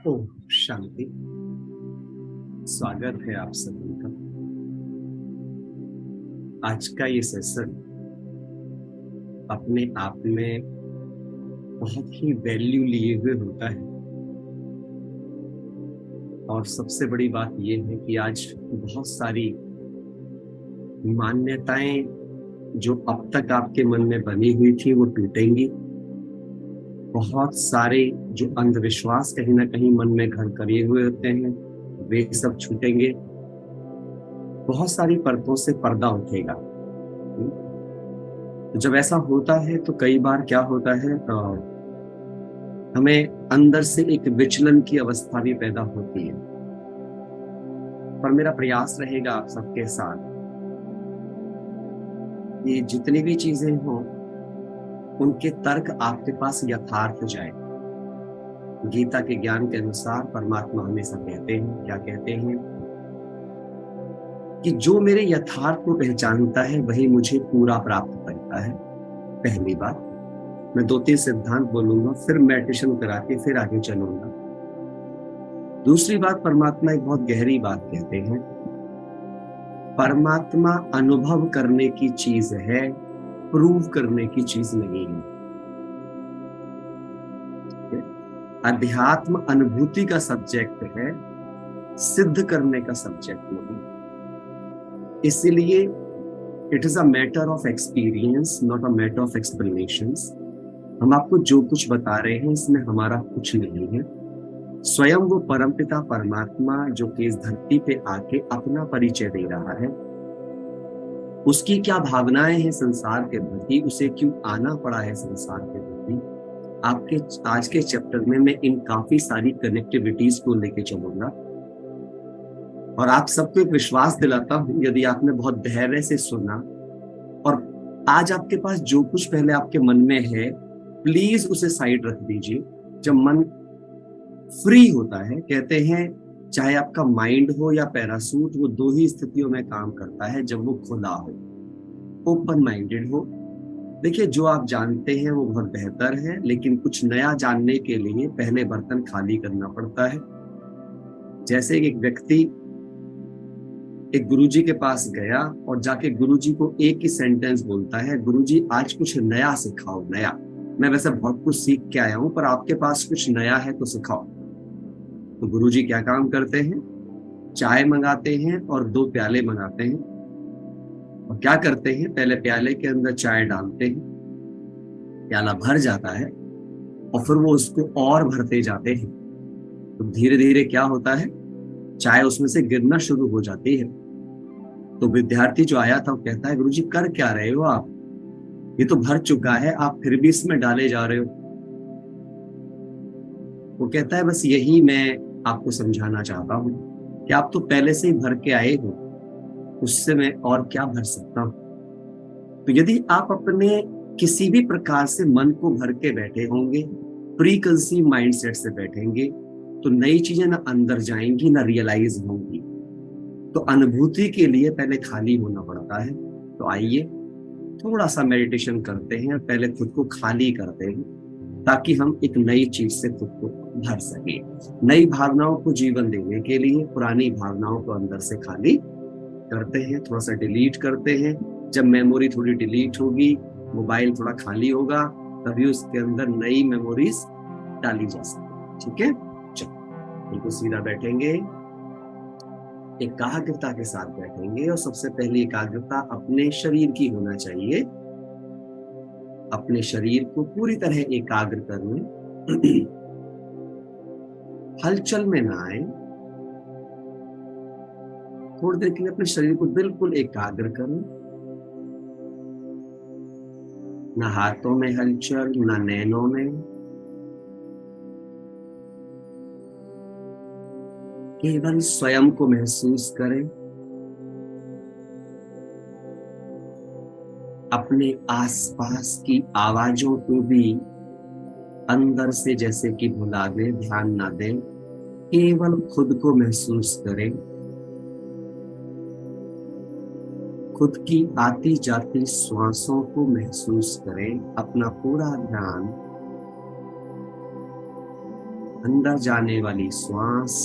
ओम शांति। स्वागत है आप सभी का। आज का ये सेशन अपने आप में बहुत ही वैल्यू लिए हुए होता है। और सबसे बड़ी बात ये है कि आज बहुत सारी मान्यताएं जो अब तक आपके मन में बनी हुई थी वो टूटेंगी। बहुत सारे जो अंधविश्वास कहीं ना कहीं मन में घर करे हुए होते हैं वे सब छूटेंगे। बहुत सारी परतों से पर्दा उठेगा। तो जब ऐसा होता है तो कई बार क्या होता है, हमें अंदर से एक विचलन की अवस्था भी पैदा होती है। पर मेरा प्रयास रहेगा आप सबके साथ कि जितनी भी चीजें हों उनके तर्क आपके पास यथार्थ जाए। गीता के ज्ञान के अनुसार परमात्मा हमेशा कहते हैं, क्या कहते हैं कि जो मेरे यथार्थ को पहचानता है वही मुझे पूरा प्राप्त करता है। पहली बात, मैं 2-3 सिद्धांत बोलूंगा, फिर मेडिटेशन करा के फिर आगे चलूंगा। दूसरी बात, परमात्मा एक बहुत गहरी बात कहते हैं। परमात्मा अनुभव करने की चीज है, प्रूव करने की चीज नहीं है। अध्यात्म अनुभूति का सब्जेक्ट है, सिद्ध करने का सब्जेक्ट नहीं। इसलिए it is a matter of experience, not a matter of explanations. हम आपको जो कुछ बता रहे हैं इसमें हमारा कुछ नहीं है। स्वयं वो परमपिता परमात्मा जो कि इस धरती पे आके अपना परिचय दे रहा है, उसकी क्या भावनाएं हैं संसार के प्रति, उसे क्यों आना पड़ा है संसार के प्रति। आपके आज के चैप्टर में मैं इन काफी सारी कनेक्टिविटीज को लेके चलूंगा और आप सबको एक विश्वास दिलाता हूं, यदि आपने बहुत धैर्य से सुना और आज आपके पास जो कुछ पहले आपके मन में है प्लीज उसे साइड रख दीजिए। जब मन फ्री होता है, कहते हैं चाहे आपका माइंड हो या पैरासूट, वो दो ही स्थितियों में काम करता है, जब वो खुला हो, ओपन माइंडेड हो। देखिए, जो आप जानते हैं वो बहुत बेहतर है, लेकिन कुछ नया जानने के लिए पहले बर्तन खाली करना पड़ता है। जैसे एक व्यक्ति एक गुरुजी के पास गया और जाके गुरुजी को एक ही सेंटेंस बोलता है, गुरुजी आज कुछ नया सिखाओ। नया, मैं वैसे बहुत कुछ सीख के आया हूं पर आपके पास कुछ नया है तो सिखाओ। तो गुरुजी क्या काम करते हैं, चाय मंगाते हैं और 2 प्याले मंगाते हैं और क्या करते हैं, पहले प्याले के अंदर चाय डालते हैं, प्याला भर जाता है और फिर वो उसको और भरते जाते हैं। तो धीरे धीरे क्या होता है, चाय उसमें से गिरना शुरू हो जाती है। तो विद्यार्थी जो आया था वो कहता है, गुरुजी कर क्या रहे हो आप, ये तो भर चुका है, आप फिर भी इसमें डाले जा रहे हो। वो कहता है, बस यही मैं आपको समझाना चाहता हूँ कि आप तो पहले से ही भर के आए हो, उससे मैं और क्या भर सकता हूँ। तो यदि आप अपने किसी भी प्रकार से मन को भर के बैठे होंगे, प्री कंसीव माइंडसेट से बैठेंगे, तो नई चीजें ना अंदर जाएंगी ना रियलाइज होंगी। तो अनुभूति के लिए पहले खाली होना पड़ता है। तो आइए थोड़ा सा मेडिटेशन करते हैं, पहले खुद को खाली करते हैं ताकि हम एक नई चीज से खुद को भर सके। नई भावनाओं को जीवन देने के लिए पुरानी भावनाओं को अंदर से खाली करते हैं, थोड़ा सा डिलीट करते हैं। जब मेमोरी थोड़ी डिलीट होगी, मोबाइल थोड़ा खाली होगा, तभी उसके अंदर नई मेमोरीज डाली जा सके। ठीक है, चलो बिल्कुल सीधा बैठेंगे, एकाग्रता के साथ बैठेंगे और सबसे पहली एकाग्रता अपने शरीर की होना चाहिए। अपने शरीर को पूरी तरह एकाग्र कर लें, हलचल में ना आए। थोड़ी देर के लिए अपने शरीर को बिल्कुल एकाग्र करें, ना हाथों में हलचल, ना नैनों में। केवल स्वयं को महसूस करें, अपने आसपास की आवाजों को भी अंदर से जैसे कि भुला दें, ध्यान ना दें, केवल खुद को महसूस करें। खुद की आती जाती श्वासों को महसूस करें। अपना पूरा ध्यान अंदर जाने वाली श्वास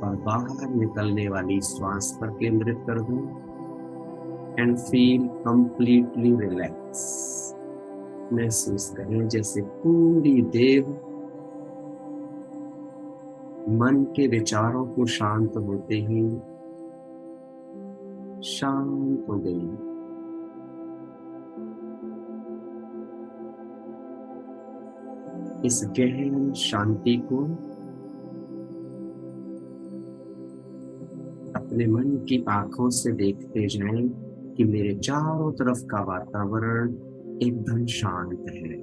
और बाहर निकलने वाली श्वास पर केंद्रित कर दूं एंड फील कंप्लीटली रिलैक्स। महसूस करें जैसे पूरी देह मन के विचारों को शांत होते ही शांत हो गई। इस गहन शांति को अपने मन की आंखों से देखते जाएं कि मेरे चारों तरफ का वातावरण एकदम शांत है।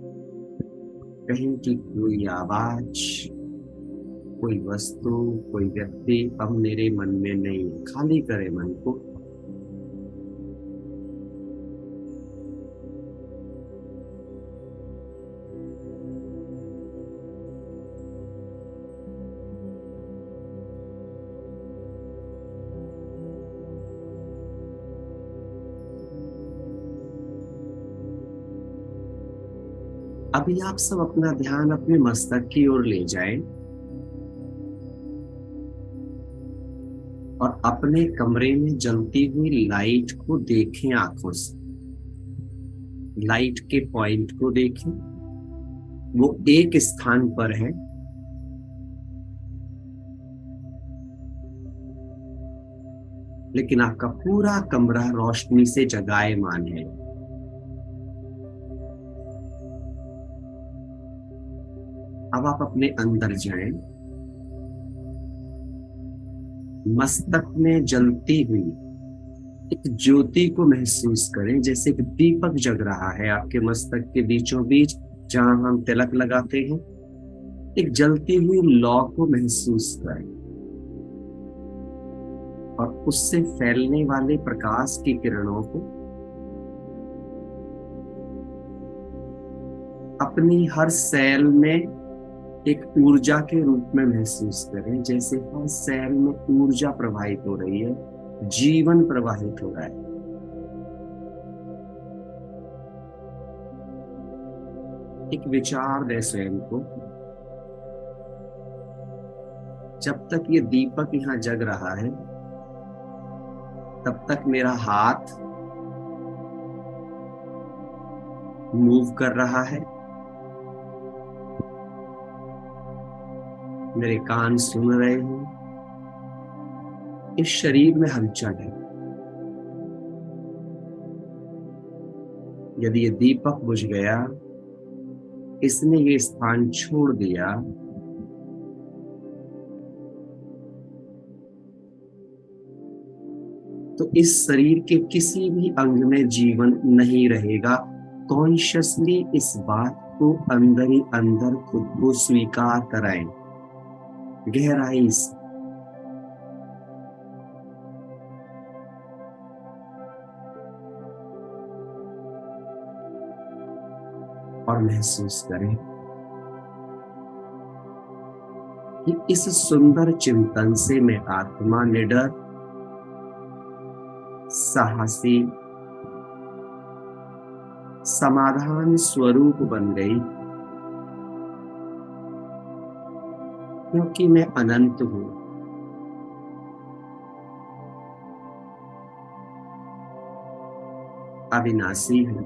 कहीं की कोई आवाज, कोई वस्तु, कोई व्यक्ति अब मेरे मन में नहीं। खाली करे मन को। अभी आप सब अपना ध्यान अपने मस्तक की ओर ले जाएं और अपने कमरे में जलती हुई लाइट को देखें आंखों से। लाइट के पॉइंट को देखें। वो एक स्थान पर है, लेकिन आपका पूरा कमरा रोशनी से जगायमान है। अब आप अपने अंदर जाएं। मस्तक में जलती हुई एक ज्योति को महसूस करें, जैसे एक दीपक जग रहा है आपके मस्तक के बीचों बीच, जहां हम तिलक लगाते हैं। एक जलती हुई लौ को महसूस करें और उससे फैलने वाले प्रकाश की किरणों को अपनी हर सेल में एक ऊर्जा के रूप में महसूस करें, जैसे हर सेल में ऊर्जा प्रवाहित हो रही है, जीवन प्रवाहित हो रहा है। एक विचार दे स्वयं को, जब तक ये दीपक यहां जग रहा है तब तक मेरा हाथ मूव कर रहा है, मेरे कान सुन रहे हैं, इस शरीर में हलचल है। यदि ये दीपक बुझ गया, इसने ये स्थान छोड़ दिया, तो इस शरीर के किसी भी अंग में जीवन नहीं रहेगा। कॉन्शियसली इस बात को अंदर ही अंदर खुद को स्वीकार कराएं, गहराई से। और महसूस करें कि इस सुंदर चिंतन से मैं आत्मा निडर, साहसी, समाधान स्वरूप बन गई, क्योंकि मैं अनंत हूं। अविनाशी हूं,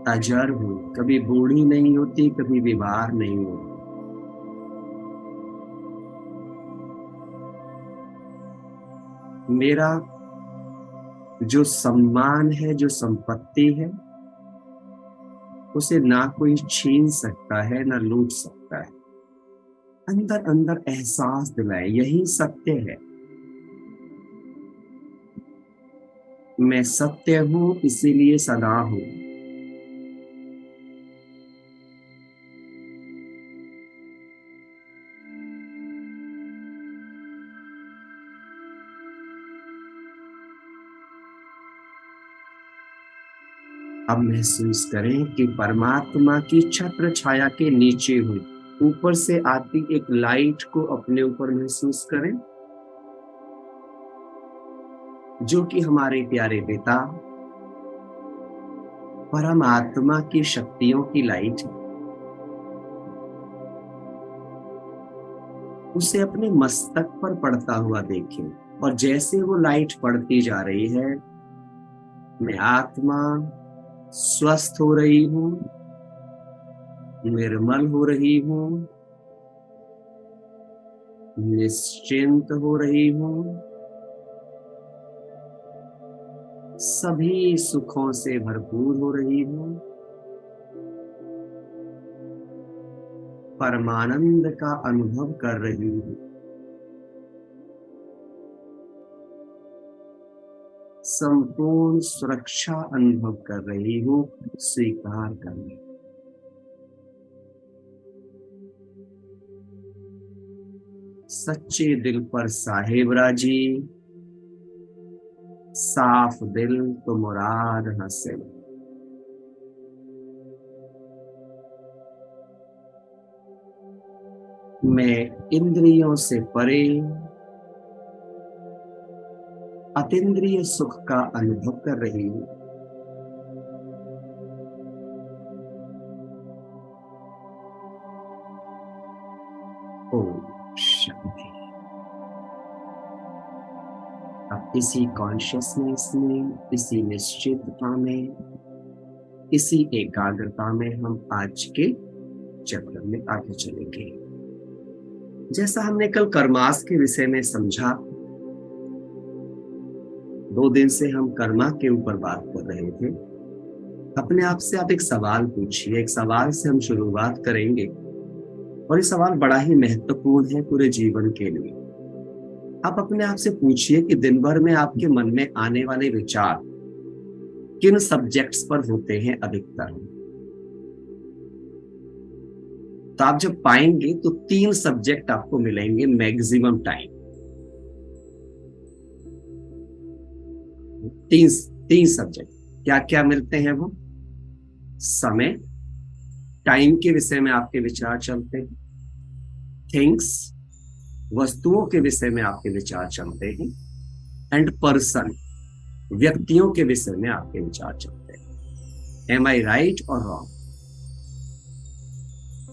अजर हूं, कभी बूढ़ी नहीं होती, कभी बीमार नहीं होती। मेरा जो सम्मान है, जो संपत्ति है, उसे ना कोई छीन सकता है, ना लूट सकता है। अंदर अंदर एहसास दिलाए, यही सत्य है। मैं सत्य हूं, इसीलिए सदा हूं। अब महसूस करें कि परमात्मा की छत्र छाया के नीचे हुई ऊपर से आती एक लाइट को अपने ऊपर महसूस करें, जो कि हमारे प्यारे पिता परमात्मा की शक्तियों की लाइट है। उसे अपने मस्तक पर पड़ता हुआ देखें, और जैसे वो लाइट पड़ती जा रही है, मैं आत्मा स्वस्थ हो रही हूं, निर्मल हो रही हूं, निश्चिंत हो रही हूं, सभी सुखों से भरपूर हो रही हूं, परमानंद का अनुभव कर रही हूं। संपूर्ण सुरक्षा अनुभव कर रही हूं, स्वीकार करना। सच्चे दिल पर साहेब राजी, साफ दिल तो मुराद हासिल। मैं इंद्रियों से परे अतीन्द्रिय सुख का अनुभव कर रही हूं। ओम शांति। अब इसी कॉन्शियसनेस में, इसी निश्चितता में, इसी एकाग्रता में हम आज के चक्र में आगे चलेंगे। जैसा हमने कल कर्मास के विषय में समझा, 2 दिन से हम कर्मा के ऊपर बात कर रहे थे। अपने आप से आप एक सवाल पूछिए। एक सवाल से हम शुरुआत करेंगे, और ये सवाल बड़ा ही महत्वपूर्ण है पूरे जीवन के लिए। आप अपने आप से पूछिए कि दिन भर में आपके मन में आने वाले विचार किन सब्जेक्ट्स पर होते हैं अधिकतर। तो आप जब पाएंगे तो 3 सब्जेक्ट आपको मिलेंगे मैक्सिमम टाइम। 3 सब्जेक्ट क्या क्या मिलते हैं? वो समय, टाइम के विषय में आपके विचार चलते हैं। थिंग्स, वस्तुओं के विषय में आपके विचार चलते हैं। एंड पर्सन, व्यक्तियों के विषय में आपके विचार चलते हैं। एम आई राइट और रॉन्ग?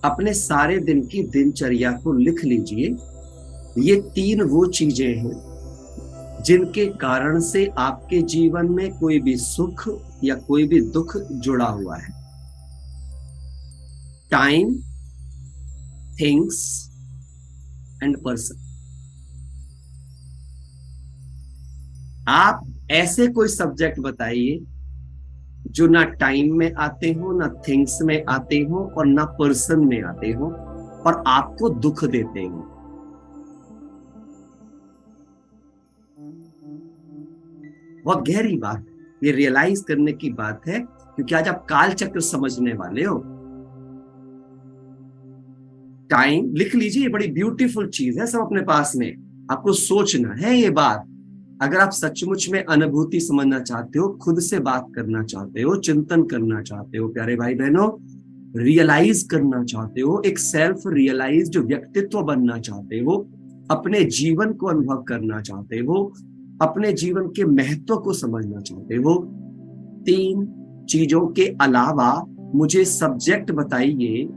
अपने सारे दिन की दिनचर्या को लिख लीजिए। ये 3 वो चीजें हैं जिनके कारण से आपके जीवन में कोई भी सुख या कोई भी दुख जुड़ा हुआ है। Time, things and person. आप ऐसे कोई सब्जेक्ट बताइए जो ना टाइम में आते हो, ना थिंग्स में आते हो, और ना पर्सन में आते हो, और आपको दुख देते हो। बहुत गहरी बात, ये रियलाइज करने की बात है, क्योंकि आज आप काल चक्र समझने वाले हो। टाइम लिख लीजिए, बड़ी ब्यूटीफुल चीज है, सब अपने पास में। आपको सोचना है ये बात। अगर आप सचमुच में अनुभूति समझना चाहते हो, खुद से बात करना चाहते हो, चिंतन करना चाहते हो, प्यारे भाई बहनों, रियलाइज करना चाहते हो, एक सेल्फ रियलाइज जो व्यक्तित्व बनना चाहते हो, अपने जीवन को अनुभव करना चाहते हो, अपने जीवन के महत्व को समझना चाहते हो, 3 चीजों के अलावा मुझे सब्जेक्ट बताइए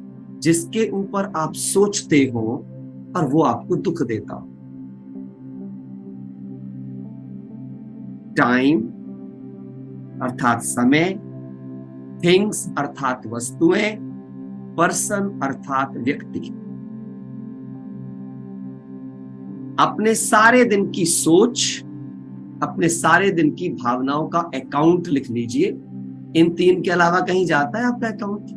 जिसके ऊपर आप सोचते हो और वो आपको दुख देता हो। टाइम अर्थात समय, थिंग्स अर्थात वस्तुएं, पर्सन अर्थात व्यक्ति। अपने सारे दिन की सोच, अपने सारे दिन की भावनाओं का अकाउंट लिख लीजिए। इन 3 के अलावा कहीं जाता है आपका अकाउंट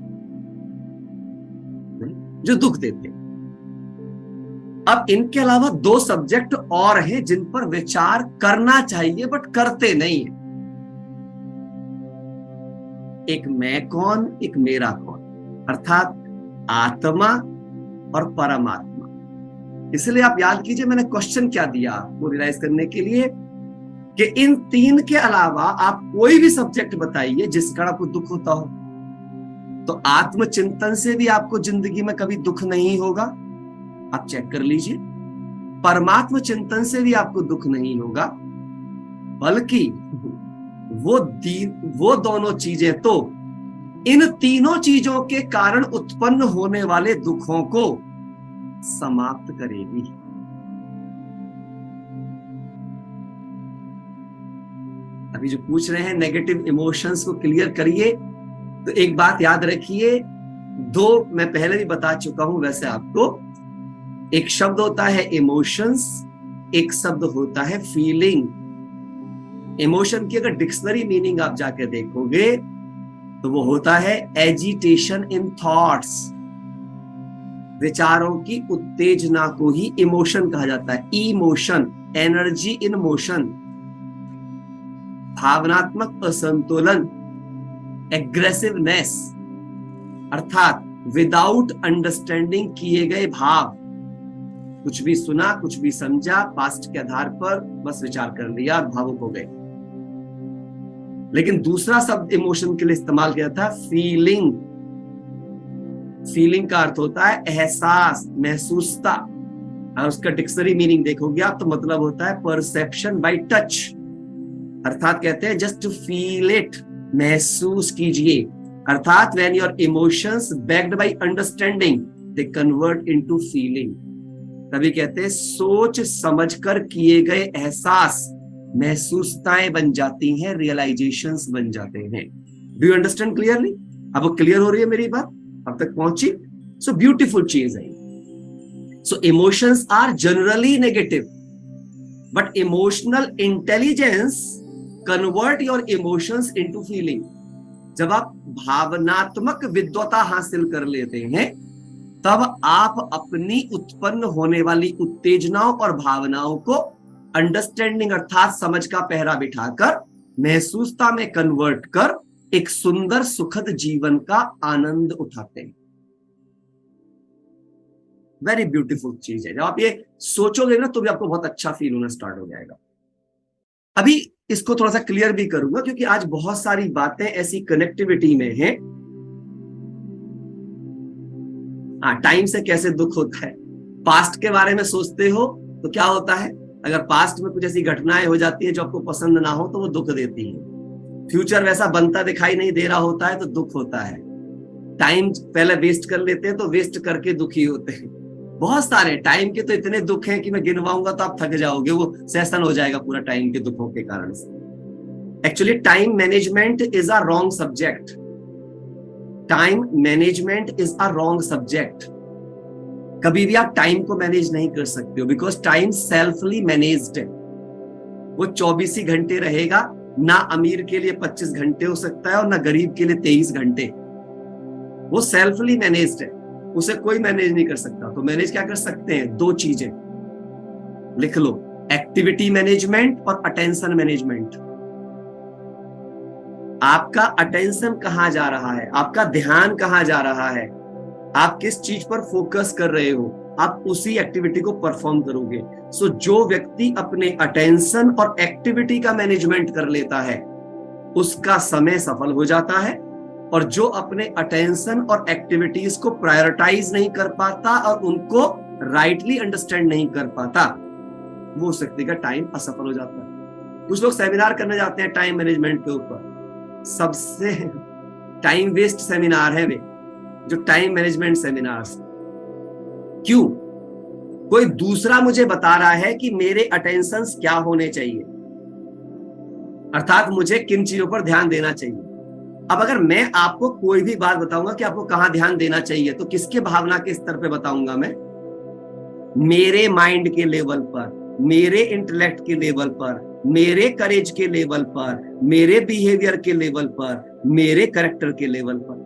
जो दुख देते हैं? अब इनके अलावा 2 सब्जेक्ट और हैं जिन पर विचार करना चाहिए बट करते नहीं है। एक मैं कौन, एक मेरा कौन, अर्थात आत्मा और परमात्मा। इसलिए आप याद कीजिए मैंने क्वेश्चन क्या दिया आपको रियलाइज करने के लिए, कि इन 3 के अलावा आप कोई भी सब्जेक्ट बताइए जिसका आपको दुख होता हो। तो आत्मचिंतन से भी आपको जिंदगी में कभी दुख नहीं होगा, आप चेक कर लीजिए। परमात्मा चिंतन से भी आपको दुख नहीं होगा, बल्कि वो दोनों चीजें तो इन 3 चीजों के कारण उत्पन्न होने वाले दुखों को समाप्त करेगी। अभी जो पूछ रहे हैं नेगेटिव इमोशंस को क्लियर करिए, तो एक बात याद रखिए, दो मैं पहले भी बता चुका हूं वैसे आपको, एक शब्द होता है इमोशंस, एक शब्द होता है फीलिंग। इमोशन की अगर डिक्शनरी मीनिंग आप जाके देखोगे तो वो होता है एजिटेशन इन थॉट्स, विचारों की उत्तेजना को ही इमोशन कहा जाता है। इमोशन, एनर्जी इन मोशन, भावनात्मक असंतुलन, एग्रेसिवनेस, अर्थात विदाउट अंडरस्टैंडिंग किए गए भाव। कुछ भी सुना, कुछ भी समझा, पास्ट के आधार पर बस विचार कर लिया और भावुक हो गए। लेकिन दूसरा शब्द इमोशन के लिए इस्तेमाल किया था फीलिंग। फीलिंग का अर्थ होता है एहसास, महसूसता, और उसका डिक्शनरी मीनिंग देखोगे आप तो मतलब होता है परसेप्शन बाय टच, अर्थात कहते हैं जस्ट टू फील इट, महसूस कीजिए। अर्थात when your emotions backed by understanding they convert into feeling. तभी कहते हैं सोच समझकर किए गए एहसास महसूसताएं बन जाती हैं, रियलाइजेशंस बन जाते हैं। Do you understand clearly? अब वो क्लियर हो रही है मेरी बात? अब तक पहुंची? सो ब्यूटीफुल चीज है। So emotions are generally negative, but emotional intelligence convert your emotions into feeling. जब आप भावनात्मक विद्वता हासिल कर लेते हैं तब आप अपनी उत्पन्न होने वाली उत्तेजनाओं और भावनाओं को अंडरस्टैंडिंग अर्थात समझ का पहरा बिठाकर महसूसता में कन्वर्ट कर एक सुंदर सुखद जीवन का आनंद उठाते हैं। वेरी ब्यूटीफुल चीज है। जब आप ये सोचोगे ना तो भी आपको बहुत अच्छा फील होना स्टार्ट हो जाएगा। अभी इसको थोड़ा सा क्लियर भी करूंगा क्योंकि आज बहुत सारी बातें ऐसी कनेक्टिविटी में हैं। टाइम से कैसे दुख होता है। पास्ट के बारे में सोचते हो तो क्या होता है, अगर पास्ट में कुछ ऐसी घटनाएं हो जाती है जो आपको पसंद ना हो तो वो दुख देती है। फ्यूचर वैसा बनता दिखाई नहीं दे रहा होता है तो दुख होता है। टाइम पहले वेस्ट कर लेते हैं तो वेस्ट करके दुखी होते हैं। बहुत सारे टाइम के तो इतने दुख हैं कि मैं गिनवाऊंगा तो आप थक जाओगे, वो सेशन हो जाएगा पूरा टाइम के दुखों के कारण से। Actually time management is a wrong subject. Time management is a wrong subject. कभी भी आप टाइम को मैनेज नहीं कर सकते हो बिकॉज टाइम सेल्फली मैनेज्ड है। वो 24 ही घंटे रहेगा, ना अमीर के लिए 25 घंटे हो सकता है और ना गरीब के लिए 23 घंटे। वो सेल्फली मैनेज्ड है, उसे कोई मैनेज नहीं कर सकता। तो मैनेज क्या कर सकते हैं? दो चीजें लिख लो, एक्टिविटी मैनेजमेंट और अटेंशन मैनेजमेंट। आपका अटेंशन कहां जा रहा है, आपका ध्यान कहां जा रहा है, आप किस चीज पर फोकस कर रहे हो, आप उसी एक्टिविटी को परफॉर्म करोगे। सो जो व्यक्ति अपने अटेंशन और एक्टिविटी का मैनेजमेंट कर लेता है उसका समय सफल हो जाता है, और जो अपने अटेंशन और एक्टिविटीज को प्रायोरिटाइज नहीं कर पाता और उनको राइटली अंडरस्टैंड नहीं कर पाता, वो उस व्यक्ति का टाइम असफल हो जाता है। कुछ लोग सेमिनार करने जाते हैं टाइम मैनेजमेंट के ऊपर, सबसे टाइम वेस्ट सेमिनार है वे, जो टाइम मैनेजमेंट सेमिनार्स। क्यों? कोई दूसरा मुझे बता रहा है कि मेरे अटेंशंस क्या होने चाहिए, अर्थात मुझे किन चीजों पर ध्यान देना चाहिए। अब अगर मैं आपको कोई भी बात बताऊंगा कि आपको कहां ध्यान देना चाहिए, तो किसके भावना के स्तर पे बताऊंगा मैं? मेरे माइंड के लेवल पर, मेरे इंटेलेक्ट के लेवल पर, मेरे करेज के लेवल पर, मेरे बिहेवियर के लेवल पर, मेरे कैरेक्टर के लेवल पर।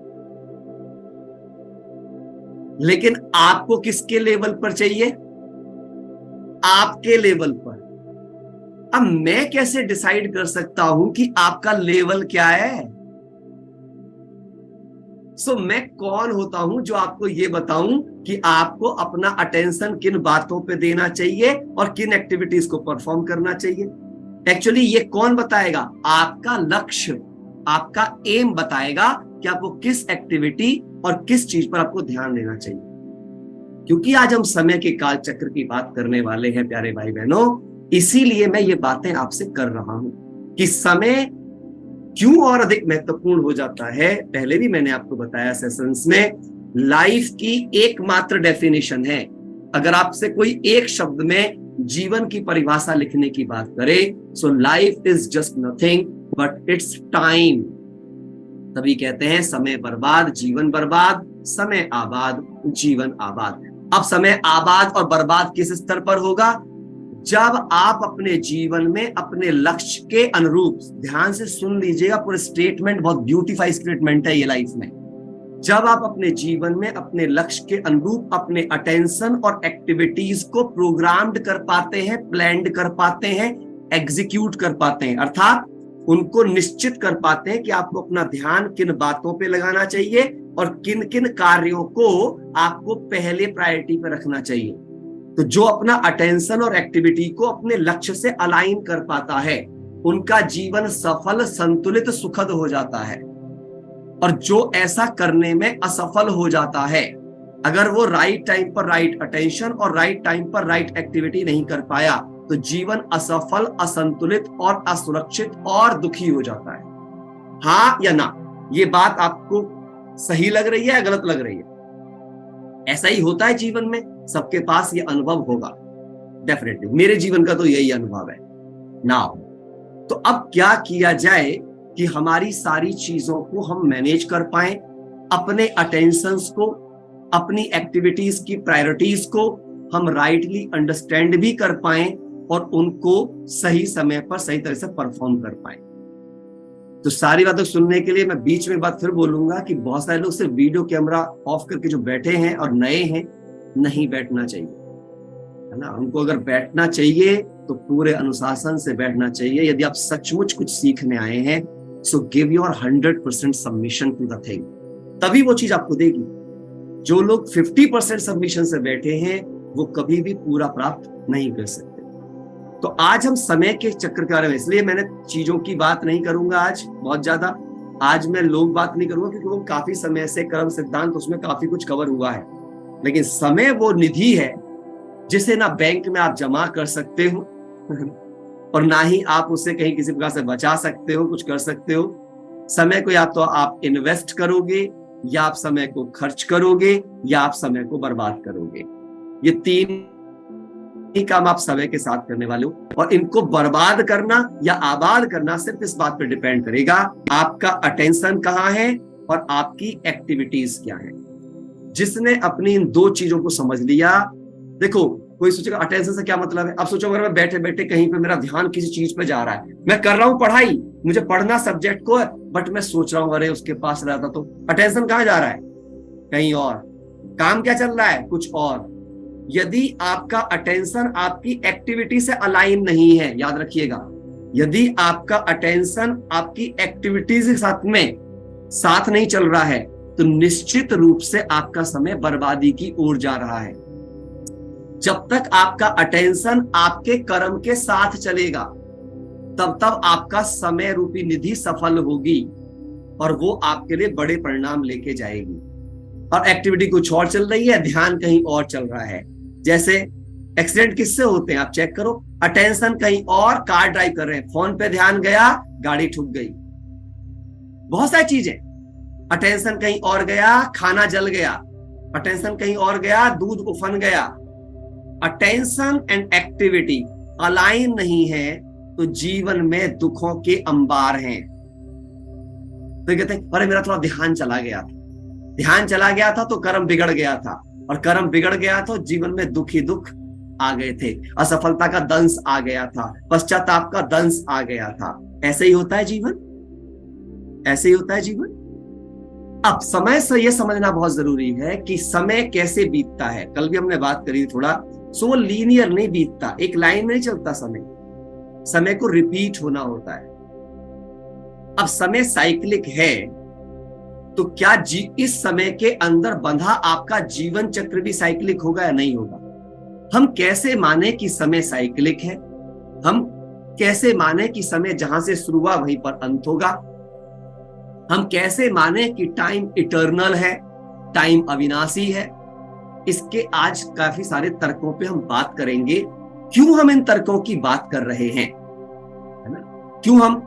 लेकिन आपको किसके लेवल पर चाहिए? आपके लेवल पर। अब मैं कैसे डिसाइड कर सकता हूं कि आपका लेवल क्या है? सो मैं कौन होता हूं जो आपको ये बताऊं कि आपको अपना अटेंशन किन बातों पे देना चाहिए और किन एक्टिविटीज को परफॉर्म करना चाहिए? एक्चुअली ये कौन बताएगा? आपका लक्ष्य, आपका एम बताएगा कि आपको किस एक्टिविटी और किस चीज पर आपको ध्यान देना चाहिए। क्योंकि आज हम समय के काल चक्र की बात करने वाले हैं प्यारे भाई बहनों, इसीलिए मैं ये बातें आपसे कर रहा हूं कि समय क्यों और अधिक महत्वपूर्ण हो जाता है। पहले भी मैंने आपको बताया सेशंस में, लाइफ की एकमात्र डेफिनेशन है। अगर आपसे कोई एक शब्द में जीवन की परिभाषा लिखने की बात करें, so life is just nothing but it's time. तभी कहते हैं समय बर्बाद जीवन बर्बाद, समय आबाद जीवन आबाद। अब समय आबाद और बर्बाद किस स्तर पर होगा? जब आप अपने जीवन में अपने लक्ष्य के अनुरूप, ध्यान से सुन लीजिएगा, पूरा स्टेटमेंट बहुत ब्यूटीफाई स्टेटमेंट है ये लाइफ में। जब आप अपने जीवन में अपने लक्ष्य के अनुरूप अपने अटेंशन और एक्टिविटीज को प्रोग्राम्ड कर पाते हैं, प्लान्ड कर पाते हैं, एग्जीक्यूट कर पाते हैं, अर्थात उनको निश्चित कर पाते हैं कि आपको अपना ध्यान किन बातों पे लगाना चाहिए और किन किन कार्यों को आपको पहले प्रायोरिटी पे रखना चाहिए। तो जो अपना अटेंशन और एक्टिविटी को अपने लक्ष्य से अलाइन कर पाता है, उनका जीवन सफल, संतुलित, सुखद हो जाता है। और जो ऐसा करने में असफल हो जाता है, अगर वो राइट टाइम पर राइट अटेंशन और राइट टाइम पर राइट एक्टिविटी नहीं कर पाया, तो जीवन असफल, असंतुलित और असुरक्षित और दुखी हो जाता है। हाँ या ना, ये बात आपको सही लग रही है या गलत लग रही है? ऐसा ही होता है जीवन में, सबके पास ये अनुभव होगा डेफिनेटली। मेरे जीवन का तो यही अनुभव है। नाउ तो अब क्या किया जाए कि हमारी सारी चीजों को हम मैनेज कर पाए, अपने अटेंशंस को, अपनी एक्टिविटीज की प्रायोरिटीज को हम राइटली अंडरस्टैंड भी कर पाए और उनको सही समय पर सही तरह से परफॉर्म कर पाए। तो सारी बातें सुनने के लिए मैं बीच में बात फिर बोलूंगा कि बहुत सारे लोग सिर्फ वीडियो कैमरा ऑफ करके जो बैठे हैं और नए हैं, नहीं बैठना चाहिए, है ना। उनको अगर बैठना चाहिए तो पूरे अनुशासन से बैठना चाहिए। यदि आप सचमुच कुछ सीखने आए हैं, so give your 100% submission to the thing, तभी वो चीज आपको देगी। जो लोग 50% सबमिशन से बैठे हैं, वो कभी भी पूरा प्राप्त नहीं कर सकते। तो आज हम समय के चक्र के बारे में, इसलिए मैंने चीजों की बात नहीं करूंगा आज बहुत ज्यादा। आज मैं लोग बात नहीं करूंगा क्योंकि वो काफी समय से कर्म सिद्धांत, उसमें काफी कुछ कवर हुआ है। लेकिन समय वो निधि है जिसे ना बैंक में आप जमा कर सकते हो और ना ही आप उसे कहीं किसी प्रकार से बचा सकते हो, कुछ कर सकते हो। समय को या तो आप इन्वेस्ट करोगे, या आप समय को खर्च करोगे, या आप समय को बर्बाद करोगे। ये तीन ही काम आप समय के साथ करने वाले हो। और इनको बर्बाद करना या आबाद करना सिर्फ इस बात पर डिपेंड करेगा आपका अटेंशन कहाँ है और आपकी एक्टिविटीज क्या है। जिसने अपनी इन दो चीजों को समझ लिया, देखो कोई सोचेगा अटेंशन से क्या मतलब है। अब सोचो अगर मैं बैठे बैठे कहीं पे मेरा ध्यान किसी चीज पे जा रहा है, मैं कर रहा हूँ पढ़ाई, मुझे पढ़ना सब्जेक्ट को है, बट मैं सोच रहा हूँ अरे उसके पास रहता तो, अटेंशन कहाँ जा रहा है? कहीं और। काम क्या चल रहा है? कुछ और। यदि आपका अटेंशन आपकी एक्टिविटी से अलाइन नहीं है, याद रखिएगा, यदि आपका अटेंशन आपकी एक्टिविटीज के साथ नहीं चल रहा है, तो निश्चित रूप से आपका समय बर्बादी की ओर जा रहा है। जब तक आपका अटेंशन आपके कर्म के साथ चलेगा, तब आपका समय रूपी निधि सफल होगी और वो आपके लिए बड़े परिणाम लेके जाएगी। और एक्टिविटी कुछ और चल रही है, ध्यान कहीं और चल रहा है। जैसे एक्सीडेंट किससे होते हैं आप चेक करो, अटेंशन कहीं और, कार ड्राइव कर रहे हैं, फोन पे ध्यान गया, गाड़ी ठुक गई। बहुत सारी चीजें, अटेंशन कहीं और गया, खाना जल गया, अटेंशन कहीं और गया, दूध उफन गया। अटेंशन एंड एक्टिविटी अलाइन नहीं है तो जीवन में दुखों के अंबार हैं। तो कहते हैं अरे मेरा थोड़ा ध्यान चला गया था तो कर्म बिगड़ गया था, और कर्म बिगड़ गया तो जीवन में दुख ही दुख आ गए थे, असफलता का दंश आ गया था, पश्चाताप का दंश आ गया था। ऐसे ही होता है जीवन, ऐसे ही होता है जीवन। अब समय से यह समझना बहुत जरूरी है कि समय कैसे बीतता है। कल भी हमने बात करी थोड़ा, सो वो लीनियर नहीं बीतता, एक लाइन में नहीं चलता समय को रिपीट होना होता है। अब समय साइक्लिक है, तो क्या इस समय के अंदर बंधा आपका जीवन चक्र भी साइक्लिक होगा या नहीं होगा? हम कैसे माने कि समय साइक्लिक है? हम कैसे माने कि समय जहां से शुरू हुआ वहीं पर अंत होगा? हम कैसे माने कि टाइम इटर्नल है, टाइम अविनाशी है? इसके आज काफी सारे तर्कों पे हम बात करेंगे। क्यों हम इन तर्कों की बात कर रहे हैं, है ना? क्यों हम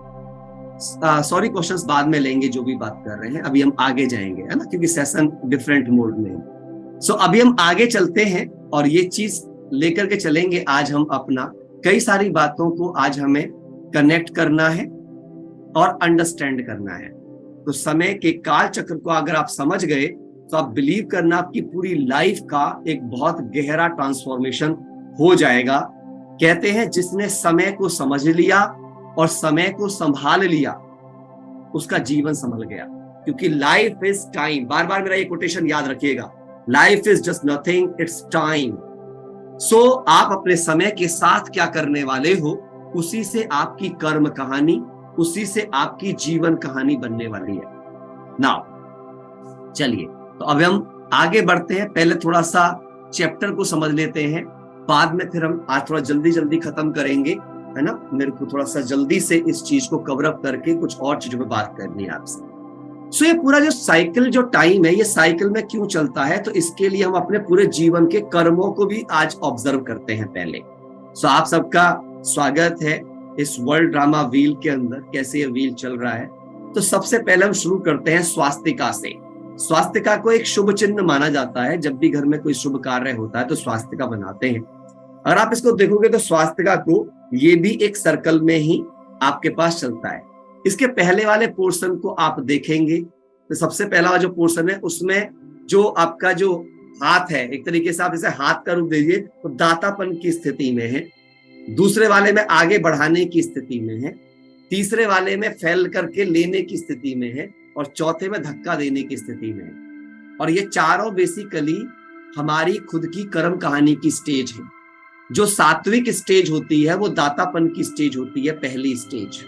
सॉरी क्वेश्चंस बाद में लेंगे जो भी बात कर रहे हैं, अभी हम आगे जाएंगे, है ना, क्योंकि सेशन डिफरेंट मोड में है। सो अभी हम आगे चलते हैं और ये चीज लेकर के चलेंगे आज हम अपना। कई सारी बातों को आज हमें कनेक्ट करना है और अंडरस्टैंड करना है। तो समय के काल चक्र को अगर आप समझ गए तो आप बिलीव करना आपकी पूरी लाइफ का एक बहुत गहरा ट्रांसफॉर्मेशन हो जाएगा। कहते हैं जिसने समय को समझ लिया और समय को संभाल लिया उसका जीवन संभल गया। क्योंकि लाइफ इज टाइम, बार बार मेरा ये कोटेशन याद रखिएगा, life is just nothing, it's time. So आप अपने समय के साथ क्या करने वाले हो, उसी से आपकी कर्म कहानी, उसी से आपकी जीवन कहानी बनने वाली है। नाउ चलिए, तो अब हम आगे बढ़ते हैं। पहले थोड़ा सा चैप्टर को समझ लेते हैं, बाद में फिर हम आज थोड़ा जल्दी जल्दी खत्म करेंगे, है ना। मेरे को थोड़ा सा जल्दी से इस चीज को कवर अप करके कुछ और चीजों पे बात करनी है आपसे। सो ये पूरा जो साइकिल, जो टाइम है, ये साइकिल में क्यों चलता है, तो इसके लिए हम अपने पूरे जीवन के कर्मों को भी आज ऑब्जर्व करते हैं पहले। सो आप सबका स्वागत है इस वर्ल्ड ड्रामा व्हील के अंदर। कैसे ये व्हील चल रहा है, तो सबसे पहले हम शुरू करते हैं स्वास्तिका से। स्वास्तिका को एक शुभ चिन्ह माना जाता है। जब भी घर में कोई शुभ कार्य होता है तो स्वास्तिका बनाते हैं। अगर आप इसको देखोगे तो स्वास्तिका को ये भी एक सर्कल में ही आपके पास चलता है। इसके पहले वाले पोर्शन को आप देखेंगे तो सबसे पहला जो पोर्शन है उसमें जो आपका जो हाथ है, एक तरीके से आप इसे हाथ का रूप दीजिए तो दातापन की स्थिति में है। दूसरे वाले में आगे बढ़ाने की स्थिति में है। तीसरे वाले में फैल करके लेने की स्थिति में है और चौथे में धक्का देने की स्थिति में है। और ये चारों बेसिकली हमारी खुद की कर्म कहानी की स्टेज है। जो सात्विक स्टेज होती है वो दातापन की स्टेज होती है, पहली स्टेज।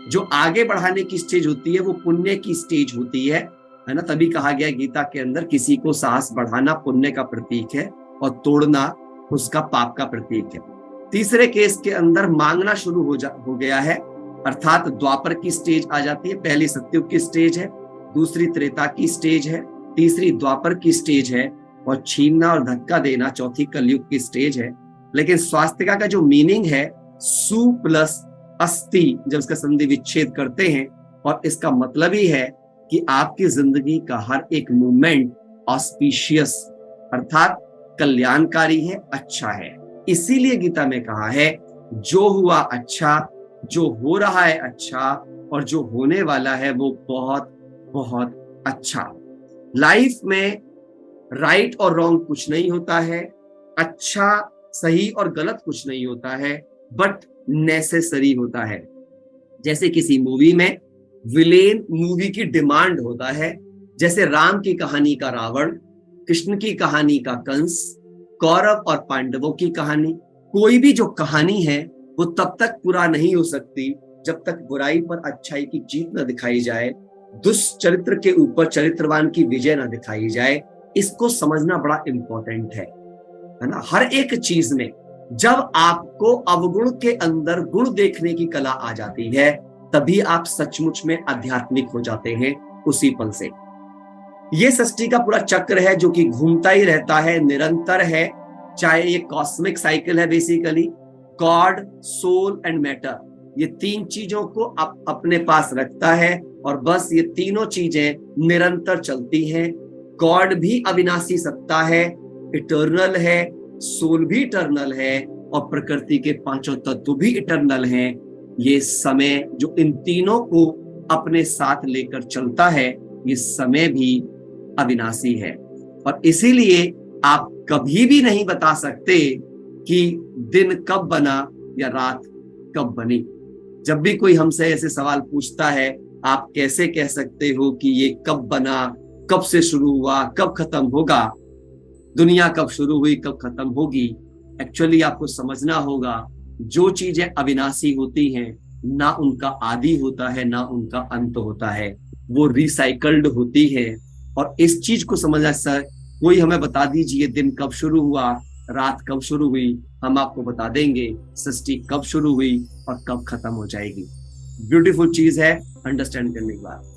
जो आगे बढ़ाने की स्टेज होती है वो पुण्य की स्टेज होती है ना। तभी कहा गया गीता के अंदर, किसी को साहस बढ़ाना पुण्य का प्रतीक है और तोड़ना उसका पाप का प्रतीक है। तीसरे केस के अंदर मांगना शुरू हो गया है, अर्थात द्वापर की स्टेज आ जाती है। पहली सत्युग की स्टेज है, दूसरी त्रेता की स्टेज है, तीसरी द्वापर की स्टेज है और छीनना और धक्का देना चौथी कलयुग की स्टेज है। लेकिन स्वास्तिका का जो मीनिंग है, सु प्लस अस्ति, जब इसका संधि विच्छेद करते हैं, और इसका मतलब ही है कि आपकी जिंदगी का हर एक मूवमेंट ऑस्पिशियस अर्थात कल्याणकारी है, अच्छा है। इसीलिए गीता में कहा है, जो हुआ अच्छा, जो हो रहा है अच्छा, और जो होने वाला है वो बहुत बहुत अच्छा। लाइफ में राइट और रॉन्ग कुछ नहीं होता है, अच्छा सही और गलत कुछ नहीं होता है, बट नेसेसरी होता है। जैसे किसी मूवी में विलेन मूवी की डिमांड होता है, जैसे राम की कहानी का रावण, कृष्ण की कहानी का कंस, कौरव और पांडवों की कहानी। कोई भी जो कहानी है वो तब तक पूरा नहीं हो सकती जब तक बुराई पर अच्छाई की जीत न दिखाई जाए, दुष्चरित्र के ऊपर चरित्रवान की विजय न दिखाई जाए। इसको समझना बड़ा इंपॉर्टेंट है ना। हर एक चीज में जब आपको अवगुण के अंदर गुण देखने की कला आ जाती है, तभी आप सचमुच में आध्यात्मिक हो जाते हैं उसी पल से। ये सृष्टि का पूरा चक्र है जो कि घूमता ही रहता है, निरंतर है। चाहे ये कॉस्मिक साइकिल है, basically God, soul and matter, ये तीन चीजों को अपने पास रखता है और बस ये तीनों चीजें निरंतर चलती हैं। गॉड भी अविनाशी सत्ता है, इटर्नल है, सोल भी इटर्नल है और प्रकृति के पांचों तत्व भी इटर्नल हैं। ये समय जो इन तीनों को अपने साथ लेकर चलता है, ये समय भी अविनाशी है। और इसीलिए आप कभी भी नहीं बता सकते कि दिन कब बना या रात कब बनी। जब भी कोई हमसे ऐसे सवाल पूछता है, आप कैसे कह सकते हो कि ये कब बना, कब से शुरू हुआ, कब खत्म होगा, दुनिया कब शुरू हुई, कब खत्म होगी। एक्चुअली आपको समझना होगा, जो चीजें अविनाशी होती हैं, ना उनका आदि होता है ना उनका अंत होता है, वो रिसाइकल्ड होती है। और इस चीज को समझना, सर कोई हमें बता दीजिए दिन कब शुरू हुआ, रात कब शुरू हुई, हम आपको बता देंगे सृष्टि कब शुरू हुई और कब खत्म हो जाएगी। ब्यूटीफुल चीज है अंडरस्टैंड करने के बाद।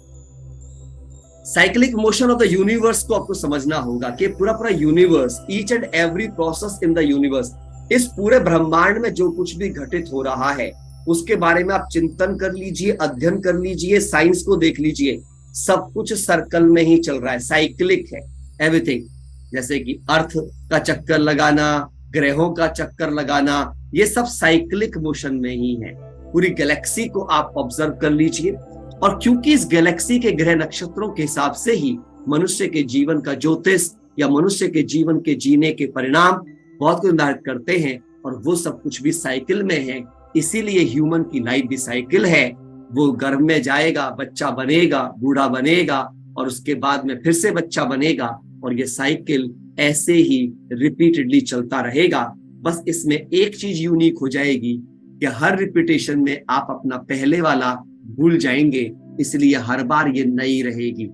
Cyclic motion of the universe को आपको समझना होगा कि पूरा पूरा universe, each and every process in the universe, इस पूरे ब्रह्मांड में जो कुछ भी घटित हो रहा है उसके बारे में आप चिंतन कर लीजिए, अध्ययन कर लीजिए, साइंस को देख लीजिए, सब कुछ सर्कल में ही चल रहा है, साइक्लिक है एवरीथिंग। जैसे कि अर्थ का चक्कर लगाना, ग्रहों का चक्कर लगाना, ये सब साइक्लिक मोशन में ही है। पूरी गैलेक्सी को आप ऑब्जर्व कर लीजिए, और क्योंकि इस गैलेक्सी के ग्रह नक्षत्रों के हिसाब से ही मनुष्य के जीवन का ज्योतिष या मनुष्य के जीवन के जीने के परिणाम बहुत कुछ निर्धारित करते हैं, और वो सब कुछ भी साइकिल में है। इसीलिए ह्यूमन की लाइफ भी साइकिल है। वो गर्भ में जाएगा, बच्चा बनेगा, बूढ़ा बनेगा, और उसके बाद में फिर से बच्चा बनेगा, और ये साइकिल ऐसे ही रिपीटेडली चलता रहेगा। बस इसमें एक चीज यूनिक हो जाएगी कि हर रिपीटेशन में आप अपना पहले वाला भूल जाएंगे, इसलिए हर बार ये नई रहेगी।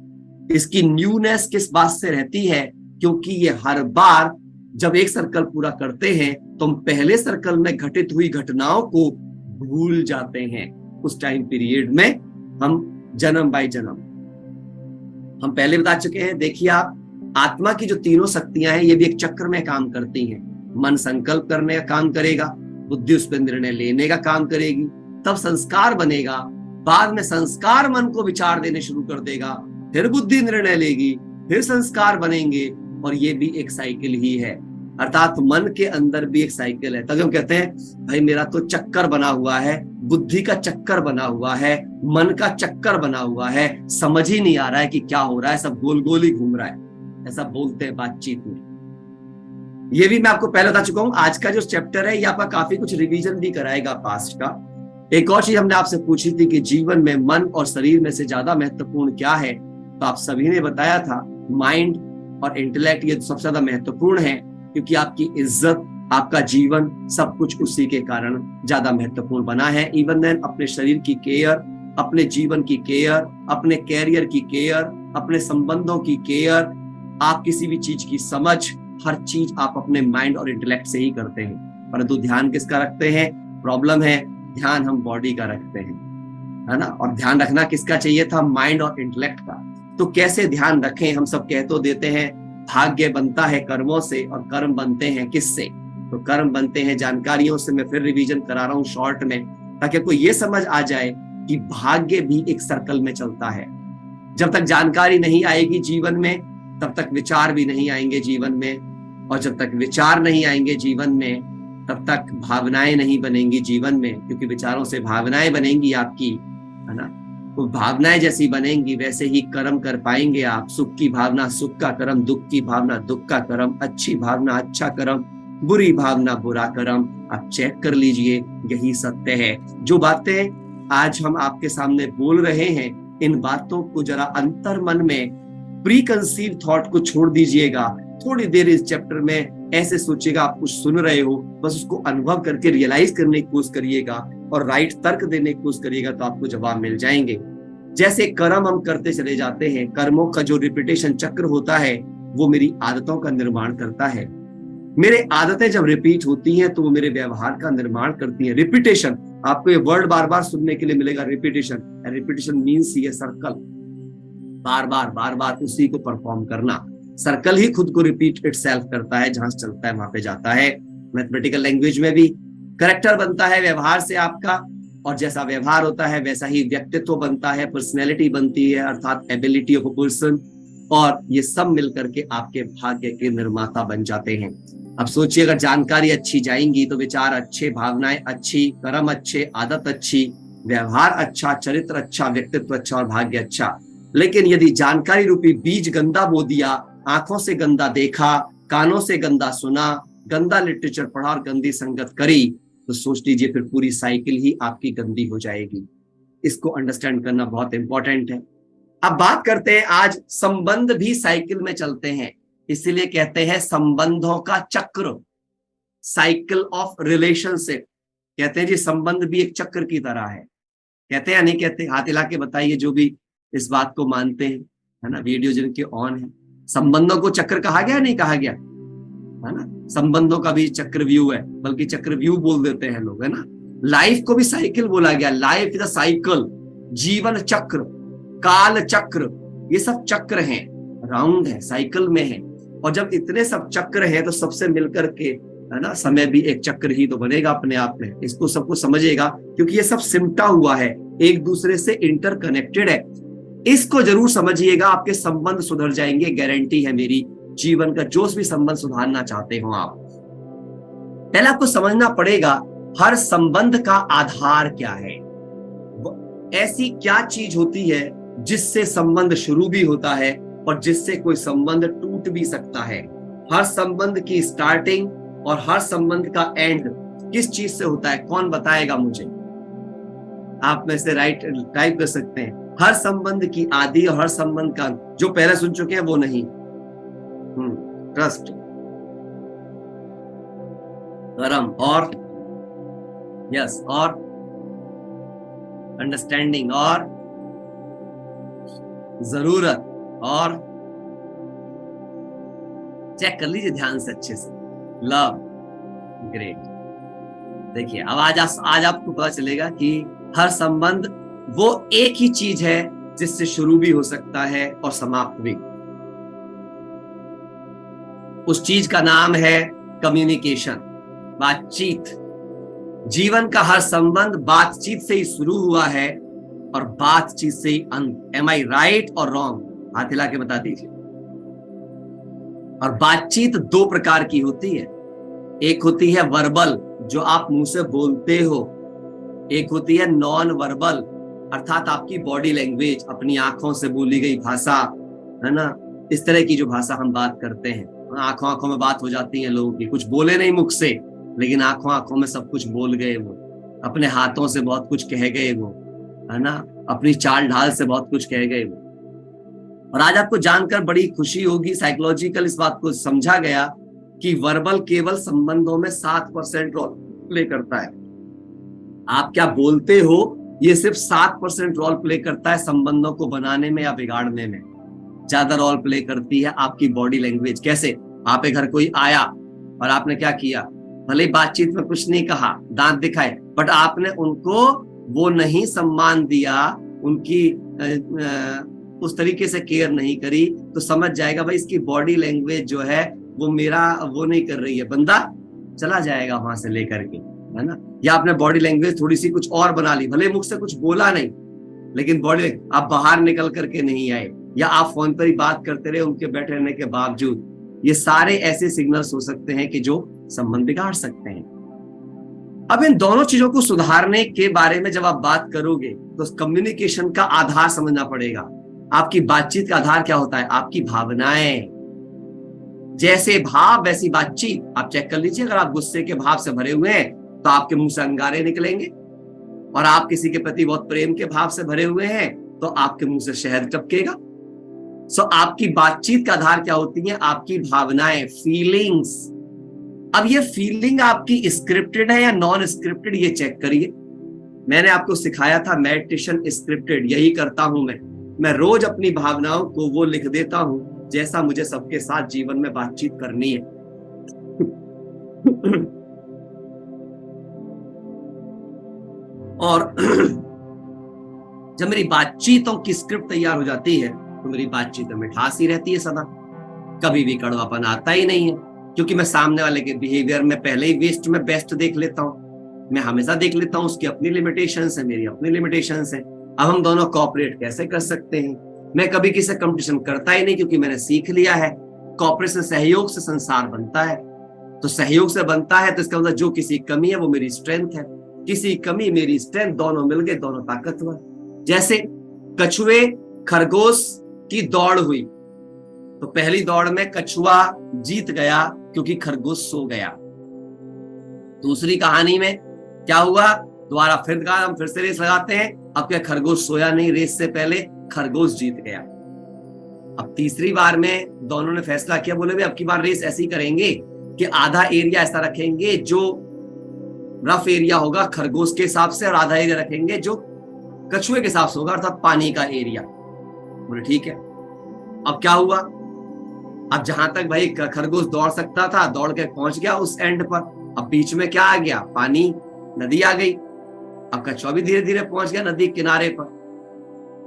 इसकी न्यूनेस किस बात से रहती है? क्योंकि ये हर बार जब एक सर्कल पूरा करते हैं तो हम पहले सर्कल में घटित हुई घटनाओं को भूल जाते हैं। उस टाइम पीरियड में हम जन्म बाय जन्म, हम पहले बता चुके हैं। देखिए आप, आत्मा की जो तीनों शक्तियां हैं ये भी एक चक्र में काम करती हैं। मन संकल्प करने का काम करेगा, बुद्धि उस पर निर्णय लेने का काम करेगी, तब संस्कार बनेगा, बाद में संस्कार मन को विचार देने शुरू कर देगा, फिर बुद्धि निर्णय लेगी, फिर संस्कार बनेंगे, और ये भी एक साइकिल ही है। अर्थात मन के अंदर भी एक साइकिल है। तभी हम कहते हैं भाई मेरा तो चक्कर बना हुआ है, बुद्धि का चक्कर बना हुआ है, मन का चक्कर बना हुआ है, समझ ही नहीं आ रहा है कि क्या हो रहा है, सब गोल गोल ही घूम रहा है, ऐसा बोलते हैं बातचीत में। ये भी मैं आपको पहले बता चुका हूं। आज का जो चैप्टर है ये आपका काफी कुछ रिवीजन भी कराएगा पास्ट का। एक और चीज हमने आपसे पूछी थी कि जीवन में मन और शरीर में से ज्यादा महत्वपूर्ण क्या है, तो आप सभी ने बताया था माइंड और इंटेलेक्ट ये सबसे ज्यादा महत्वपूर्ण है, क्योंकि आपकी इज्जत, आपका जीवन, सब कुछ उसी के कारण ज्यादा महत्वपूर्ण बना है। इवन देन अपने शरीर की केयर, अपने जीवन की केयर, अपने कैरियर की केयर, अपने संबंधों की केयर, आप किसी भी चीज की समझ, हर चीज आप अपने माइंड और इंटेलेक्ट से ही करते हैं। परंतु ध्यान किसका रखते हैं? प्रॉब्लम है, ध्यान हम बॉडी का रखते हैं, है ना। और ध्यान रखना किसका चाहिए था? माइंड और इंटेलेक्ट का। तो कैसे ध्यान रखें? हम सब कह तो देते हैं भाग्य बनता है कर्मों से, और कर्म बनते हैं किससे? तो कर्म बनते हैं जानकारियों से। मैं फिर रिवीजन करा रहा हूं शॉर्ट में, ताकि आपको ये समझ आ जाए कि भाग्य भी एक सर्कल में चलता है। जब तक जानकारी नहीं आएगी जीवन में, तब तक विचार भी नहीं आएंगे जीवन में, और जब तक विचार नहीं आएंगे जीवन में, तब तक भावनाएं नहीं बनेंगी जीवन में, क्योंकि विचारों से भावनाएं बनेंगी आपकी, है ना। तो भावनाएं जैसी बनेंगी वैसे ही कर्म कर पाएंगे आप। सुख की भावना सुख का कर्म, दुख की भावना दुख का कर्म, अच्छी भावना अच्छा कर्म, बुरी भावना बुरा कर्म। आप चेक कर लीजिए, यही सत्य है। जो बातें आज हम आपके सामने बोल रहे हैं, इन बातों को जरा अंतर मन में प्री कंसीव थॉट को छोड़ दीजिएगा। थोड़ी देर इस चैप्टर में ऐसे सोचिएगा, आप कुछ सुन रहे हो, बस उसको अनुभव करके रियलाइज करने की कोशिश करिएगा और राइट तर्क देने की कोशिश करिएगा, तो आपको जवाब मिल जाएंगे। जैसे कर्म हम करते चले जाते हैं, कर्मों का जो रिपीटेशन चक्र होता है वो मेरी आदतों का निर्माण करता है। मेरे आदतें जब रिपीट होती हैं तो वो मेरे व्यवहार का निर्माण करती है। रिपीटेशन, आपको ये वर्ड बार बार सुनने के लिए मिलेगा, रिपीटेशन। रिपीटेशन मीन्स ये सर्कल, बार बार उसी को परफॉर्म करना। सर्कल ही खुद को रिपीट इटसेल्फ करता है, जहां से चलता है वहां पे जाता है। मैथमेटिकल लैंग्वेज में भी करेक्टर बनता है व्यवहार से आपका, और जैसा व्यवहार होता है वैसा ही व्यक्तित्व बनता है, पर्सनैलिटी बनती है, अर्थात एबिलिटी ऑफ अ पर्सन। और ये सब मिलकर के आपके भाग्य के निर्माता बन जाते हैं। अब सोचिए, अगर जानकारी अच्छी जाएंगी तो विचार अच्छे, भावनाएं अच्छी, कर्म अच्छे, आदत अच्छी, व्यवहार अच्छा, चरित्र अच्छा, व्यक्तित्व अच्छा और भाग्य अच्छा। लेकिन यदि जानकारी रूपी बीज गंदा बो दिया, आंखों से गंदा देखा, कानों से गंदा सुना, गंदा लिटरेचर पढ़ा और गंदी संगत करी, तो सोच लीजिए फिर पूरी साइकिल ही आपकी गंदी हो जाएगी। इसको अंडरस्टैंड करना बहुत इंपॉर्टेंट है। अब बात करते हैं, आज संबंध भी साइकिल में चलते हैं, इसीलिए कहते हैं संबंधों का चक्र, साइकिल ऑफ रिलेशनशिप। कहते हैं जी संबंध भी एक चक्र की तरह है। कहते हैं या नहीं कहते? हाथ हिला के बताइए जो भी इस बात को मानते हैं, है ना। वीडियो जिनके ऑन है, संबंधों को चक्र कहा गया नहीं कहा गया, है ना। संबंधों का भी चक्रव्यूह है, बल्कि चक्रव्यूह बोल देते हैं लोग, है ना। लाइफ को भी साइकिल बोला गया, लाइफ इज अ साइकिल। जीवन चक्र, काल चक्र, ये सब चक्र हैं, राउंड है, साइकिल में है। और जब इतने सब चक्र हैं तो सबसे मिलकर के, है ना, समय भी एक चक्र ही तो बनेगा अपने आप में। इसको सबको समझिएगा, क्योंकि ये सब सिमटा हुआ है, एक दूसरे से इंटरकनेक्टेड है। इसको जरूर समझिएगा, आपके संबंध सुधर जाएंगे, गारंटी है मेरी। जीवन का जो भी संबंध सुधारना चाहते हो आप, पहले आपको समझना पड़ेगा हर संबंध का आधार क्या है। ऐसी क्या चीज होती है जिससे संबंध शुरू भी होता है और जिससे कोई संबंध टूट भी सकता है। हर संबंध की स्टार्टिंग और हर संबंध का एंड किस चीज से होता है, कौन बताएगा मुझे? आप में से राइट टाइप कर सकते हैं। हर संबंध की आदि और हर संबंध का, जो पहले सुन चुके हैं वो नहीं। ट्रस्ट, धर्म और यस और अंडरस्टैंडिंग और जरूरत और चेक कर लीजिए ध्यान से अच्छे से, लव। ग्रेट। देखिए अब आज आपको पता चलेगा कि हर संबंध वो एक ही चीज है जिससे शुरू भी हो सकता है और समाप्त भी। उस चीज का नाम है कम्युनिकेशन, बातचीत। जीवन का हर संबंध बातचीत से ही शुरू हुआ है और बातचीत से ही अंत। एम आई राइट और रॉन्ग? हाथ हिला के बता दीजिए। और बातचीत दो प्रकार की होती है, एक होती है वर्बल जो आप मुंह से बोलते हो, एक होती है नॉन वर्बल अर्थात आपकी बॉडी लैंग्वेज, अपनी आंखों से बोली गई भाषा, है ना, इस तरह की जो भाषा हम बात करते हैं। आंखों आंखों में बात हो जाती है लोगों की, कुछ बोले नहीं मुख से लेकिन आंखों आंखों में सब कुछ बोल गए वो, अपने हाथों से बहुत कुछ कह गए वो, है ना, अपनी चाल ढाल से बहुत कुछ कह गए वो। और आज आपको जानकर बड़ी खुशी होगी, साइकोलॉजिकल इस बात को समझा गया कि वर्बल केवल संबंधों में 7% रोल प्ले करता है। आप क्या बोलते हो ये सिर्फ 7% रोल प्ले करता है संबंधों को बनाने में या बिगाड़ने में। ज्यादा रोल प्ले करती है आपकी बॉडी लैंग्वेज। कैसे? आपके घर कोई आया और आपने क्या किया, भले ही बातचीत में कुछ नहीं कहा, दांत दिखाए, बट आपने उनको वो नहीं सम्मान दिया, उनकी उस तरीके से केयर नहीं करी, तो समझ जाएगा भाई इसकी बॉडी लैंग्वेज जो है वो मेरा वो नहीं कर रही है, बंदा चला जाएगा वहां से लेकर के, है ना। या आपने बॉडी लैंग्वेज थोड़ी सी कुछ और बना ली, भले मुख से कुछ बोला नहीं लेकिन बॉडी आप बाहर निकल करके नहीं आए, या आप फोन पर ही बात करते रहे उनके बैठे रहने के बावजूद। ये सारे ऐसे सिग्नल्स हो सकते हैं कि जो संबंध बिगाड़ सकते हैं। अब इन दोनों चीजों को सुधारने के बारे में जब आप बात करोगे तो कम्युनिकेशन का आधार समझना पड़ेगा। आपकी बातचीत का आधार क्या होता है? आपकी भावनाएं। जैसे भाव वैसी बातचीत। आप चेक कर लीजिए, अगर आप गुस्से के भाव से भरे हुए हैं तो आपके मुंह से अंगारे निकलेंगे, और आप किसी के प्रति बहुत प्रेम के भाव से भरे हुए हैं तो आपके मुंह से शहद टपकेगा। सो आपकी बातचीत का आधार क्या होती है? आपकी भावनाएं, फीलिंग्स। अब ये फीलिंग आपकी स्क्रिप्टेड है या नॉन स्क्रिप्टेड, ये चेक करिए। मैंने आपको सिखाया था मेडिटेशन स्क्रिप्टेड, यही करता हूं मैं रोज अपनी भावनाओं को वो लिख देता हूं जैसा मुझे सबके साथ जीवन में बातचीत करनी है। और जब मेरी बातचीतों की स्क्रिप्ट तैयार हो जाती है तो मेरी बातचीत में मिठास ही रहती है सदा, कभी भी कड़वापन आता ही नहीं है, क्योंकि मैं सामने वाले के बिहेवियर में पहले ही वेस्ट में बेस्ट देख लेता हूं। मैं हमेशा देख लेता हूं उसकी अपनी लिमिटेशंस है, मेरी अपनी लिमिटेशंस है। अब हम दोनों कोऑपरेट कैसे कर सकते हैं? मैं कभी किसी से कंपटीशन करता ही नहीं, क्योंकि मैंने सीख लिया है कोऑपरेशन, सहयोग से संसार बनता है। तो सहयोग से बनता है तो इसका मतलब जो किसी कमी है वो मेरी स्ट्रेंथ है, किसी कमी मेरी स्ट्रेंथ, दोनों मिल गए, दोनों ताकतवर। जैसे कछुए खरगोश की दौड़ हुई तो पहली दौड़ में कछुआ जीत गया क्योंकि खरगोश सो गया। दूसरी कहानी में क्या हुआ? दोबारा फिर कहा हम फिर से रेस लगाते हैं, अब क्या खरगोश सोया नहीं, रेस से पहले खरगोश जीत गया। अब तीसरी बार में दोनों ने फैसला किया, बोले अब की बार रेस ऐसी करेंगे कि आधा एरिया ऐसा रखेंगे जो रफ एरिया होगा खरगोश के हिसाब से, और आधा एरिया रखेंगे जो कछुए के हिसाब से होगा, अर्थात पानी का एरिया। बोले ठीक है। अब क्या हुआ? अब जहां तक भाई खरगोश दौड़ सकता था दौड़ के पहुंच गया उस एंड पर। अब बीच में क्या आ गया? पानी, नदी आ गई। अब कछुआ भी धीरे धीरे पहुंच गया नदी किनारे पर।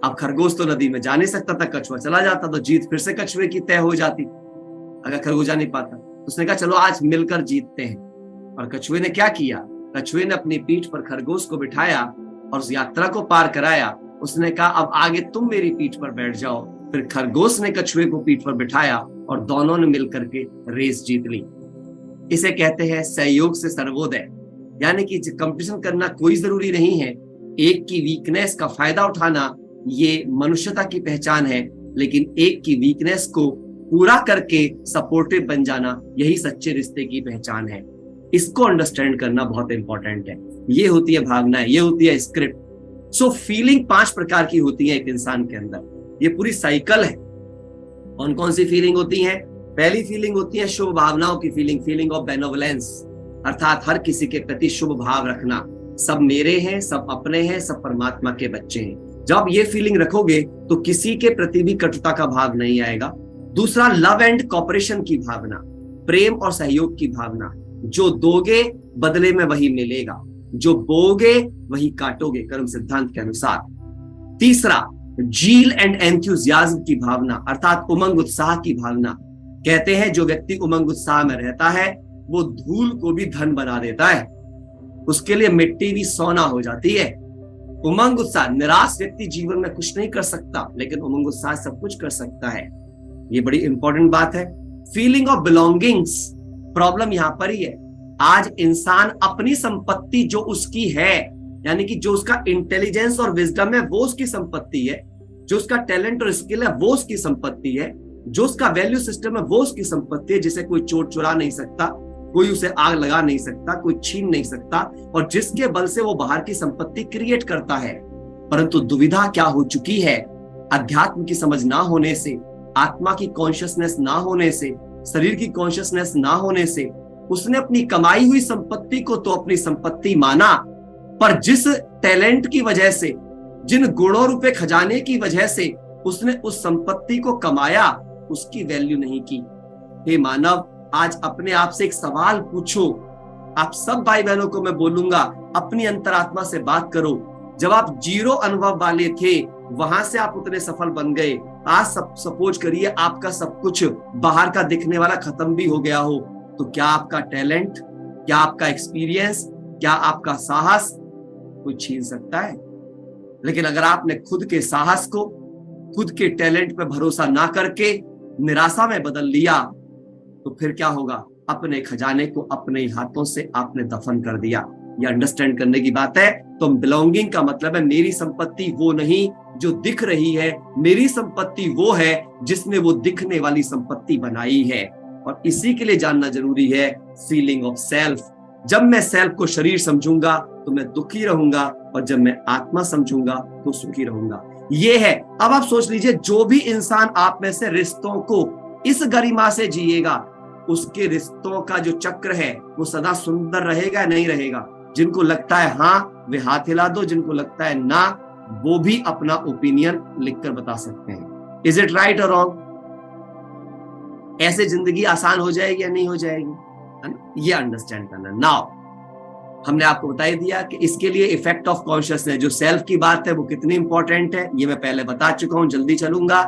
अब खरगोश तो नदी में जा नहीं सकता था, कछुआ चला जाता तो जीत फिर से कछुए की तय हो जाती। अगर खरगोश जा नहीं पाता तो उसने कहा चलो आज मिलकर जीतते हैं। और कछुए ने क्या किया? कछुए ने अपनी पीठ पर खरगोश को बिठाया और उस यात्रा को पार कराया। उसने कहा अब आगे तुम मेरी पीठ पर बैठ जाओ। फिर खरगोश ने कछुए को पीठ पर बिठाया और दोनों ने मिलकर के रेस जीत ली। इसे कहते हैं सहयोग से सर्वोदय, यानी कि कंपटीशन करना कोई जरूरी नहीं है, एक की वीकनेस का फायदा उठाना ये मनुष्यता की पहचान है, लेकिन एक की वीकनेस को पूरा करके सपोर्टिव बन जाना यही सच्चे रिश्ते की पहचान है। इसको अंडरस्टैंड करना बहुत इंपॉर्टेंट है। ये होती है भावना, ये होती है स्क्रिप्ट। सो फीलिंग 5 प्रकार की होती है एक इंसान के अंदर, ये पूरी साइकिल है। कौन कौन सी फीलिंग होती है? पहली फीलिंग होती है शुभ भावनाओं की फीलिंग, फीलिंग ऑफ बेनोवलेंस, अर्थात हर किसी के प्रति शुभ भाव रखना, सब मेरे हैं, सब अपने हैं, सब परमात्मा के बच्चे हैं। जब ये फीलिंग रखोगे तो किसी के प्रति भी कटुता का भाव नहीं आएगा। दूसरा, लव एंड कॉपरेशन की भावना, प्रेम और सहयोग की भावना, जो दोगे बदले में वही मिलेगा, जो बोगे वही काटोगे, कर्म सिद्धांत के अनुसार। तीसरा, जील एंड एंथुजियाज्म की भावना, अर्थात उमंग उत्साह की भावना। कहते हैं जो व्यक्ति उमंग उत्साह में रहता है वो धूल को भी धन बना देता है, उसके लिए मिट्टी भी सोना हो जाती है। उमंग उत्साह, निराश व्यक्ति जीवन में कुछ नहीं कर सकता, लेकिन उमंग उत्साह सब कुछ कर सकता है। ये बड़ी इंपॉर्टेंट बात है। फीलिंग ऑफ बिलोंगिंग्स, प्रॉब्लम यहां पर ही है। आज इंसान अपनी संपत्ति जो उसकी है, यानी कि जो उसका इंटेलिजेंस और विजडम है वो उसकी संपत्ति है, जो उसका टैलेंट और स्किल है वो उसकी संपत्ति है, जो उसका वैल्यू सिस्टम है वो उसकी संपत्ति है, जिसे कोई चोर चुरा नहीं सकता, कोई उसे आग लगा नहीं सकता, कोई छीन नहीं सकता, और जिसके बल से वो बाहर की संपत्ति क्रिएट करता है। परंतु दुविधा क्या हो चुकी है, अध्यात्म की समझ ना होने से, आत्मा की कॉन्शियसनेस ना होने से, शरीर की कॉन्शियसनेस ना होने से उसने अपनी कमाई हुई संपत्ति को तो अपनी संपत्ति माना, पर जिस टैलेंट की वजह से, जिन गुणों रूपे खजाने की वजह से उसने उस संपत्ति को कमाया, उसकी वैल्यू नहीं की। हे मानव, आज अपने आप से एक सवाल पूछो। आप सब भाई बहनों को मैं बोलूंगा, अपनी अंतरात्मा से बात करो। जब आप जीरो अनुभव वाले थे, वहां से आप उतने सफल बन गए। आज सपोज करिए आपका सब कुछ बाहर का दिखने वाला खत्म भी हो गया हो, तो क्या आपका टैलेंट, क्या आपका एक्सपीरियंस, क्या आपका साहस कोई छीन सकता है? लेकिन अगर आपने खुद के साहस को, खुद के टैलेंट पे भरोसा ना करके निराशा में बदल लिया, तो फिर क्या होगा? अपने खजाने को अपने हाथों से आपने दफन कर दिया। ये अंडरस्टैंड करने की बात है। तो बिलोंगिंग का मतलब है मेरी संपत्ति वो नहीं जो दिख रही है, मेरी संपत्ति वो है जिसने वो दिखने वाली संपत्ति बनाई है। और इसी के लिए जानना जरूरी है फीलिंग ऑफ सेल्फ। जब मैं सेल्फ को शरीर समझूंगा तो मैं दुखी रहूंगा, और जब मैं आत्मा समझूंगा तो सुखी रहूंगा। ये है। अब आप सोच लीजिए, जो भी इंसान आप में से रिश्तों को इस गरिमा से जिएगा, उसके रिश्तों का जो चक्र है वो सदा सुंदर रहेगा, नहीं रहेगा? जिनको लगता है हाँ, वे हाथ हिला दो, जिनको लगता है ना, वो भी अपना ओपिनियन लिखकर बता सकते हैं। इज इट राइट और रॉन्ग? ऐसे जिंदगी आसान हो जाएगी या नहीं हो जाएगी? है ना? ये अंडरस्टैंड करना। नाउ हमने आपको बता दिया कि इसके लिए इफेक्ट ऑफ कॉन्शियसनेस, जो सेल्फ की बात है, वो कितनी इंपॉर्टेंट है, ये मैं पहले बता चुका हूं, जल्दी चलूंगा।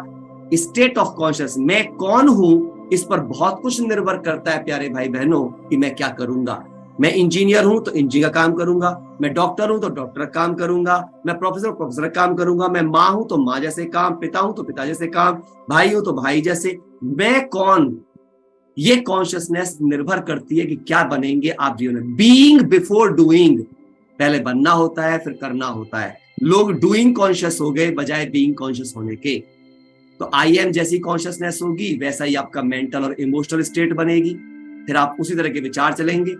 स्टेट ऑफ कॉन्शियस, मैं कौन हूं, इस पर बहुत कुछ निर्भर करता है प्यारे भाई बहनों, कि मैं क्या करूंगा। मैं इंजीनियर हूं तो इंजीनियर का काम करूंगा, मैं डॉक्टर हूं तो डॉक्टर का काम करूंगा, मैं प्रोफेसर का काम करूंगा, मैं माँ हूं तो माँ जैसे काम, पिता हूं तो पिता जैसे काम, भाई हूं तो भाई जैसे। मैं कौन, ये कॉन्शियसनेस निर्भर करती है कि क्या बनेंगे आप जीवन में। बीइंग बिफोर डूइंग, पहले बनना होता है फिर करना होता है। लोग डूइंग कॉन्शियस हो गए बजाय बीइंग कॉन्शियस होने के। तो आई एम जैसी कॉन्शियसनेस होगी, वैसा ही आपका मेंटल और इमोशनल स्टेट बनेगी, फिर आप उसी तरह के विचार चलेंगे,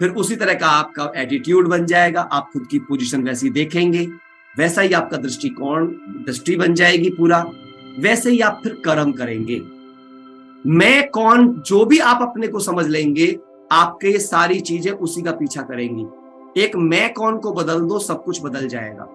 फिर उसी तरह का आपका एटीट्यूड बन जाएगा, आप खुद की पोजीशन वैसी देखेंगे, वैसा ही आपका दृष्टिकोण, दृष्टि बन जाएगी पूरा, वैसे ही आप फिर कर्म करेंगे। मैं कौन, जो भी आप अपने को समझ लेंगे, आपके सारी चीजें उसी का पीछा करेंगी। एक मैं कौन को बदल दो, सब कुछ बदल जाएगा।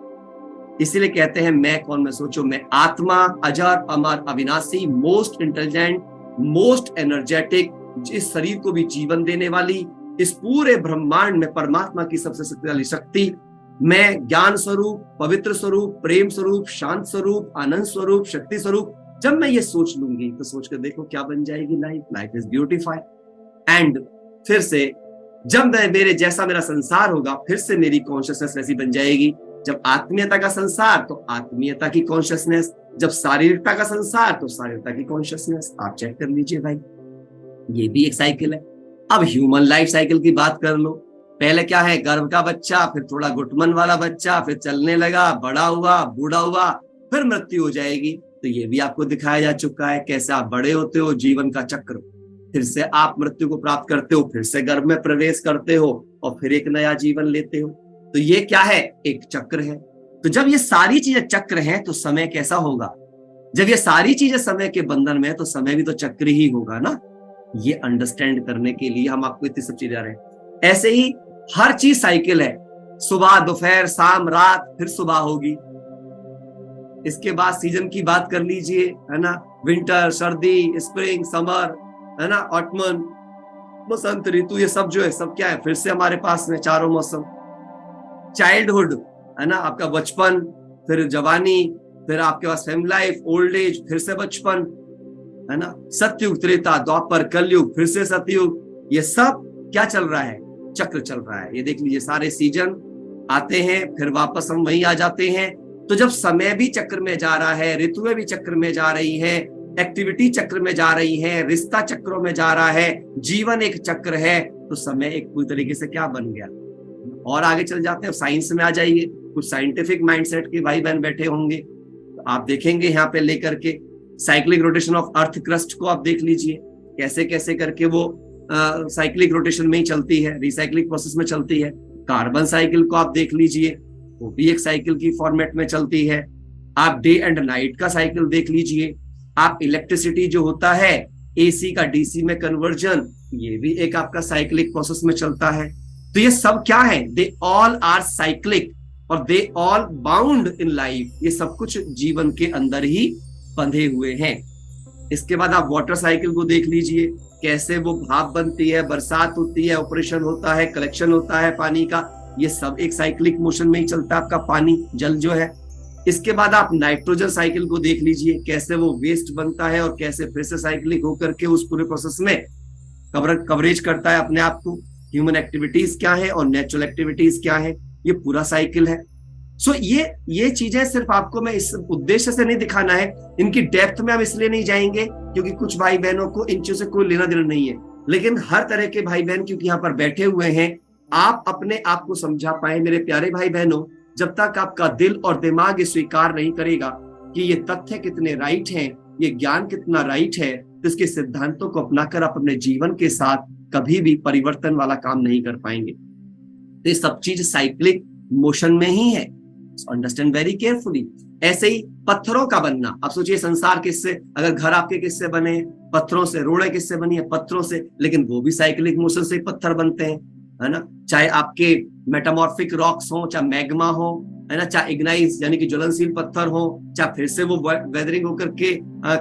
इसीलिए कहते हैं मैं कौन में सोचो, मैं आत्मा, अजर अमर अविनाशी, मोस्ट इंटेलिजेंट, मोस्ट एनर्जेटिक, इस शरीर को भी जीवन देने वाली, इस पूरे ब्रह्मांड में परमात्मा की सबसे शक्तिशाली शक्ति, मैं ज्ञान स्वरूप, पवित्र स्वरूप, प्रेम स्वरूप, शांत स्वरूप, आनंद स्वरूप, शक्ति स्वरूप। जब मैं ये सोच लूंगी तो सोच कर देखो क्या बन जाएगी लाइफ इज ब्यूटीफाइड। एंड फिर से जब मैं, मेरे जैसा मेरा संसार होगा, फिर से मेरी कॉन्शियसनेस वैसी बन जाएगी। जब आत्मीयता का संसार तो आत्मीयता की कॉन्शियसनेस, जब शारीरिकता का संसार तो शारीरिकता की कॉन्शियसनेस। आप चेक कर लीजिए भाई, ये भी एक साइकिल है। अब ह्यूमन लाइफ साइकिल की बात कर लो, पहले क्या है, गर्भ का बच्चा, फिर थोड़ा घुटमन वाला बच्चा, फिर चलने लगा, बड़ा हुआ, बूढ़ा हुआ, फिर मृत्यु हो जाएगी। तो ये भी आपको दिखाया जा चुका है कैसे आप बड़े होते हो, जीवन का चक्र, फिर से आप मृत्यु को प्राप्त करते हो, फिर से गर्भ में प्रवेश करते हो और फिर एक नया जीवन लेते हो। तो ये क्या है, एक चक्र है। तो जब ये सारी चीजें चक्र हैं तो समय कैसा होगा, जब ये सारी चीजें समय के बंधन में है तो समय भी तो चक्र ही होगा ना। ये अंडरस्टैंड करने के लिए हम आपको इतनी सब चीजें आ रहे हैं। ऐसे ही हर चीज साइकिल है, सुबह दोपहर शाम रात, फिर सुबह होगी। इसके बाद सीजन की बात कर लीजिए, है ना, विंटर सर्दी, स्प्रिंग समर, है ना, ऑटमन बसंत ऋतु, ये सब जो है सब क्या है, फिर से हमारे पास में चारों मौसम। चाइल्डहुड, है ना, आपका बचपन, फिर जवानी, फिर आपके पास फैमिली लाइफ, ओल्ड एज, फिर से बचपन, है ना, सतयुग त्रेता द्वापर कलयुग, फिर से सतयुग। ये सब क्या चल रहा है, चक्र चल रहा है। ये देख लीजिए सारे सीजन आते हैं, फिर वापस हम वहीं आ जाते हैं। तो जब समय भी चक्र में जा रहा है, ऋतुएं भी चक्र में जा रही है, एक्टिविटी चक्र में जा रही है, रिश्ता चक्रों में जा रहा है, जीवन एक चक्र है, तो समय एक पूरी तरीके से क्या बन गया। और आगे चल जाते हैं, साइंस में आ जाइए, कुछ साइंटिफिक माइंडसेट के भाई बहन बैठे होंगे, तो आप देखेंगे यहाँ पे लेकर के cyclic rotation of earth crust को आप देख लीजिए, कैसे कैसे करके वो साइक्लिक रोटेशन में ही चलती है, रिसाइक्लिंग प्रोसेस में चलती है। कार्बन साइकिल को आप देख लीजिए, वो भी एक साइकिल की फॉर्मेट में चलती है। आप डे एंड नाइट का साइकिल देख लीजिए, आप इलेक्ट्रिसिटी जो होता है एसी का डीसी में कन्वर्जन, ये भी एक आपका साइक्लिक प्रोसेस में चलता है। तो ये सब क्या है, दे ऑल आर साइक्लिक और they all bound in life. ये सब कुछ जीवन के अंदर ही बंधे हुए हैं। इसके बाद आप वाटर साइकिल को देख लीजिए, कैसे वो भाप बनती है, बरसात होती है, ऑपरेशन होता है, कलेक्शन होता है पानी का, ये सब एक साइक्लिक मोशन में ही चलता है आपका पानी जल जो है। इसके बाद आप नाइट्रोजन साइकिल को देख लीजिए, कैसे वो वेस्ट बनता है और कैसे फिर से साइक्लिक होकर के उस पूरे प्रोसेस में कवरेज करता है अपने आप को। ह्यूमन एक्टिविटीज क्या है और नेचुरल एक्टिविटीज क्या है, ये पूरा साइकिल है। सो ये चीजें सिर्फ आपको मैं इस उद्देश्य से नहीं दिखाना है, इनकी डेप्थ में हम इसलिए नहीं जाएंगे क्योंकि कुछ भाई बहनों को इन चीजों से कोई लेना देना नहीं है, लेकिन हर तरह के भाई बहन क्योंकि यहाँ पर बैठे हुए हैं, आप अपने आप को समझा पाए मेरे प्यारे भाई बहनों। जब तक आपका दिल और दिमाग ये स्वीकार नहीं करेगा कि ये तथ्य कितने राइट हैं, ये ज्ञान कितना राइट है, तो इसके सिद्धांतों को अपनाकर आप अपने जीवन के साथ कभी भी परिवर्तन वाला काम नहीं कर पाएंगे। तो ये सब चीज साइक्लिक मोशन में ही है, अंडरस्टैंड वेरी केयरफुली। ऐसे ही पत्थरों का बनना, आप सोचिए संसार किससे, अगर घर आपके किससे बने, पत्थरों से, रोड़े किससे बनी है, पत्थरों से, लेकिन वो भी साइक्लिक मोशन से पत्थर बनते हैं, है ना। चाहे आपके मेटामॉर्फिक रॉक्स हो, चाहे मैग्मा हो, है ना, चाहे इग्नाइज यानी कि ज्वलनशील पत्थर हो, चाहे फिर से वो वेदरिंग होकर के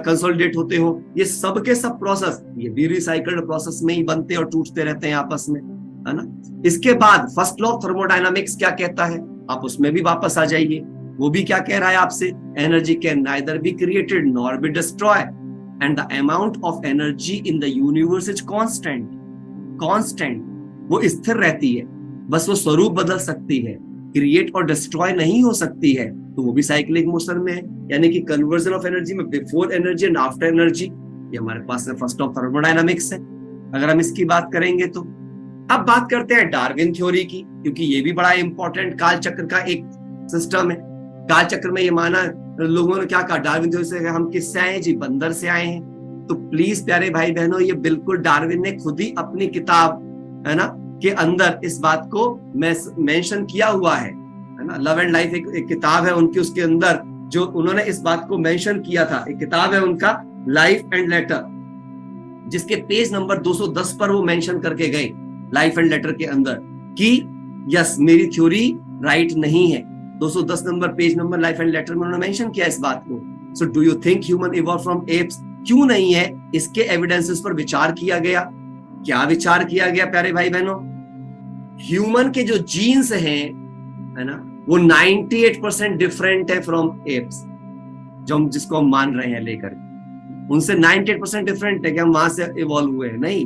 कंसोलिडेट होते हो, ये सब के सब प्रोसेस ये भी रिसाइकल्ड प्रोसेस में ही बनते और टूटते रहते हैं आपस में, है ना। इसके बाद फर्स्ट लॉ ऑफ थर्मोडायनामिक्स क्या कहता है, आप उसमें भी वापस आ जाइए। वो भी क्या कह रहा है आपसे, energy can neither be created nor be destroy and the amount of energy in the universe is constant. Constant, वो स्थिर रहती है, बस वो स्वरूप बदल सकती है, क्रिएट और डिस्ट्रॉय नहीं हो सकती है। तो वो भी साइक्लिक मोशन में है, यानी कि कन्वर्जन ऑफ एनर्जी में before energy and after energy, ये हमारे पास फर्स्ट ऑफ थर्मोडायनामिक्स है अगर हम इसकी बात करेंगे तो। अब बात करते हैं डार्विन थ्योरी की, क्योंकि ये भी बड़ा इंपॉर्टेंट काल चक्र का एक सिस्टम है। काल चक्र में ये माना लोगों ने क्या कहा, डार्विन थ्योरी से हम किससे आए हैं जी, बंदर से आए हैं। तो प्लीज प्यारे भाई बहनों, ये बिल्कुल डार्विन ने खुद ही अपनी किताब, है ना, के अंदर इस बात को मेंशन किया हुआ है ना। लव एंड लाइफ एक किताब है उनकी, उसके अंदर जो उन्होंने इस बात को मेंशन किया था, एक किताब है उनका लाइफ एंड लेटर, जिसके पेज नंबर 210 पर वो मेंशन करके गए लाइफ एंड लेटर के अंदर कि यस मेरी थ्योरी राइट नहीं है। 210 number page number life and later में उन्होंने मेंशन किया इस बात को। So do you think human evolve from apps? क्यों नहीं है, इसके एविडेंसेस पर विचार किया गया। क्या विचार किया गया प्यारे भाई बहनों, ह्यूमन के जो जीन्स हैं, है ना, वो 98% डिफरेंट है फ्रॉम एप्स, जो हम जिसको हम मान रहे हैं लेकर, उनसे 98% डिफरेंट है कि हम वहां से इवॉल्व हुए हैं। नहीं,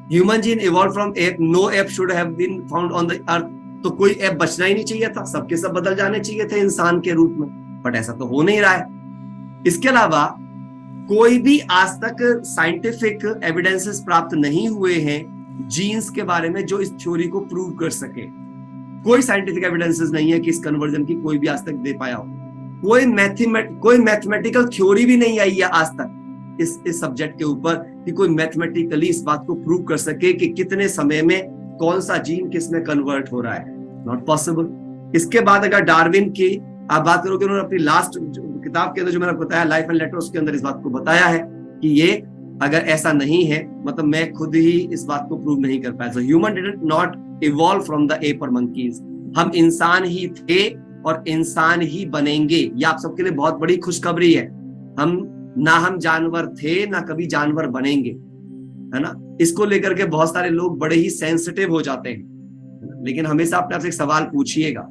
human gene evolve from ape, no ape should have been found on the earth. तो कोई एप बचना ही नहीं चाहिए था, सबके सब बदल जाने चाहिए थे इंसान के रूप में, बट ऐसा तो हो नहीं रहा है। इसके अलावा कोई भी आज तक साइंटिफिक एविडेंसेस प्राप्त नहीं हुए हैं जीन्स के बारे में जो इस थ्योरी को प्रूव कर सके। कोई साइंटिफिक एविडेंसेस नहीं है कि इस कन्वर्जन की कोई भी आज तक दे पाया हो। कोई मैथमेटिकल थ्योरी भी नहीं आई है आज तक इस सब्जेक्ट के ऊपर कि कोई मैथमेटिकली इस बात को प्रूव कर सके कि कितने समय में कौन सा जीन किस में कन्वर्ट हो रहा है। Not possible. इसके बाद अगर डार्विन की आप बात करोगे, उन्होंने अपनी लास्ट किताब के अंदर जो मैंने बताया, लाइफ एंड लेटर्स के अंदर इस बात को बताया है कि ये अगर ऐसा नहीं है, मतलब मैं खुद ही इस बात को प्रूव नहीं कर पाया। So human did not evolve from the app और मंकीज। हम इंसान ही थे और इंसान ही बनेंगे। ये आप सबके लिए बहुत बड़ी खुशखबरी है। हम जानवर थे ना कभी जानवर बनेंगे, है ना। इसको लेकर के बहुत सारे लोग बड़े ही सेंसिटिव हो जाते हैं, लेकिन हमेशा अपने आप से एक सवाल पूछिएगा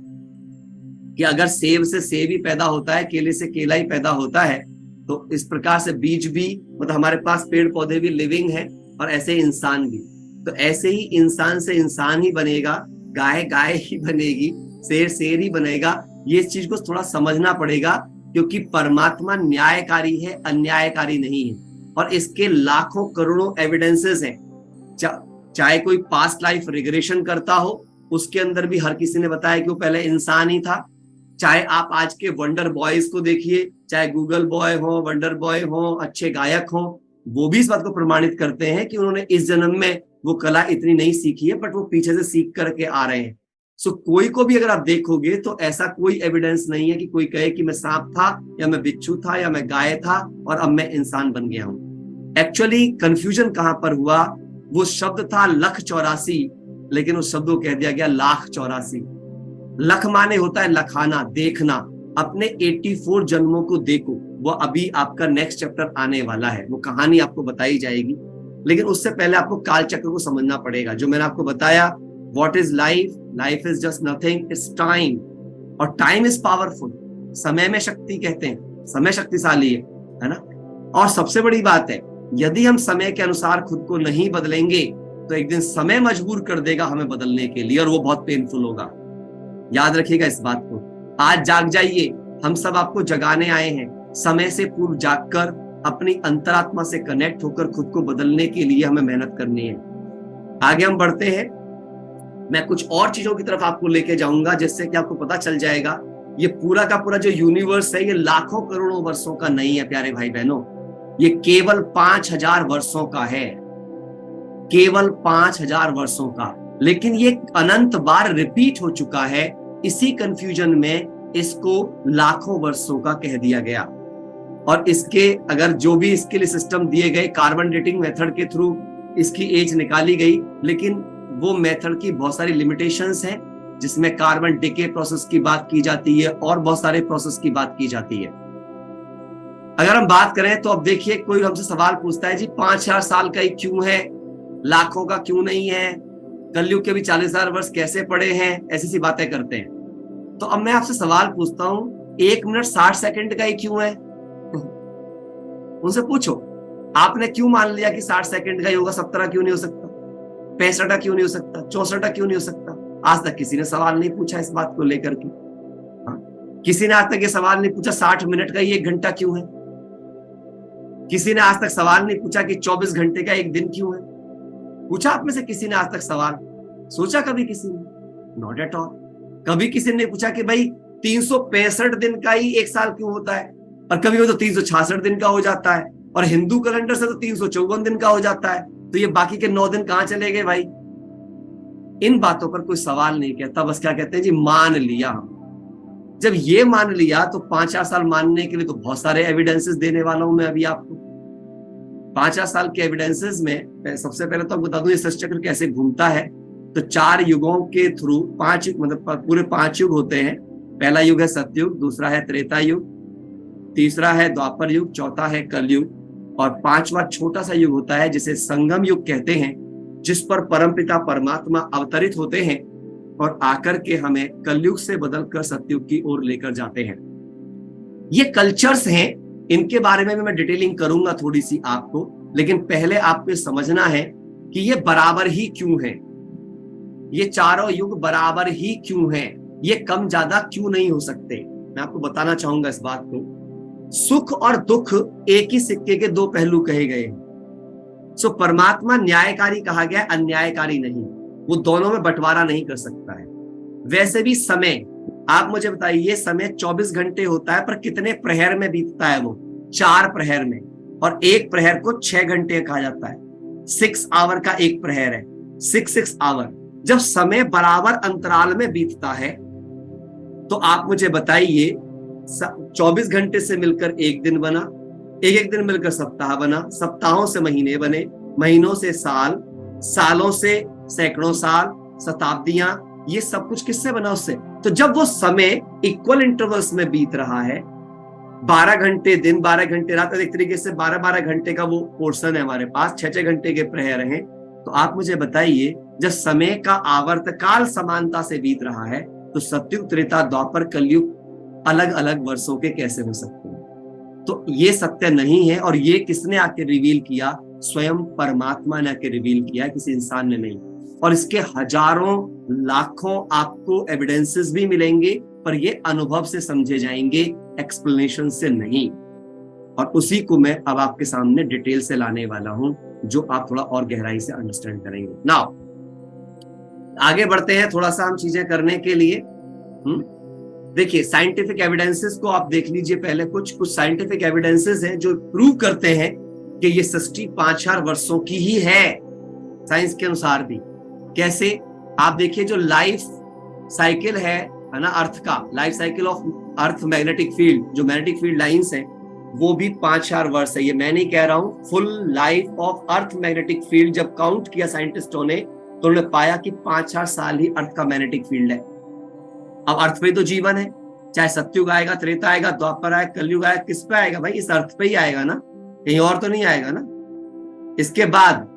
कि अगर सेब से सेब ही पैदा होता है, केले से केला ही पैदा होता है, तो इस प्रकार से बीज भी, मतलब हमारे पास पेड़ पौधे भी लिविंग है और ऐसे इंसान भी। तो ऐसे ही इंसान से इंसान ही बनेगा, गाय गाय ही बनेगी, शेर शेर ही बनेगा। ये इस चीज को थोड़ा समझना पड़ेगा, क्योंकि परमात्मा न्यायकारी है, अन्यायकारी नहीं है। और इसके लाखों करोड़ों एविडेंसेस हैं। चाहे कोई पास्ट लाइफ रिग्रेशन करता हो, उसके अंदर भी हर किसी ने बताया कि वो पहले इंसान ही था। चाहे आप आज के वंडर बॉयज को देखिए, चाहे गूगल बॉय हो, वंडर बॉय हो, अच्छे गायक हो, वो भी इस बात को प्रमाणित करते हैं कि उन्होंने इस जन्म में वो कला इतनी नहीं सीखी है, बट वो पीछे से सीख करके आ रहे हैं। सो कोई को भी अगर आप देखोगे तो ऐसा कोई एविडेंस नहीं है कि कोई कहे कि मैं सांप था या मैं बिच्छू था या मैं गाय था और अब मैं इंसान बन गया हूं। एक्चुअली कंफ्यूजन कहां पर हुआ, वो शब्द था 1,84,, लेकिन उस शब्द को कह दिया गया 1,84,। लख माने होता है लखाना, देखना। अपने 84 जन्मों को देखो। वो अभी आपका नेक्स्ट चैप्टर आने वाला है, वो कहानी आपको बताई जाएगी। लेकिन उससे पहले आपको काल चक्र को समझना पड़ेगा। जो मैंने आपको बताया, what is life? Life is just nothing, it's time. और टाइम इज पावरफुल। समय में शक्ति कहते हैं, समय शक्तिशाली है ना। और सबसे बड़ी बात है, यदि हम समय के अनुसार खुद को नहीं बदलेंगे तो एक दिन समय मजबूर कर देगा हमें बदलने के लिए, और वो बहुत पेनफुल होगा। याद रखिएगा इस बात को। आज जाग जाइए, हम सब आपको जगाने आए हैं। समय से पूर्व जागकर अपनी अंतरात्मा से कनेक्ट होकर खुद को बदलने के लिए हमें मेहनत करनी है। आगे हम बढ़ते हैं। मैं कुछ और चीजों की तरफ आपको लेके जाऊंगा, जिससे कि आपको पता चल जाएगा ये पूरा का पूरा जो यूनिवर्स है, ये लाखों करोड़ों वर्षों का नहीं है प्यारे भाई बहनों। ये केवल 5,000 वर्षों का है, केवल 5,000 वर्षों का। लेकिन ये अनंत बार रिपीट हो चुका है। इसी कंफ्यूजन में इसको लाखों वर्षों का कह दिया गया। और इसके अगर जो भी इसके लिए सिस्टम दिए गए, कार्बन डेटिंग मेथड के थ्रू इसकी एज निकाली गई, लेकिन वो मेथड की बहुत सारी लिमिटेशंस हैं, जिसमें कार्बन डिके प्रोसेस की बात की जाती है और बहुत सारे प्रोसेस की बात की जाती है। अगर हम बात करें तो अब देखिए, कोई हमसे सवाल पूछता है जी 5,000 साल का ही क्यों है, लाखों का क्यों नहीं है, कलयुग के भी 40,000 वर्ष कैसे पड़े हैं, ऐसी सी बातें करते हैं। तो अब मैं आपसे सवाल पूछता हूं, 1 मिनट 60 सेकंड का ही क्यों है? उनसे पूछो, आपने क्यों मान लिया कि 60 सेकंड का ही होगा? 17 क्यों नहीं हो सकता? 65 क्यों नहीं हो सकता? 64 क्यों नहीं हो सकता? आज तक किसी ने सवाल नहीं पूछा इस बात को लेकर के। किसी ने आज तक ये सवाल नहीं पूछा 60 मिनट का ही 1 घंटा क्यों है? किसी ने आज तक सवाल नहीं पूछा कि 24 घंटे का 1 दिन क्यों है? पूछा आप में से किसी ने आज तक सवाल? सोचा कभी किसी ने? Not at all. कभी किसी ने पूछा कि भाई 365 दिन का ही 1 साल क्यों होता है, और कभी वो तो 366 दिन का हो जाता है, और हिंदू कैलेंडर से तो 354 दिन का हो जाता है, तो ये बाकी के 9 दिन कहां चले गए भाई? इन बातों पर कोई सवाल नहीं कहता, बस क्या कहते हैं जी, मान लिया। हम जब ये मान लिया तो 5,000 साल मानने के लिए तो बहुत सारे एविडेंसेस देने वाला हूं मैं अभी आपको। 5,000 साल के एविडेंसेस में सबसे पहले तो बता दूं ये सृष्टि चक्र कैसे घूमता है। तो 4 युगों के थ्रू 5 मतलब पूरे 5 युग होते हैं। पहला युग है सतयुग, दूसरा है त्रेता युग, तीसरा है द्वापर युग, चौथा है कलयुग, और 5वां छोटा सा युग होता है जिसे संगम युग कहते हैं, जिस पर परमपिता परमात्मा अवतरित होते हैं और आकर के हमें कलयुग से बदलकर सतयुग की ओर लेकर जाते हैं। ये कल्चर्स हैं, इनके बारे में भी मैं डिटेलिंग करूंगा थोड़ी सी आपको, लेकिन पहले आपको समझना है कि ये बराबर ही क्यों है, ये चारों युग बराबर ही क्यों हैं, ये कम ज्यादा क्यों नहीं हो सकते। मैं आपको बताना चाहूंगा इस बात को। सुख और दुख एक ही सिक्के के 2 पहलू कहे गए हैं। सो परमात्मा न्यायकारी कहा गया, अन्यायकारी नहीं, वो दोनों में बंटवारा नहीं कर सकता है। वैसे भी समय, आप मुझे बताइए, समय 24 घंटे होता है पर कितने प्रहर में बीतता है? वो 4 प्रहर में, और एक प्रहर को 6 घंटे कहा जाता है। 6 आवर का एक प्रहर है, 6 आवर। जब समय बराबर अंतराल में बीतता है तो आप मुझे बताइए, 24 घंटे से मिलकर एक दिन बना, एक दिन मिलकर सप्ताह बना, सप्ताहों से महीने बने, महीनों से साल, सालों से सैकड़ों साल, शताब्दियां, ये सब कुछ किससे बना? उससे। तो जब वो समय इक्वल इंटरवल्स में बीत रहा है, 12 घंटे दिन, 12 घंटे रात, एक तरीके से 12-12 घंटे का वो पोर्शन है हमारे पास, 6-6 घंटे के प्रहर हैं, तो आप मुझे बताइए, जब समय का आवर्तकाल समानता से बीत रहा है तो सतयुग, त्रेता, द्वापर, कलयुग अलग अलग वर्षों के कैसे हो सकते हैं? तो ये सत्य नहीं है। और ये किसने आके रिवील किया? स्वयं परमात्मा ने आके रिवील किया, किसी इंसान ने नहीं। और इसके हजारों लाखों आपको एविडेंसेस भी मिलेंगे, पर ये अनुभव से समझे जाएंगे, एक्सप्लेनेशन से नहीं। और उसी को मैं अब आपके सामने डिटेल से लाने वाला हूं, जो आप थोड़ा और गहराई से अंडरस्टैंड करेंगे। नाउ आगे बढ़ते हैं थोड़ा सा हम चीजें करने के लिए। देखिए, साइंटिफिक एविडेंसेस को आप देख लीजिए। पहले कुछ साइंटिफिक एविडेंसेस हैं जो प्रूव करते हैं कि ये सृष्टि 5000 वर्षों की ही है, साइंस के अनुसार भी। कैसे? आप देखिए, जो लाइफ साइकिल है ना अर्थ का, life cycle of earth magnetic field, जो मैग्नेटिक फील्ड लाइंस है, वो भी 5000 वर्ष है। ये मैं नहीं कह रहा हूं, full life of earth magnetic field जब काउंट किया साइंटिस्टों ने, तो उन्होंने पाया कि 5000 साल ही अर्थ का मैग्नेटिक फील्ड है। अब अर्थ पे तो जीवन है, चाहे सतयुग आएगा, त्रेता आएगा, द्वापर आएगा, कलयुग आएगा, किस पे आएगा भाई? इस अर्थ पे ही आएगा ना, कहीं और तो नहीं आएगा ना। इसके बाद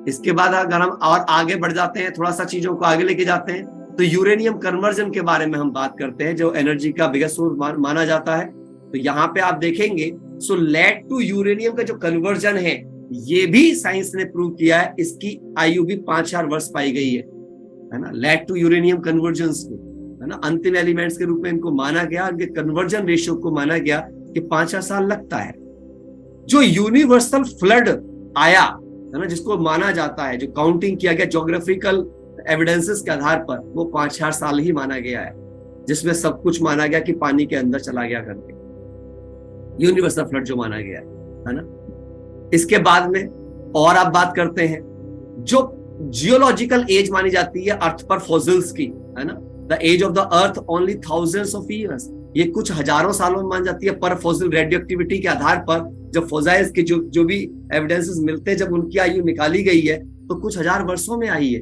इसके बाद अगर हम और आगे बढ़ जाते हैं, थोड़ा सा चीजों को आगे लेके जाते हैं, तो यूरेनियम कन्वर्जन के बारे में हम बात करते हैं, जो एनर्जी का बिगेस्ट सोर्स माना जाता है। तो यहाँ पे आप देखेंगे, सो लेड टू यूरेनियम का जो कन्वर्जन है, ये भी साइंस ने प्रूव किया है। इसकी आयु भी 5000 वर्ष पाई गई है ना। लेड टू यूरेनियम कन्वर्जन को, है ना, अंतिम एलिमेंट्स के रूप में इनको माना गया, इनके कन्वर्जन रेशियो को माना गया कि 5000 साल लगता है। जो यूनिवर्सल फ्लड आया है ना, जिसको माना जाता है, जो काउंटिंग किया गया ज्योग्राफिकल एविडेंसेस के आधार पर, वो 5000 साल ही माना गया है, जिसमें सब कुछ माना गया कि पानी के अंदर चला गया करके, यूनिवर्सल फ्लड जो माना गया है ना। इसके बाद में और आप बात करते हैं, जो जियोलॉजिकल एज मानी जाती है अर्थ पर फॉसिल्स की, है ना, the age of the earth only thousands of years, ये कुछ हजारों सालों में मान जाती है पर फॉसिल रेडियो एक्टिविटी के आधार पर। जब फॉसिल्स के जो भी एविडेंसेस मिलते हैं, जब उनकी आयु निकाली गई है तो कुछ हजार वर्षों में आई है।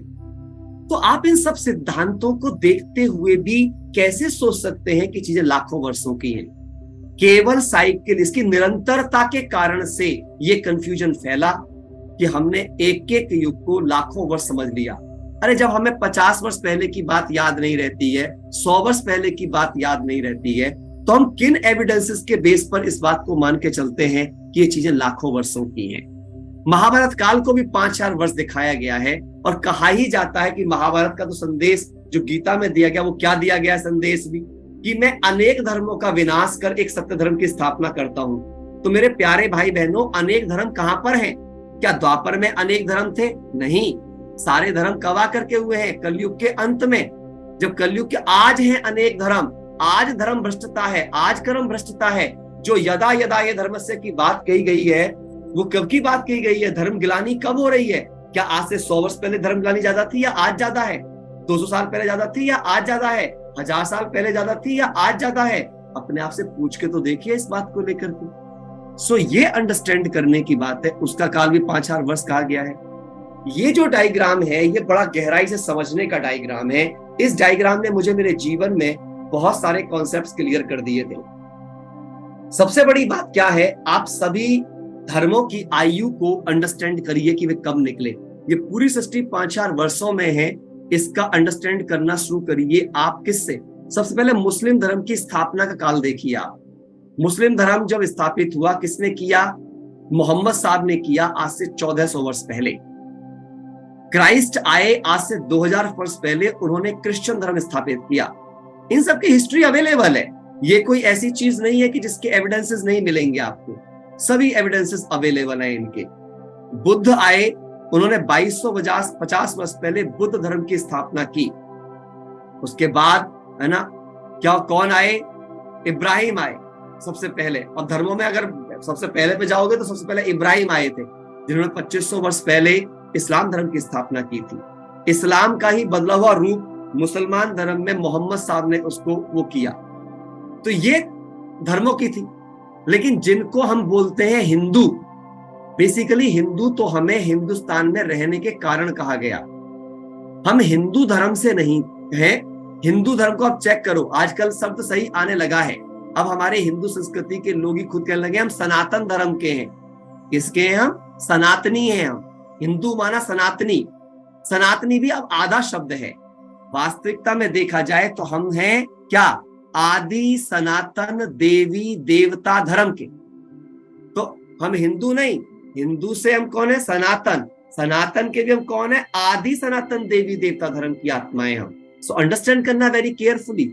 तो आप इन सब सिद्धांतों को देखते हुए भी कैसे सोच सकते हैं कि चीजें लाखों वर्षों की हैं? केवल साइकिल, इसकी निरंतरता के कारण से ये कंफ्यूजन फैला कि हमने एक एक युग को लाखों वर्ष समझ लिया। अरे जब हमें 50 वर्ष पहले की बात याद नहीं रहती है, 100 वर्ष पहले की बात याद नहीं रहती है, तो हम किन एविडेंसेस के बेस पर इस बात को मान के चलते हैं कि ये चीजें लाखों वर्षों की हैं? महाभारत काल को भी 5000 वर्ष दिखाया गया है, और कहा ही जाता है कि महाभारत का तो संदेश जो गीता में दिया गया, वो क्या दिया गया संदेश भी, कि मैं अनेक धर्मों का विनाश कर एक सत्य धर्म की स्थापना करता हूं। तो मेरे प्यारे भाई बहनों, अनेक धर्म कहां पर हैं? क्या द्वापर में अनेक धर्म थे? नहीं, सारे धर्म कब आकर के हुए हैं? कलयुग के अंत में, जब कलयुग के आज हैं अनेक धर्म। आज धर्म भ्रष्टता है, आज कर्म भ्रष्टता है। जो यदा यदा ये धर्मस्य की बात कही गई है, वो कब की बात कही गई है? धर्म गिलानी कब हो रही है? क्या आज से 100 वर्ष पहले धर्म गिलानी ज्यादा थी या आज ज्यादा है? 200 साल पहले ज्यादा थी या आज ज्यादा है? 1000 साल पहले ज्यादा थी या आज ज्यादा है? अपने आप से पूछ के तो देखिए इस बात को लेकर के। सो ये अंडरस्टैंड करने की बात है। उसका काल भी 5000 वर्ष कहा गया है। ये जो डायग्राम है, ये बड़ा गहराई से समझने का डायग्राम है। इस डायग्राम ने मुझे मेरे जीवन में बहुत सारे कॉन्सेप्ट्स क्लियर कर दिए थे। सबसे बड़ी बात क्या है, आप सभी धर्मों की आयु को अंडरस्टैंड करिए कि वे कब निकले। ये पूरी सृष्टि 5000 वर्षों में है, इसका अंडरस्टैंड करना शुरू करिए आप। किससे? सबसे पहले मुस्लिम धर्म की स्थापना का काल देखिए आप। मुस्लिम धर्म जब स्थापित हुआ, किसने किया? मोहम्मद साहब ने किया, आज से 1400 वर्ष पहले। क्राइस्ट आए आज से 2000 वर्ष पहले, उन्होंने क्रिश्चियन धर्म स्थापित किया। इन सब की हिस्ट्री अवेलेबल है। ये कोई ऐसी चीज नहीं है कि जिसके एविडेंसेस नहीं मिलेंगे आपको, सभी एविडेंसेस अवेलेबल हैं इनके। बुद्ध आए, उन्होंने 2250 वर्ष पहले बुद्ध धर्म की स्थापना की। उसके बाद है ना, क्या कौन आए? इब्राहिम आए सबसे पहले। और धर्मों में अगर सबसे पहले पे जाओगे तो सबसे पहले इब्राहिम आए थे, जिन्होंने 2500 वर्ष पहले इस्लाम धर्म की स्थापना की थी। इस्लाम का ही बदला हुआ रूप मुसलमान धर्म में मोहम्मद साहब ने उसको वो किया। तो ये धर्मों की थी। लेकिन जिनको हम बोलते हैं हिंदू, बेसिकली हिंदू तो हमें हिंदुस्तान में रहने के कारण कहा गया। हम हिंदू धर्म से नहीं हैं। हिंदू धर्म को आप चेक करो, आजकल शब्द सही आने लगा है। अब हमारे हिंदू संस्कृति के लोग ही खुद कहने लगे हम सनातन धर्म के हैं। किसके हैं हम? सनातनी हैं हम। हिंदू माना सनातनी। सनातनी भी अब आधा शब्द है। वास्तविकता में देखा जाए तो हम हैं क्या? आदि सनातन देवी देवता धर्म के। तो हम हिंदू नहीं, हिंदू से हम कौन है? सनातन। सनातन के भी हम कौन है? आदि सनातन देवी देवता धर्म की आत्माएं हम। सो अंडरस्टैंड करना वेरी केयरफुली।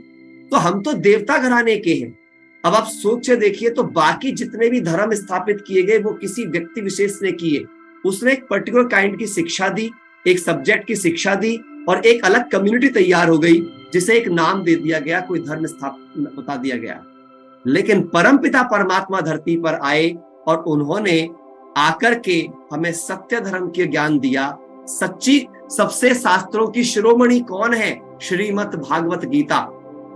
तो हम तो देवता घराने के हैं। अब आप सोच देखिए, तो बाकी जितने भी धर्म स्थापित किए गए वो किसी व्यक्ति विशेष ने किए। उसने एक पर्टिकुलर काइंड की शिक्षा दी, एक सब्जेक्ट की शिक्षा दी, और एक अलग कम्युनिटी तैयार हो गई जिसे एक नाम दे दिया गया, कोई धर्म स्थापित बता दिया गया। लेकिन परमपिता परमात्मा धरती पर आए और उन्होंने आकर के हमें सत्य धर्म के ज्ञान दिया। सच्ची सबसे शास्त्रों की शिरोमणि कौन है? श्रीमद् भागवत गीता,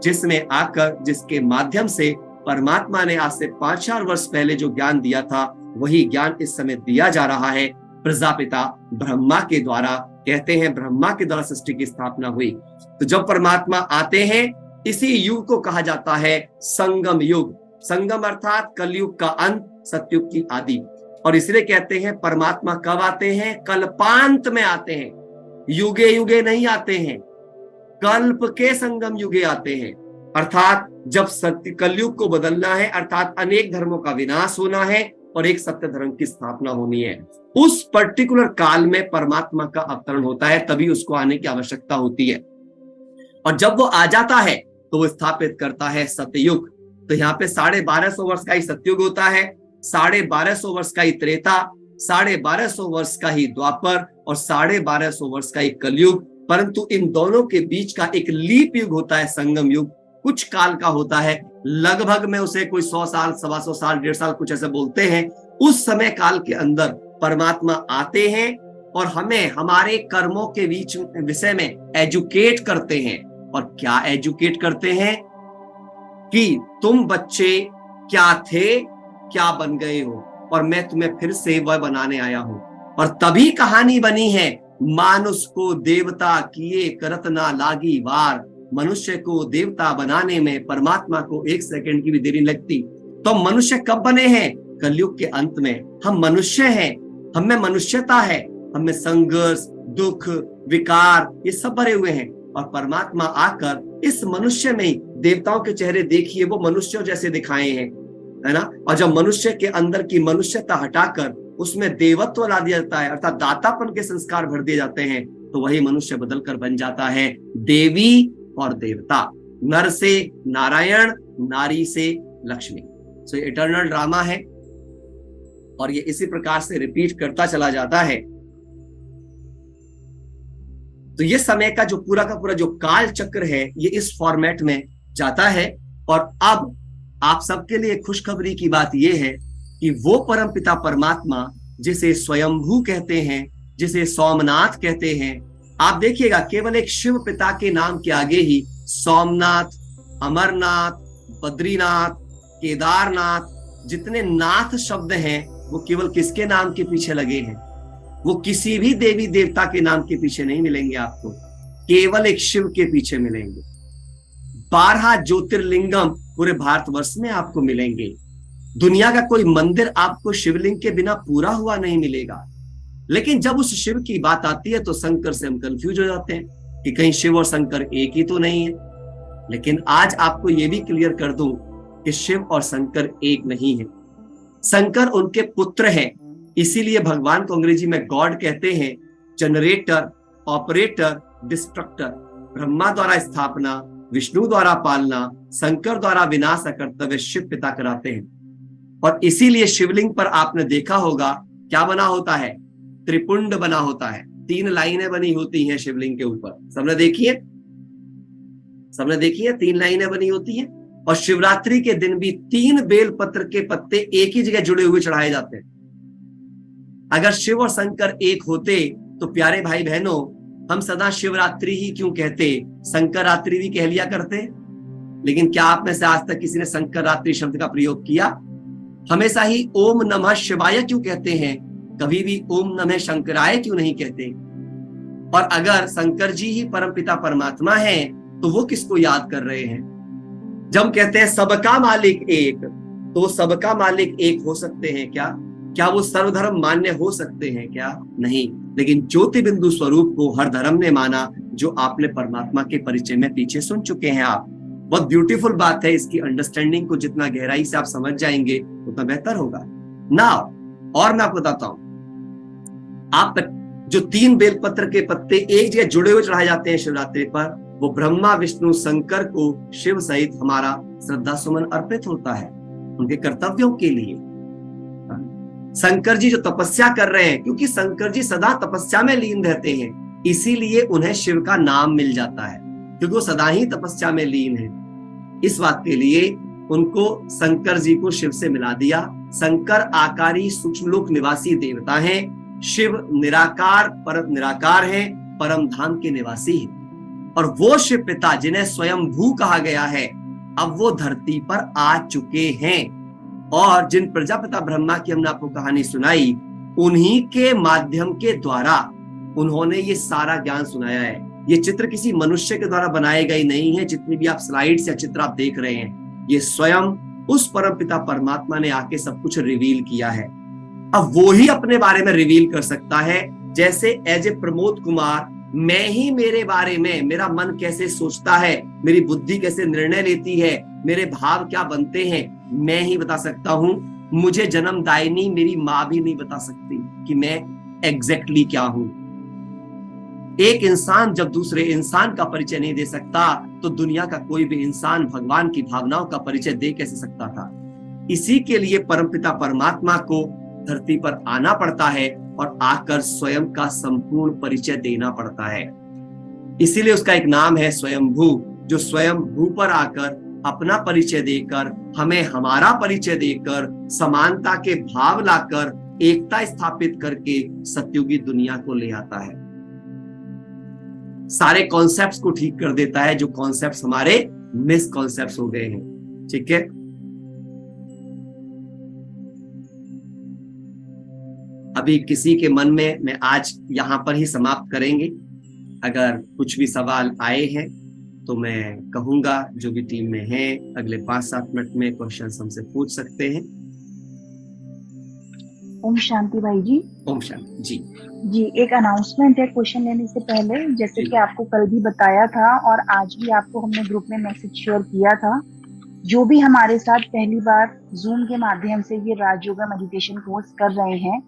जिसमें आकर जिसके माध्यम से परमात्मा ने आज से 5,000 वर्ष पहले जो ज्ञान दिया था वही ज्ञान इस समय दिया जा रहा है प्रजापिता ब्रह्मा के द्वारा। कहते हैं ब्रह्मा के द्वारा सृष्टि की स्थापना हुई। तो जब परमात्मा आते हैं, इसी युग को कहा जाता है संगम युग। संगम अर्थात कलयुग का अंत, सतयुग की आदि। और इसलिए कहते हैं परमात्मा कब आते हैं? कल्पांत में आते हैं। युगे युगे नहीं आते हैं, कल्प के संगम युगे आते हैं। अर्थात जब सत्य कलयुग को बदलना है, अर्थात अनेक धर्मों का विनाश होना है और एक सत्य धर्म की स्थापना होनी है, उस पर्टिकुलर काल में परमात्मा का अवतरण होता है, तभी उसको आने की आवश्यकता होती है। और जब वो आ जाता है तो वो स्थापित करता है सतयुग। तो यहाँ पे 1250 वर्ष का ही सतयुग होता है, 1250 वर्ष का ही त्रेता, 1250 वर्ष का ही द्वापर और 1250 वर्ष का ही कलयुग। परंतु इन दोनों के बीच का एक लीप युग होता है, संगम युग। कुछ काल का होता है, लगभग में उसे कोई 100 साल, 125 साल, 150 साल कुछ ऐसे बोलते हैं। उस समय काल के अंदर परमात्मा आते हैं और हमें हमारे कर्मों के बीच विषय में एजुकेट करते हैं। और क्या एजुकेट करते हैं? कि तुम बच्चे क्या थे, क्या बन गए हो, और मैं तुम्हें फिर से वह बनाने आया हूं। और तभी कहानी बनी है, मानुष को देवता किए करत ना लागी वार। मनुष्य को देवता बनाने में परमात्मा को 1 सेकंड की भी देरी लगती। तो मनुष्य कब बने हैं? कलयुग के अंत में। हम मनुष्य हैं, हमें मनुष्यता है, हमें संघर्ष, दुख, विकार ये सब भरे हुए हैं। और परमात्मा आकर इस मनुष्य में ही, देवताओं के चेहरे देखिए वो मनुष्यों जैसे दिखाए हैं, है ना। और जब मनुष्य के अंदर की मनुष्यता हटाकर उसमें देवत्व ला दिया जाता है, अर्थात दातापन के संस्कार भर दिए जाते हैं, तो वही मनुष्य बदलकर बन जाता है देवी और देवता, नर से नारायण, नारी से लक्ष्मी। सो इटर्नल ड्रामा है और ये इसी प्रकार से रिपीट करता चला जाता है। तो ये समय का जो पूरा का पूरा जो काल चक्र है, ये इस फॉर्मेट में जाता है। और अब आप सबके लिए खुशखबरी की बात यह है कि वो परमपिता परमात्मा जिसे स्वयंभू कहते हैं, जिसे सोमनाथ कहते हैं, आप देखिएगा केवल एक शिव पिता के नाम के आगे ही सोमनाथ, अमरनाथ, बद्रीनाथ, केदारनाथ, जितने नाथ शब्द हैं वो केवल किसके नाम के पीछे लगे हैं? वो किसी भी देवी देवता के नाम के पीछे नहीं मिलेंगे आपको, केवल एक शिव के पीछे मिलेंगे। 12 ज्योतिर्लिंगम पूरे भारतवर्ष में आपको मिलेंगे। दुनिया का कोई मंदिर आपको शिवलिंग के बिना पूरा हुआ नहीं मिलेगा। लेकिन जब उस शिव की बात आती है तो शंकर से हम कंफ्यूज हो जाते हैं कि कहीं शिव और शंकर एक ही तो नहीं है। लेकिन आज आपको यह भी क्लियर कर दूं कि शिव और शंकर एक नहीं है। शंकर उनके पुत्र हैं, इसीलिए भगवान को अंग्रेजी में गॉड कहते हैं। Generator, operator, destructor. ब्रह्मा द्वारा स्थापना, विष्णु द्वारा पालना, शंकर द्वारा विनाश का कर्तव्य शिव पिता कराते हैं। और इसीलिए शिवलिंग पर आपने देखा होगा क्या बना होता है? त्रिपुंड बना होता है, 3 लाइनें बनी होती हैं शिवलिंग के ऊपर, सबने देखी है? सबने देखी है 3 लाइनें बनी होती हैं। और शिवरात्रि के दिन भी 3 बेलपत्र के पत्ते एक ही जगह जुड़े हुए चढ़ाए जाते हैं। अगर शिव और शंकर एक होते तो प्यारे भाई बहनों, हम सदा शिवरात्रि ही क्यों कहते, शंकर रात्रि भी कह लिया करते। लेकिन क्या आप में से आज तक किसी ने शंकर रात्रि शब्द का प्रयोग किया? हमेशा ही ओम नमः शिवाय क्यों कहते हैं, कभी भी ओम नमः शंकराय क्यों नहीं कहते? और अगर शंकर जी ही परमपिता परमात्मा हैं, तो वो किसको याद कर रहे हैं? जब कहते हैं सबका मालिक एक, तो सबका मालिक एक हो सकते हैं क्या? क्या वो सर्वधर्म मान्य हो सकते हैं क्या? नहीं। लेकिन ज्योति बिंदु स्वरूप को हर धर्म ने माना, जो आपने परमात्मा के परिचय में पीछे सुन चुके हैं आप। बहुत ब्यूटीफुल बात है, इसकी अंडरस्टैंडिंग को जितना गहराई से आप समझ जाएंगे उतना बेहतर होगा ना। और मैं आपको बताता हूं, आप जो 3 बेलपत्र के पत्ते एक जगह जुड़े हुए चढ़ाए जाते हैं शिवरात्रि पर, वो ब्रह्मा विष्णु शंकर को शिव सहित हमारा श्रद्धा सुमन अर्पित होता है उनके कर्तव्यों के लिए। शंकर जी जो तपस्या कर रहे हैं, क्योंकि शंकर जी सदा तपस्या में लीन रहते हैं, इसीलिए उन्हें शिव का नाम मिल जाता है, क्योंकि वो सदा ही तपस्या में लीन है। इस बात के लिए उनको शंकर जी को शिव से मिला दिया। शंकर आकारी सूक्ष्म लोक निवासी देवता हैं, शिव निराकार परम निराकार है, परम धाम के निवासी है। और वो शिव पिता जिन्हें स्वयंभू कहा गया है, अब वो धरती पर आ चुके हैं। और जिन प्रजापिता ब्रह्मा की हमने आपको कहानी सुनाई, उन्हीं के माध्यम के द्वारा उन्होंने ये सारा ज्ञान सुनाया है। ये चित्र किसी मनुष्य के द्वारा बनाए गए नहीं है। जितनी भी आप स्लाइड्स या चित्र आप देख रहे हैं, ये स्वयं उस परमपिता परमात्मा ने आके सब कुछ रिवील किया है। अब वो ही अपने बारे में रिवील कर सकता है। जैसे एज ए प्रमोद कुमार, मैं ही मेरे बारे में, मेरा मन कैसे सोचता है, मेरी बुद्धि कैसे निर्णय लेती है, मेरे भाव क्या बनते हैं, मैं ही बता सकता हूं। मुझे जन्मदायिनी मेरी माँ भी नहीं बता सकती कि मैं एग्जैक्टली क्या हूं। एक इंसान जब दूसरे इंसान का परिचय नहीं दे सकता, तो दुनिया का कोई भी इंसान भगवान की भावनाओं का परिचय दे कैसे सकता था? इसी के लिए परमपिता परमात्मा को धरती पर आना पड़ता है और आकर स्वयं का संपूर्ण परिचय देना पड़ता है। इसीलिए उसका एक नाम है स्वयंभू, जो स्वयं भू पर आकर अपना परिचय देकर, हमें हमारा परिचय देकर, समानता के भाव लाकर, एकता स्थापित करके सत्युगी दुनिया को ले आता है। सारे कॉन्सेप्ट्स को ठीक कर देता है, जो कॉन्सेप्ट्स हमारे मिस कॉन्सेप्ट्स हो गए हैं। ठीक है, अभी किसी के मन में, मैं आज यहां पर ही समाप्त करेंगे। अगर कुछ भी सवाल आए हैं तो मैं कहूंगा, जो भी टीम में है, अगले 5-7 मिनट में क्वेश्चन हमसे पूछ सकते हैं। ओम शांति भाई जी। ओम शांति जी। जी, एक अनाउंसमेंट है क्वेश्चन लेने से पहले। जैसे कि आपको कल भी बताया था और आज भी आपको हमने ग्रुप में मैसेज शेयर किया था, जो भी हमारे साथ पहली बार जूम के माध्यम से ये राजयोगा मेडिटेशन कोर्स कर रहे हैं,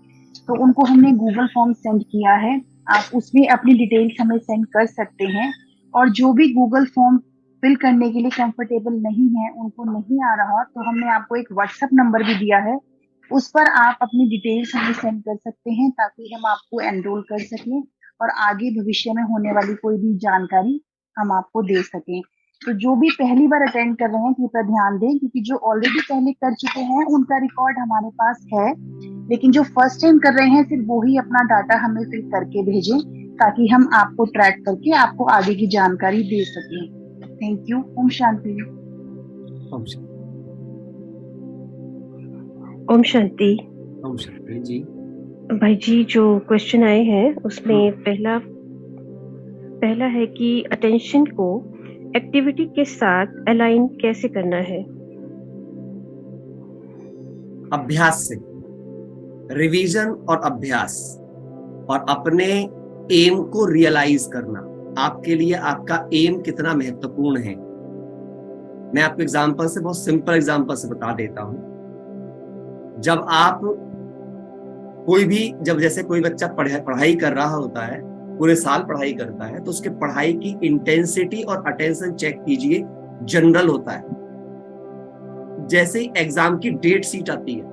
तो उनको हमने गूगल फॉर्म सेंड किया है। आप उसमें अपनी डिटेल्स हमें सेंड कर सकते हैं। और जो भी गूगल फॉर्म फिल करने के लिए कंफर्टेबल नहीं है, उनको नहीं आ रहा, तो हमने आपको एक व्हाट्सएप नंबर भी दिया है, उस पर आप अपनी डिटेल्स हमें सेंड कर सकते हैं, ताकि हम आपको एनरोल कर सकें और आगे भविष्य में होने वाली कोई भी जानकारी हम आपको दे सकें। तो जो भी पहली बार अटेंड कर रहे हैं, कृपया ध्यान दें, क्योंकि जो ऑलरेडी पहले कर चुके हैं उनका रिकॉर्ड हमारे पास है, लेकिन जो फर्स्ट टाइम कर रहे हैं सिर्फ वो ही अपना डाटा हमें फिल करके भेजें, ताकि हम आपको ट्रैक करके आपको आगे की जानकारी दे सकें। Thank you. ओम शांति। ओम शांति। ओम शांति। ओम शांति जी। भाई जी, जो क्वेश्चन आए हैं उसमें पहला है कि अटेंशन को एक्टिविटी के साथ अलाइन कैसे करना है? अभ्यास से, रिवीजन और अभ्यास, और अपने एम को रियलाइज करना। आपके लिए आपका एम कितना महत्वपूर्ण है। मैं आपको एग्जांपल से, बहुत सिंपल एग्जांपल से बता देता हूं। जब आप कोई भी, जब जैसे कोई बच्चा पढ़ाई कर रहा होता है, पूरे साल पढ़ाई करता है, तो उसके पढ़ाई की इंटेंसिटी और अटेंशन चेक कीजिए, जनरल होता है। जैसे ही एग्जाम की डेट शीट आती है,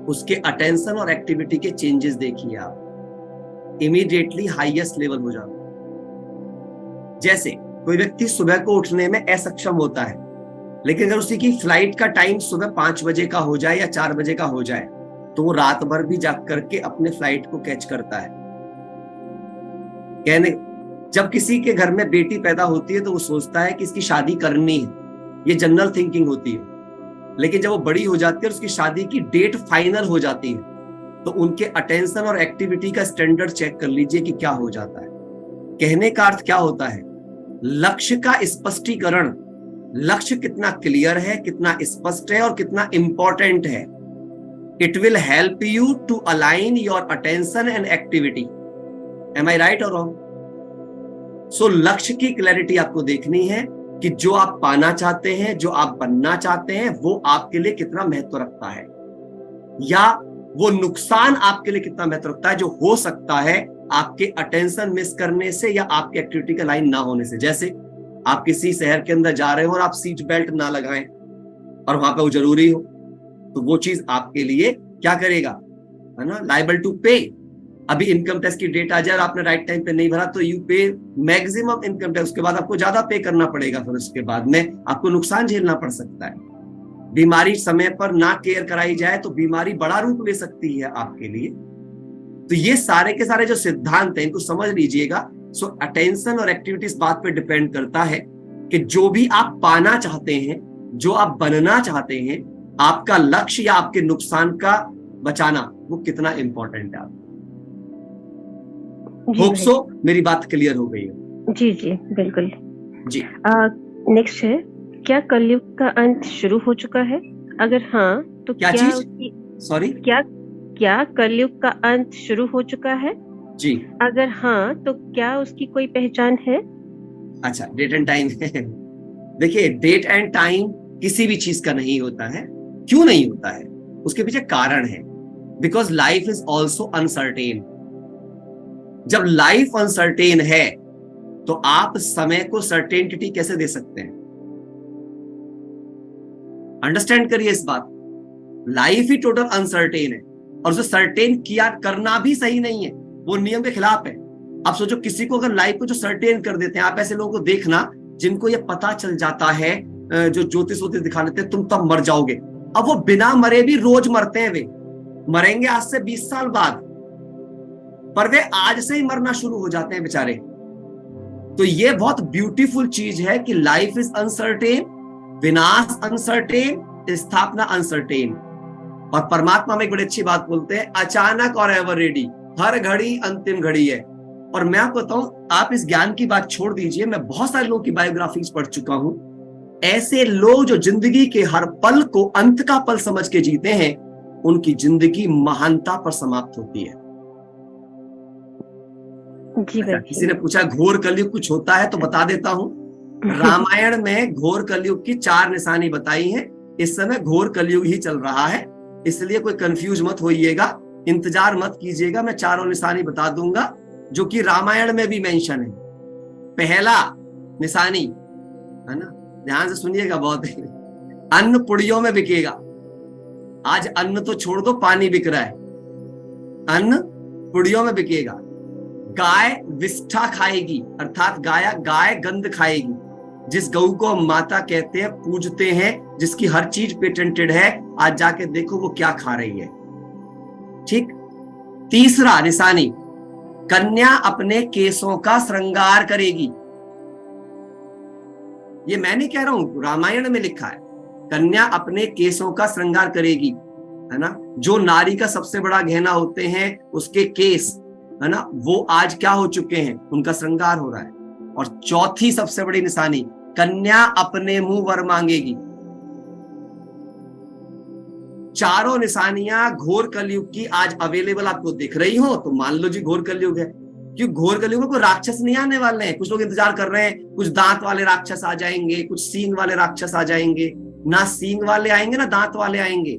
उसके अटेंशन और एक्टिविटी के चेंजेस देखिए आप, इमीडिएटली हाईएस्ट लेवल हो जाता है। जैसे कोई व्यक्ति सुबह को उठने में असक्षम होता है, लेकिन अगर उसी की फ्लाइट का टाइम सुबह 5 बजे का हो जाए या 4 बजे का हो जाए, तो वो रात भर भी जाग करके अपने फ्लाइट को कैच करता है। कहने जब किसी के घर में बेटी पैदा होती है तो वो सोचता है कि इसकी शादी करनी है, ये जनरल थिंकिंग होती है। लेकिन जब वो बड़ी हो जाती है और उसकी शादी की डेट फाइनल हो जाती है, तो उनके अटेंशन और एक्टिविटी का स्टैंडर्ड चेक कर लीजिए कि क्या हो जाता है। कहने का अर्थ क्या होता है, लक्ष्य का स्पष्टीकरण, लक्ष्य कितना क्लियर है, कितना स्पष्ट है और कितना इंपॉर्टेंट है, it will help you to align your attention and activity. Am I right और रॉन्ग? सो लक्ष्य की क्लैरिटी आपको देखनी है कि जो आप पाना चाहते हैं, जो आप बनना चाहते हैं, वो आपके लिए कितना महत्व रखता है, या वो नुकसान आपके लिए कितना महत्व रखता है जो हो सकता है आपके अटेंशन मिस करने से या आपके एक्टिविटी का लाइन ना होने से। जैसे आप किसी शहर के अंदर जा रहे हो और आप सीट बेल्ट ना लगाएं और वहां पे वो जरूरी हो, तो वो चीज आपके लिए क्या करेगा, है ना, लाइबल टू पे। अभी इनकम टैक्स की डेट आ जाए और आपने राइट टाइम पे नहीं भरा तो यू पे मैक्सिमम इनकम टैक्स, उसके बाद आपको ज्यादा पे करना पड़ेगा, फिर उसके बाद में आपको नुकसान झेलना पड़ सकता है। बीमारी समय पर ना केयर कराई जाए तो बीमारी बड़ा रूप ले सकती है आपके लिए। तो ये सारे के सारे जो सिद्धांत हैं इनको समझ लीजिएगा। सो अटेंशन और एक्टिविटी इस बात पे डिपेंड करता है कि जो भी आप पाना चाहते हैं, जो आप बनना चाहते हैं, आपका लक्ष्य या आपके नुकसान का बचाना वो कितना इंपॉर्टेंट है। होप सो मेरी बात क्लियर हो गई है। जी जी बिल्कुल जी। नेक्स्ट है, क्या कलयुग का अंत शुरू हो चुका है? अगर हाँ तो क्या चीज? सॉरी, क्या कलयुग का अंत शुरू हो चुका है? जी। अगर हाँ तो क्या उसकी कोई पहचान है? अच्छा, डेट एंड टाइम है। देखिए, डेट एंड टाइम किसी भी चीज का नहीं होता है। क्यों नहीं होता है? उसके पीछे कारण है। Because life is also uncertain. जब लाइफ अनसर्टेन है तो आप समय को सर्टेनिटी कैसे दे सकते हैं? अंडरस्टैंड करिए इस बात। लाइफ ही टोटल अनसर्टेन है और उसे सर्टेन किया करना भी सही नहीं है, वो नियम के खिलाफ है। आप सोचो, किसी को अगर लाइफ को जो सर्टेन कर देते हैं, आप ऐसे लोगों को देखना जिनको ये पता चल जाता है, जो ज्योतिष वोतिष दिखा लेते हैं, तुम तब मर जाओगे। अब वो बिना मरे भी रोज मरते हैं। वे मरेंगे आज से 20 साल बाद, पर वे आज से ही मरना शुरू हो जाते हैं बेचारे। तो ये बहुत ब्यूटीफुल चीज है कि लाइफ इज अनसर्टेन, विनाश अनसर्टेन, स्थापना अनसर्टेन। और परमात्मा में एक बड़ी अच्छी बात बोलते हैं, अचानक और एवर रेडी, हर घड़ी अंतिम घड़ी है। और मैं आपको बताऊं, आप इस ज्ञान की बात छोड़ दीजिए, मैं बहुत सारे लोगों की बायोग्राफीज पढ़ चुका हूं। ऐसे लोग जो जिंदगी के हर पल को अंत का पल समझ के जीते हैं, उनकी जिंदगी महानता पर समाप्त होती है। किसी ने पूछा घोर कलयुग कुछ होता है, तो बता देता हूं। रामायण में घोर कलयुग की 4 निशानी बताई हैं। इस समय घोर कलयुग ही चल रहा है, इसलिए कोई कंफ्यूज मत होइएगा, इंतजार मत कीजिएगा। मैं 4 निशानी बता दूंगा जो कि रामायण में भी मेंशन है। पहला निशानी, है ना, ध्यान से सुनिएगा, बहुत है, अन्न पुड़ियों में बिकेगा। आज अन्न तो छोड़ दो, पानी बिक रहा है, अन्न पुड़ियों में बिकेगा। गाय विष्ठा खाएगी, अर्थात गाय गंध खाएगी। जिस गऊ को हम माता कहते हैं, पूजते हैं, जिसकी हर चीज पेटेंटेड है, आज जाके देखो वो क्या खा रही है। ठीक। तीसरा निशानी, कन्या अपने केसों का श्रृंगार करेगी। ये मैं नहीं कह रहा हूं, रामायण में लिखा है, कन्या अपने केसों का श्रृंगार करेगी, है ना। जो नारी का सबसे बड़ा गहना होते हैं, उसके केस, है ना, वो आज क्या हो चुके हैं, उनका श्रृंगार हो रहा है। और चौथी सबसे बड़ी निशानी, कन्या अपने मुंह वर मांगेगी। चारों निशानियां घोर कलयुग की आज अवेलेबल आपको दिख रही हो तो मान लो जी घोर कलयुग है। क्यों? घोर कलयुग में कोई राक्षस नहीं आने वाले हैं। कुछ लोग इंतजार कर रहे हैं, कुछ दांत वाले राक्षस आ जाएंगे, कुछ सींग वाले राक्षस आ जाएंगे। ना सींग वाले आएंगे ना दांत वाले आएंगे।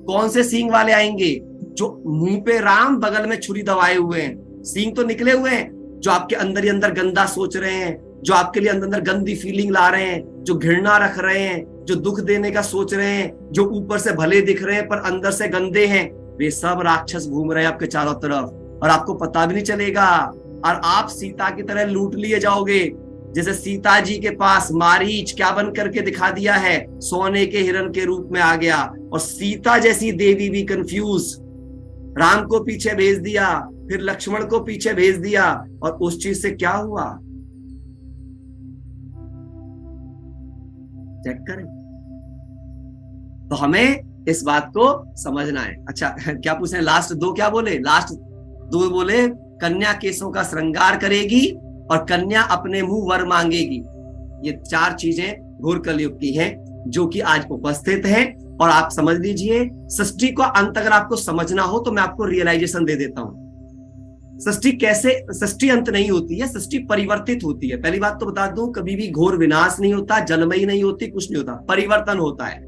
कौन से सींग वाले आएंगे? जो मुंह पे राम, बगल में छुरी दबाए हुए हैं। सींग तो निकले हुए हैं, जो आपके अंदर ही अंदर गंदा सोच रहे हैं, जो आपके लिए अंदर अंदर गंदी फीलिंग ला रहे हैं, जो घृणा रख रहे हैं, जो दुख देने का सोच रहे हैं, जो ऊपर से भले दिख रहे हैं पर अंदर से गंदे हैं, वे सब राक्षस घूम रहे हैं आपके चारों तरफ और आपको पता भी नहीं चलेगा। और आप सीता की तरह लूट लिए जाओगे। जैसे सीता जी के पास मारीच क्या बन करके दिखा दिया है, सोने के हिरण के रूप में आ गया, और सीता जैसी देवी भी कंफ्यूज, राम को पीछे भेज दिया, फिर लक्ष्मण को पीछे भेज दिया, और उस चीज से क्या हुआ चेक करें। तो हमें इस बात को समझना है। अच्छा क्या पूछ रहे हैं, लास्ट दो क्या बोले, लास्ट दो बोले कन्या केसों का श्रृंगार करेगी और कन्या अपने मुंह वर मांगेगी। ये चार चीजें घोर कलयुग की हैं जो कि आज उपस्थित हैं। और आप समझ लीजिए, सृष्टि का अंत अगर आपको समझना हो तो मैं आपको रियलाइजेशन दे देता हूं। सृष्टि कैसे, सृष्टि अंत नहीं होती है, सृष्टि परिवर्तित होती है। पहली बात तो बता दूं, कभी भी घोर विनाश नहीं होता, जन्मई नहीं होती, कुछ नहीं होता, परिवर्तन होता है,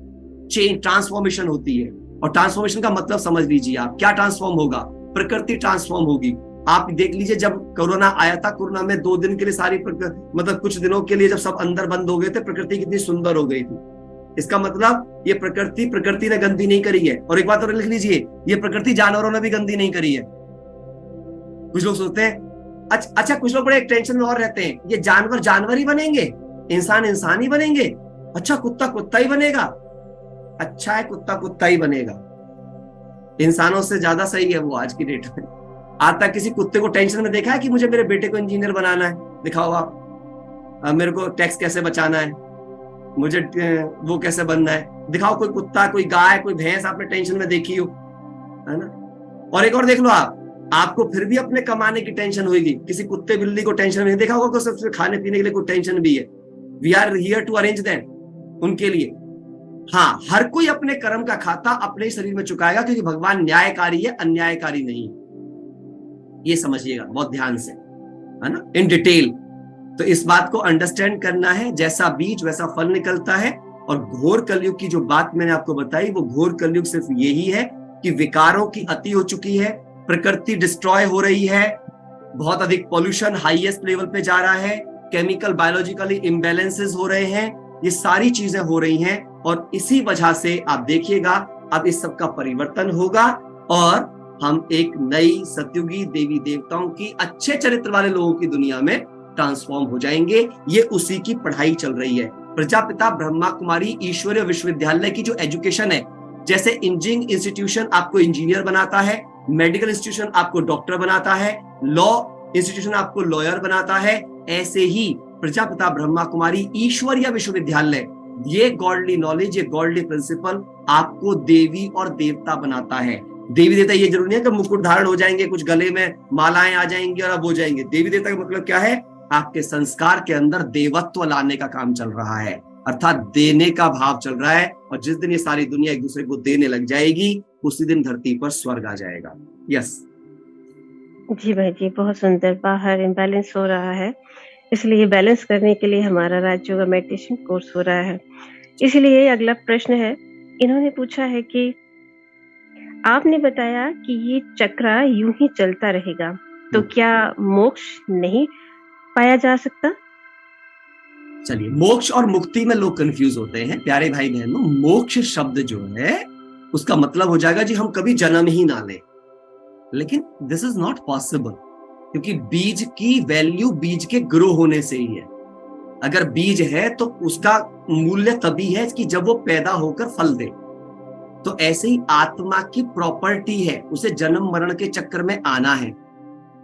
चेंज ट्रांसफॉर्मेशन होती है। और ट्रांसफॉर्मेशन का मतलब समझ लीजिए आप, क्या ट्रांसफॉर्म होगा, प्रकृति ट्रांसफॉर्म होगी। आप देख लीजिए, जब कोरोना आया था, कोरोना में 2 दिन के लिए सारी मतलब कुछ दिनों के लिए जब सब अंदर बंद हो गए थे, प्रकृति कितनी सुंदर हो गई थी। इसका मतलब ये प्रकृति ने गंदी नहीं करी है। और एक बात और लिख लीजिए, ये प्रकृति जानवरों ने भी गंदी नहीं करी है। कुछ लोग सोचते हैं, अच्छा कुछ लोग बड़े टेंशन में और रहते हैं, ये जानवर जानवर ही बनेंगे, इंसान इंसान ही बनेंगे, अच्छा कुत्ता कुत्ता ही बनेगा। अच्छा है, कुत्ता कुत्ता ही बनेगा, इंसानों से ज्यादा सही है वो आज की डेट में। आज तक किसी कुत्ते को टेंशन में देखा है कि मुझे मेरे बेटे को इंजीनियर बनाना है, दिखाओ आप। मेरे को टैक्स कैसे बचाना है, मुझे वो कैसे बनना है, दिखाओ कोई कुत्ता, कोई गाय, कोई भैंस आपने टेंशन में देखी हो, है ना। और एक और देख लो आपको फिर भी अपने कमाने की टेंशन होगी। किसी कुत्ते बिल्ली को टेंशन नहीं देखा होगा, सबसे खाने पीने के लिए कोई टेंशन भी है। We are here to arrange that उनके लिए। हाँ, हर कोई अपने कर्म का खाता अपने ही शरीर में चुकाएगा, क्योंकि भगवान न्यायकारी है, अन्यायकारी नहीं। ये समझिएगा बहुत ध्यान से, है ना, इन डिटेल। तो इस बात को अंडरस्टैंड करना है, जैसा बीज वैसा फल निकलता है। और घोर कलयुग की जो बात मैंने आपको बताई, वो घोर कलयुग सिर्फ यही है कि विकारों की अति हो चुकी है, प्रकृति डिस्ट्रॉय हो रही है, बहुत अधिक पॉल्यूशन हाईएस्ट लेवल पे जा रहा है, केमिकल बायोलॉजिकली इम्बैलेंसेस हो रहे हैं, ये सारी चीजें हो रही हैं। और इसी वजह से आप देखिएगा अब इस सब का परिवर्तन होगा और हम एक नई सतयुगी देवी देवताओं की, अच्छे चरित्र वाले लोगों की दुनिया में ट्रांसफॉर्म हो जाएंगे। ये उसी की पढ़ाई चल रही है। प्रजापिता ब्रह्मा कुमारी ईश्वरीय विश्वविद्यालय की जो एजुकेशन है, जैसे इंजीनियरिंग इंस्टीट्यूशन आपको इंजीनियर बनाता है, मेडिकल इंस्टीट्यूशन आपको डॉक्टर बनाता है, लॉ इंस्टीट्यूशन आपको लॉयर बनाता है, ऐसे ही प्रजापिता ब्रह्मा कुमारी ईश्वरीय विश्वविद्यालय, ये गॉडली नॉलेज, ये गॉडली प्रिंसिपल आपको देवी और देवता बनाता है। देवी देवता ये जरूरी नहीं है कि मुकुट धारण हो जाएंगे, कुछ गले में मालाएं आ जाएंगी और अब हो जाएंगे। देवी देवता का मतलब क्या है, आपके संस्कार के अंदर देवत्व लाने का काम चल रहा है, अर्थात देने का भाव चल रहा है। और जिस दिन ये सारी दुनिया एक दूसरे को देने लग जाएगी, उसी दिन धरती पर स्वर्ग आ जाएगा। यस जी भाई जी, बहुत सुंदर। बाहर इम्बैलेंस हो रहा है, इसलिए बैलेंस करने के लिए हमारा राज योगा मेडिटेशन कोर्स हो रहा है। इसलिए अगला प्रश्न है, इन्होंने पूछा है कि आपने बताया कि ये चक्र यूं ही चलता रहेगा, तो क्या मोक्ष नहीं पाया जा सकता? चलिए, मोक्ष और मुक्ति में लोग कंफ्यूज होते हैं प्यारे भाई बहनों। मोक्ष शब्द जो है उसका मतलब हो जाएगा जी हम कभी जन्म ही ना लें, लेकिन दिस इज नॉट पॉसिबल, क्योंकि बीज की वैल्यू बीज के ग्रो होने से ही है। अगर बीज है तो उसका मूल्य तभी है कि जब वो पैदा होकर फल दे। तो ऐसे ही आत्मा की प्रॉपर्टी है, उसे जन्म मरण के चक्कर में आना है।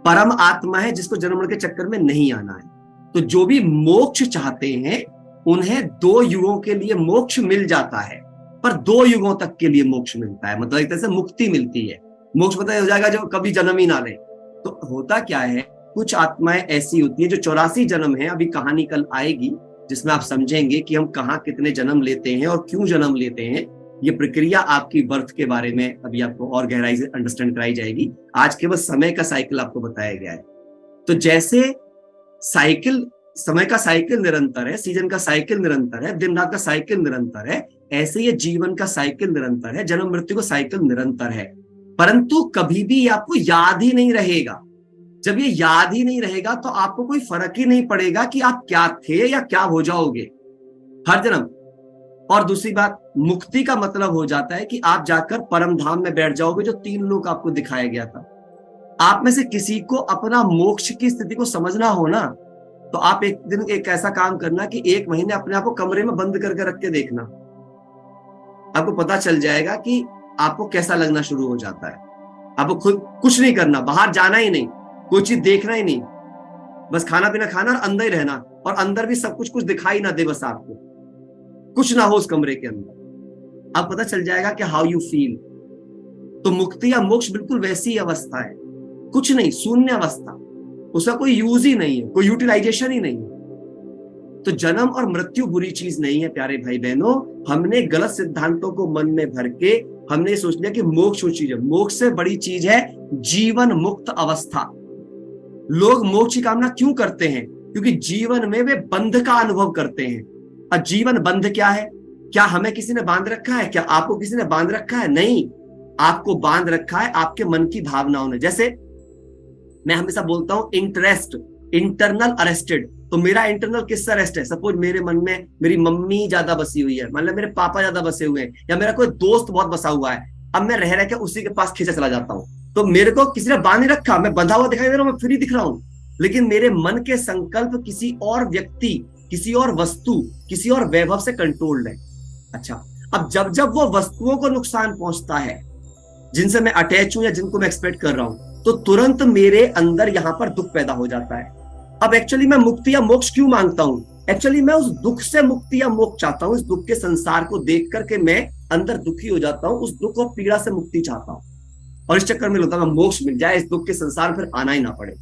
परम आत्मा है जिसको जन्म मरण के चक्कर में नहीं आना है। तो जो भी मोक्ष चाहते हैं उन्हें 2 युगों के लिए मोक्ष मिल जाता है, पर 2 युगों तक के लिए मोक्ष मिलता है, मतलब एक तरह से मुक्ति मिलती है। मोक्ष मतलब हो जाएगा जो कभी जन्म ही ना ले। तो होता क्या है, कुछ आत्माएं ऐसी होती है जो 84 जन्म है, अभी कहानी कल आएगी जिसमें आप समझेंगे कि हम कहाँ कितने जन्म लेते हैं और क्यों जन्म लेते हैं। ये प्रक्रिया आपकी बर्थ के बारे में अभी आपको और गहराई से अंडरस्टैंड कराई जाएगी। आज केवल समय का साइकिल आपको बताया गया है। तो जैसे साइकिल, समय का साइकिल निरंतर है, सीजन का साइकिल निरंतर है, दिन रात का साइकिल निरंतर है, ऐसे ये जीवन का साइकिल निरंतर है, जन्म मृत्यु का साइकिल निरंतर है। परंतु कभी भी आपको याद ही नहीं रहेगा। जब ये याद ही नहीं रहेगा तो आपको कोई फर्क ही नहीं पड़ेगा कि आप क्या थे या क्या हो जाओगे हर जन्म। और दूसरी बात, मुक्ति का मतलब हो जाता है कि आप जाकर परम धाम में बैठ जाओगे, जो 3 लोक आपको दिखाया गया था। आप में से किसी को अपना मोक्ष की स्थिति को समझना हो ना, तो आप एक दिन एक ऐसा काम करना कि 1 महीने अपने आप को कमरे में बंद करके रख के देखना, आपको पता चल जाएगा कि आपको कैसा लगना शुरू हो जाता है। आपको खुद कुछ नहीं करना, बाहर जाना ही नहीं, कोई चीज देखना ही नहीं, बस खाना पीना खाना और अंदर ही रहना, और अंदर भी सब कुछ दिखाई ना दे, बस आपको कुछ ना हो उस कमरे के अंदर। अब पता चल जाएगा कि हाउ यू फील। तो मुक्ति या मोक्ष बिल्कुल वैसी ही अवस्था है, कुछ नहीं, शून्य अवस्था, उसका कोई यूज ही नहीं है, कोई यूटिलाइजेशन ही नहीं है। तो जन्म और मृत्यु बुरी चीज नहीं है प्यारे भाई बहनों। हमने गलत सिद्धांतों को मन में भर के हमने सोच लिया कि मोक्ष वो चीज है। मोक्ष से बड़ी चीज है जीवन मुक्त अवस्था। लोग मोक्ष की कामना क्यों करते हैं? क्योंकि जीवन में वे बंध का अनुभव करते हैं। और जीवन बंध क्या है? क्या हमें किसी ने बांध रखा है? क्या आपको किसी ने बांध रखा है? नहीं, आपको बांध रखा है आपके मन की भावनाओं ने। जैसे मैं हमेशा बोलता हूं इंटरेस्ट, इंटरनल अरेस्टेड। तो मेरा इंटरनल किससे अरेस्ट है? सपोज मेरे मन में मेरी मम्मी ज्यादा बसी हुई है, मतलब मेरे पापा ज्यादा बसे हुए हैं, या मेरा कोई दोस्त बहुत बसा हुआ है। अब मैं रह के उसी के पास खींचा चला जाता हूं, तो मेरे को किसी ने बांध नहीं रखा, मैं बंधा हुआ दिखाई दे रहा हूं, मैं फ्री दिख रहा हूं, लेकिन मेरे मन के संकल्प किसी और व्यक्ति, किसी और वस्तु, किसी और वैभव से कंट्रोल्ड है। अच्छा, अब जब जब वो वस्तुओं को नुकसान पहुंचता है जिनसे मैं अटैच हूं या जिनको मैं एक्सपेक्ट कर रहा हूं, तो तुरंत मेरे अंदर यहां पर दुख पैदा हो जाता है। अब एक्चुअली मैं मुक्ति या मोक्ष क्यों मांगता हूं? एक्चुअली मैं उस दुख से मुक्ति या मोक्ष चाहता हूं। इस दुख के संसार को देख करके मैं अंदर दुखी हो जाता हूं, उस दुख और पीड़ा से मुक्ति चाहता हूं, और इस चक्कर में लगता है मोक्ष मिल जाए, इस दुख के संसार फिर आना ही ना पड़े।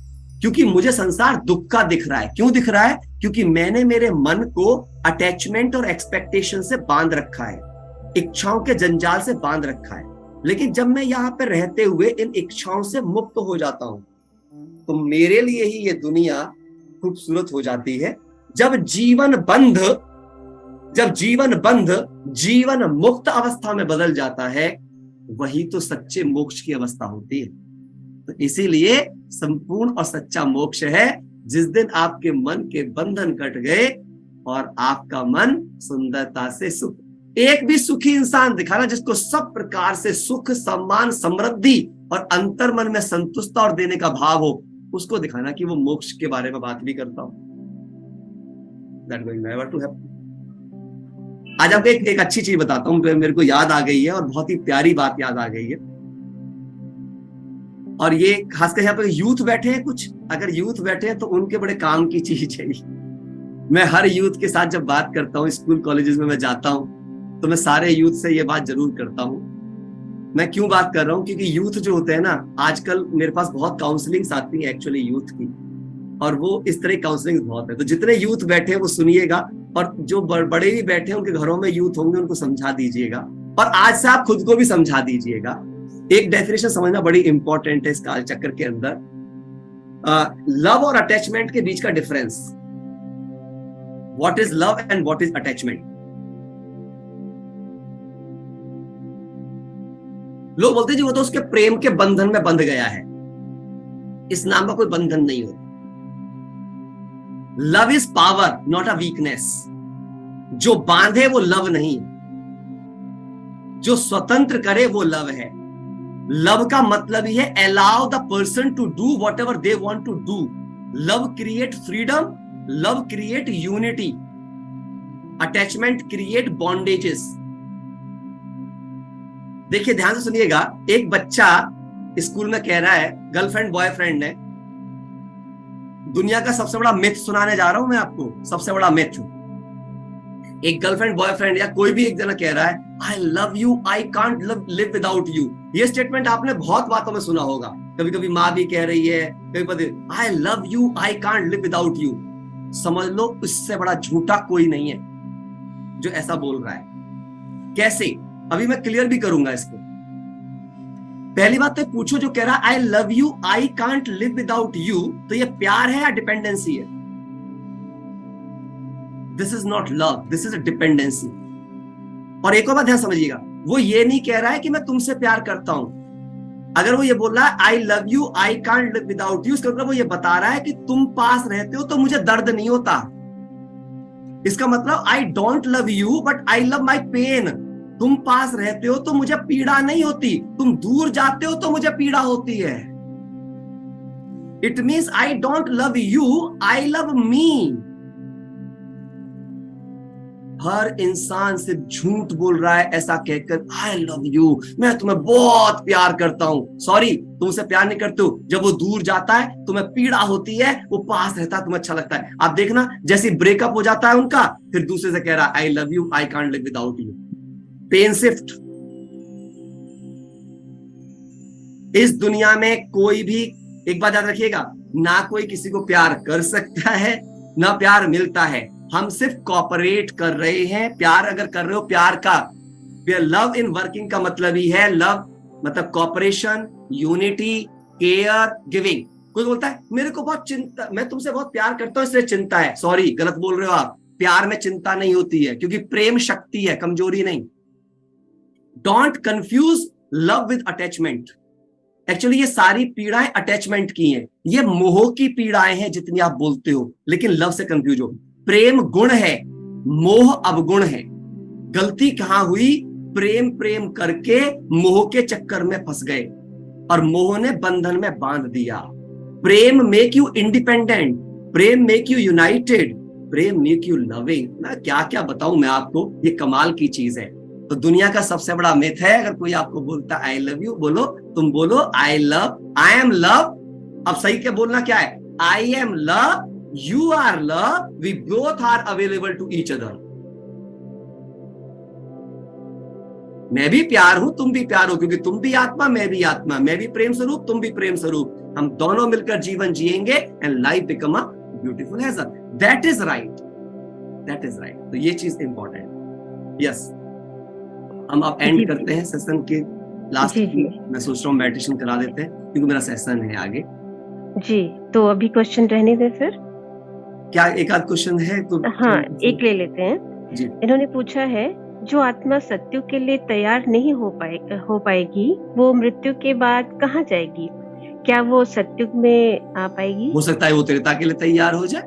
क्योंकि मुझे संसार दुख का दिख रहा है। क्यों दिख रहा है? क्योंकि मैंने मेरे मन को अटैचमेंट और एक्सपेक्टेशन से बांध रखा है, इच्छाओं के जंजाल से बांध रखा है। लेकिन जब मैं यहाँ पे रहते हुए इन इच्छाओं से मुक्त हो जाता हूं, तो मेरे लिए ही ये दुनिया खूबसूरत हो जाती है। जब जीवन बंध जीवन मुक्त अवस्था में बदल जाता है, वही तो सच्चे मोक्ष की अवस्था होती है। तो इसीलिए संपूर्ण और सच्चा मोक्ष है जिस दिन आपके मन के बंधन कट गए और आपका मन सुंदरता से सुख। एक भी सुखी इंसान दिखाना जिसको सब प्रकार से सुख, सम्मान, समृद्धि और अंतर मन में संतुष्टता और देने का भाव हो, उसको दिखाना कि वो मोक्ष के बारे में बात भी करता हूं। That will never to happen. आज आपको एक अच्छी चीज बताता हूं, मेरे को याद आ गई है और बहुत ही प्यारी बात याद आ गई है। और ये खासकर यहाँ पे यूथ बैठे हैं, कुछ अगर यूथ बैठे हैं तो उनके बड़े काम की चीज है। मैं हर यूथ के साथ जब बात करता हूँ, स्कूल कॉलेजेस में मैं जाता हूँ, तो मैं सारे यूथ से ये बात जरूर करता हूँ। मैं क्यों बात कर रहा हूँ? क्योंकि यूथ जो होते हैं ना, आजकल मेरे पास बहुत काउंसलिंग्स आती है एक्चुअली यूथ की, और वो इस तरह काउंसलिंग बहुत है। तो जितने यूथ बैठे हैं वो सुनिएगा, और जो बड़े भी बैठे हैं उनके घरों में यूथ होंगे, उनको समझा दीजिएगा, और आज से आप खुद को भी समझा दीजिएगा। एक डेफिनेशन समझना बड़ी इंपॉर्टेंट है इस काल चक्र के अंदर। लव और अटैचमेंट के बीच का difference, what is love and what is attachment. लोग बोलते जी वो तो उसके प्रेम के बंधन में बंध गया है। इस नाम का कोई बंधन नहीं होता। Love is power, not a weakness. जो बांधे वो लव नहीं, जो स्वतंत्र करे वो लव है। लव का मतलब ही है allow the person to do whatever they want to do. Love create freedom, love create unity, attachment create bondages. देखिए ध्यान से सुनिएगा, एक बच्चा स्कूल में कह रहा है गर्लफ्रेंड बॉयफ्रेंड ने, दुनिया का सबसे बड़ा मिथ सुनाने जा रहा हूं मैं आपको, सबसे बड़ा मिथ। एक गर्लफ्रेंड बॉयफ्रेंड या कोई भी एक जना कह रहा है I love you, I can't live without you. ये स्टेटमेंट आपने बहुत बातों में सुना होगा, कभी कभी माँ भी कह रही है, कभी कभी आई love you, I can't live without you. समझ लो इससे बड़ा झूठा कोई नहीं है जो ऐसा बोल रहा है। कैसे? अभी मैं क्लियर भी करूंगा इसको। पहली बात तो पूछो, जो कह रहा है I love you, I can't live without you, तो ये प्यार है या डिपेंडेंसी है? This is not love, this is a dependency. और एक और बात ध्यान समझिएगा, वो ये नहीं कह रहा है कि मैं तुमसे प्यार करता हूं, अगर वो ये बोल रहा है I love you, I can't live without you, इसका मतलब वो ये बता रहा है कि तुम पास रहते हो तो मुझे दर्द नहीं होता। इसका मतलब I don't love you but I love my pain. तुम पास रहते हो तो मुझे पीड़ा नहीं होती, तुम दूर जाते हो तो मुझे पीड़ा होती है। It means I don't love you, I love me. हर इंसान सिर्फ झूठ बोल रहा है ऐसा कहकर आई लव यू, मैं तुम्हें बहुत प्यार करता हूं। सॉरी, तुमसे प्यार नहीं करते हो। जब वो दूर जाता है तुम्हें पीड़ा होती है, वो पास रहता है तुम्हें अच्छा लगता है। आप देखना, जैसे ब्रेकअप हो जाता है उनका, फिर दूसरे से कह रहा है I love you, I can't live without you. Pain shift. इस दुनिया में कोई भी, एक बात याद रखिएगा, ना कोई किसी को प्यार कर सकता है ना प्यार मिलता है। हम सिर्फ कॉपरेट कर रहे हैं। प्यार अगर कर रहे हो, प्यार का लव इन वर्किंग का मतलब ही है लव मतलब कॉपरेशन, यूनिटी, केयर, गिविंग। कोई बोलता है मेरे को बहुत चिंता, मैं तुमसे बहुत प्यार करता हूं इसलिए चिंता है। सॉरी, गलत बोल रहे हो आप। प्यार में चिंता नहीं होती है, क्योंकि प्रेम शक्ति है, कमजोरी नहीं। Don't confuse love with attachment. Actually ये सारी पीड़ाएं अटैचमेंट की हैं, ये मोह की पीड़ाएं हैं जितनी आप बोलते हो, लेकिन लव से कंफ्यूज हो। प्रेम गुण है, मोह अवगुण है। गलती कहां हुई? प्रेम प्रेम करके मोह के चक्कर में फंस गए और मोह ने बंधन में बांध दिया। प्रेम मेक यू इंडिपेंडेंट, प्रेम मेक यू यूनाइटेड, प्रेम मेक यू लविंग। ना क्या क्या बताऊं मैं आपको, ये कमाल की चीज है। तो दुनिया का सबसे बड़ा मिथ है, अगर कोई आपको बोलता है आई लव यू, बोलो, तुम बोलो I love, I am love. अब सही क्या बोलना क्या है? I am love, you are love, we both are available to each other। मैं भी प्यार हूं, तुम भी प्यार हो, क्योंकि तुम भी आत्मा, मैं भी आत्मा, मैं भी प्रेम स्वरूप, तुम भी प्रेम स्वरूप। हम दोनों मिलकर जीवन जिएंगे and life become a beautiful heaven. That is right, that is right. तो ये चीज इंपॉर्टेंट। यस, हम अब एंड करते हैं सेशन के लास्ट में। मैं सोच रहा हूँ मेडिटेशन करा देते हैं, क्योंकि मेरा सेशन है आगे जी। तो अभी क्वेश्चन रहने दें फिर। क्या एक आध क्वेश्चन है तो? हाँ, एक ले लेते हैं जी। इन्होंने पूछा है, जो आत्मा सत्यु के लिए तैयार नहीं हो पाएगी, वो मृत्यु के बाद कहाँ जाएगी? क्या वो सत्युग में आ पाएगी? हो सकता है वो त्रेता के लिए तैयार हो जाए।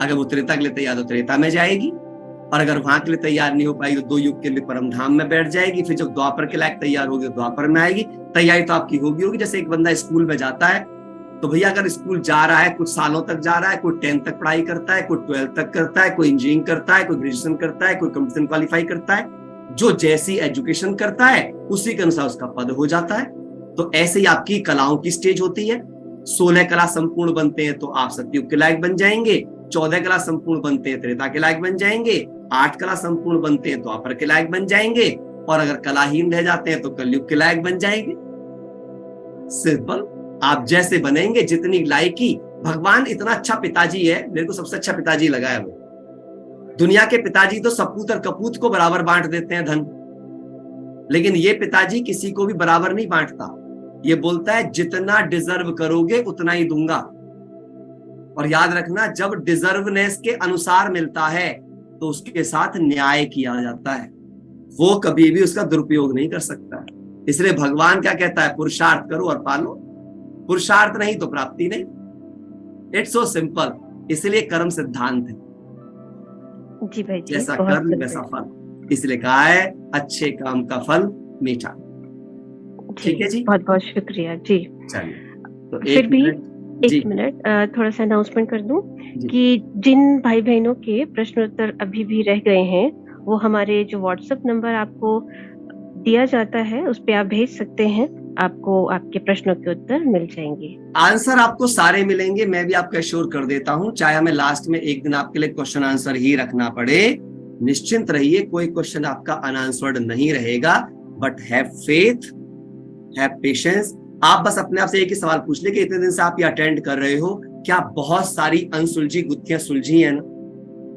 अगर वो त्रेता के लिए तैयार हो, त्रेता में जाएगी। और अगर वहां के लिए तैयार नहीं हो पाएगी तो 2 युग के लिए परम धाम में बैठ जाएगी। फिर जब द्वापर के लायक तैयार होगी, द्वापर में आएगी। तैयारी तो आपकी होगी। जैसे एक बंदा स्कूल में जाता है, तो भैया अगर स्कूल जा रहा है, कुछ सालों तक जा रहा है, कोई 10th तक पढ़ाई करता है, कोई 12th तक करता है, कोई इंजीनियरिंग करता है, कोई ग्रेजुएशन करता है, कोई कंप्यूटर क्वालिफाई करता है, जो जैसी एजुकेशन करता है उसी के अनुसार उसका पद हो जाता है। तो ऐसे ही आपकी कलाओं की स्टेज होती है। 16 कला संपूर्ण बनते हैं तो आप सतयुग के लायक बन जाएंगे। 14 कला संपूर्ण बनते हैं त्रेता के लायक बन जाएंगे। 8 कला संपूर्ण बनते हैं तो द्वापर के लायक बन जाएंगे। और अगर कलाहीन रह जाते हैं तो कलयुग के लायक बन जाएंगे। सिंपल। आप जैसे बनेंगे, जितनी लायकी। भगवान इतना अच्छा पिताजी है, मेरे को सबसे अच्छा पिताजी लगा है वो। दुनिया के पिताजी तो सपूत और कपूत को बराबर बांट देते हैं धन, लेकिन ये पिताजी किसी को भी बराबर नहीं बांटता। ये बोलता है जितना डिजर्व करोगे उतना ही दूंगा। और याद रखना, जब डिजर्वनेस के अनुसार मिलता है तो उसके साथ न्याय किया जाता है। वो कभी भी उसका दुरुपयोग नहीं कर सकता। इसलिए भगवान क्या कहता है? पुरुषार्थ करो और पालो। पुरुषार्थ नहीं तो प्राप्ति नहीं। It's so simple. इसलिए कर्म सिद्धांत है। जी भाई जी, जैसा कर्म वैसा फल। इसलिए कहा है अच्छे काम का फल मीठा। ठीक है जी, बहुत बहुत शुक्रिया जी। चलिए तो फिर भी एक मिनट थोड़ा सा अनाउंसमेंट कर दूं कि जिन भाई बहनों के प्रश्नोत्तर अभी भी रह गए हैं, वो हमारे जो व्हाट्सएप नंबर आपको दिया जाता है उस पे आप भेज सकते हैं। आपको आपके प्रश्नों के उत्तर मिल जाएंगे। आंसर आपको सारे मिलेंगे, मैं भी आपको एश्योर कर देता हूं। चाहे हमें लास्ट में एक दिन आपके लिए क्वेश्चन आंसर ही रखना पड़े, निश्चिंत रहिए, कोई क्वेश्चन आपका अनआंसर्ड नहीं रहेगा। But have faith, have patience. आप बस अपने आप से एक ही सवाल पूछ ले कि इतने दिन से आप ये अटेंड कर रहे हो, क्या बहुत सारी अनसुलझी गुत्थियां सुलझी हैं ना?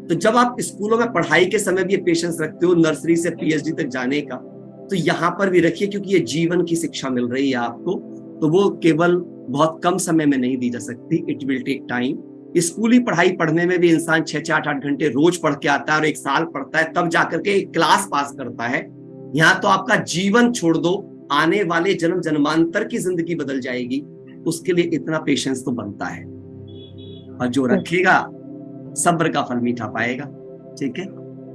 तो जब आप स्कूलों में पढ़ाई के समय भी ये पेशेंस रखते हो, नर्सरी से पीएचडी तक जाने का, तो यहाँ पर भी रखिए, क्योंकि ये जीवन की शिक्षा मिल रही है आपको। तो वो केवल बहुत कम समय में नहीं दी जा सकती। It will take time. स्कूली पढ़ाई पढ़ने में भी इंसान 6-6, 8-8 घंटे रोज पढ़ के आता है और 1 साल पढ़ता है, तब जाकर के क्लास पास करता है। यहाँ तो आपका जीवन छोड़ दो, आने वाले जन्म जन्मांतर की जिंदगी बदल जाएगी, उसके लिए इतना पेशेंस तो बनता है। और जो रखेगा सब्र का फल मीठा पाएगा। ठीक है,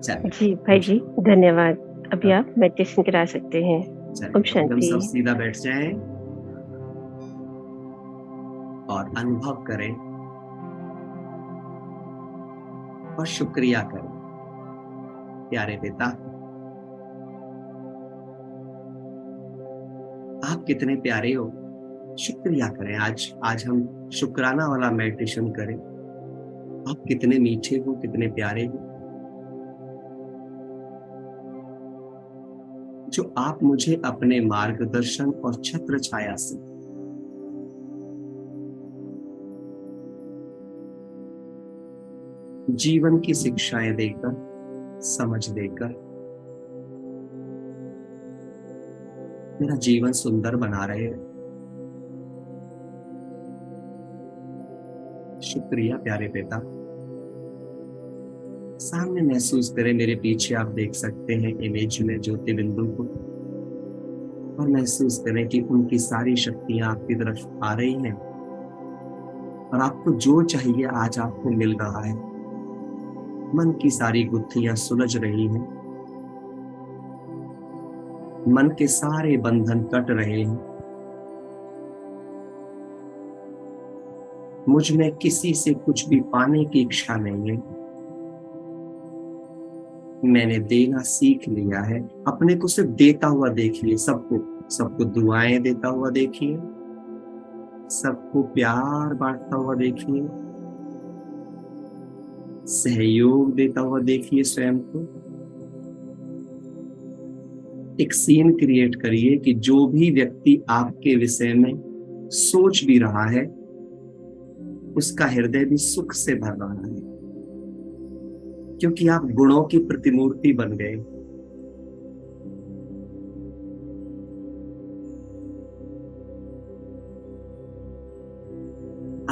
चलिए। जी भाई जी, धन्यवाद। अभी हाँ। आप मेडिटेशन करा सकते हैं। ओम चलिए, तो हम शांति। सब सीधा बैठ जाएं और अनुभव करें और शुक्रिया करें। प्यारे पिता, आप कितने प्यारे हो। शुक्रिया करें। आज हम शुक्राना वाला मेडिटेशन करें। आप कितने मीठे हो, कितने प्यारे हो, जो आप मुझे अपने मार्गदर्शन और छत्र छाया से जीवन की शिक्षाएं देकर, समझ देकर मेरा जीवन सुंदर बना रहे हो। शुक्रिया प्यारे पिता। सामने महसूस करें, मेरे पीछे आप देख सकते हैं इमेज में ज्योति बिंदु को, और महसूस करें कि उनकी सारी शक्तियां आपकी तरफ आ रही हैं और आपको जो चाहिए आज आपको मिल रहा है। मन की सारी गुत्थियां सुलझ रही हैं, मन के सारे बंधन कट रहे हैं। मुझ में किसी से कुछ भी पाने की इच्छा नहीं है। मैंने देना सीख लिया है। अपने को सिर्फ देता हुआ देखिए, सबको दुआएं देता हुआ देखिए, सबको प्यार बांटता हुआ देखिए, सहयोग देता हुआ देखिए। स्वयं को एक सीन क्रिएट करिए कि जो भी व्यक्ति आपके विषय में सोच भी रहा है, उसका हृदय भी सुख से भर रहा है, क्योंकि आप गुणों की प्रतिमूर्ति बन गए।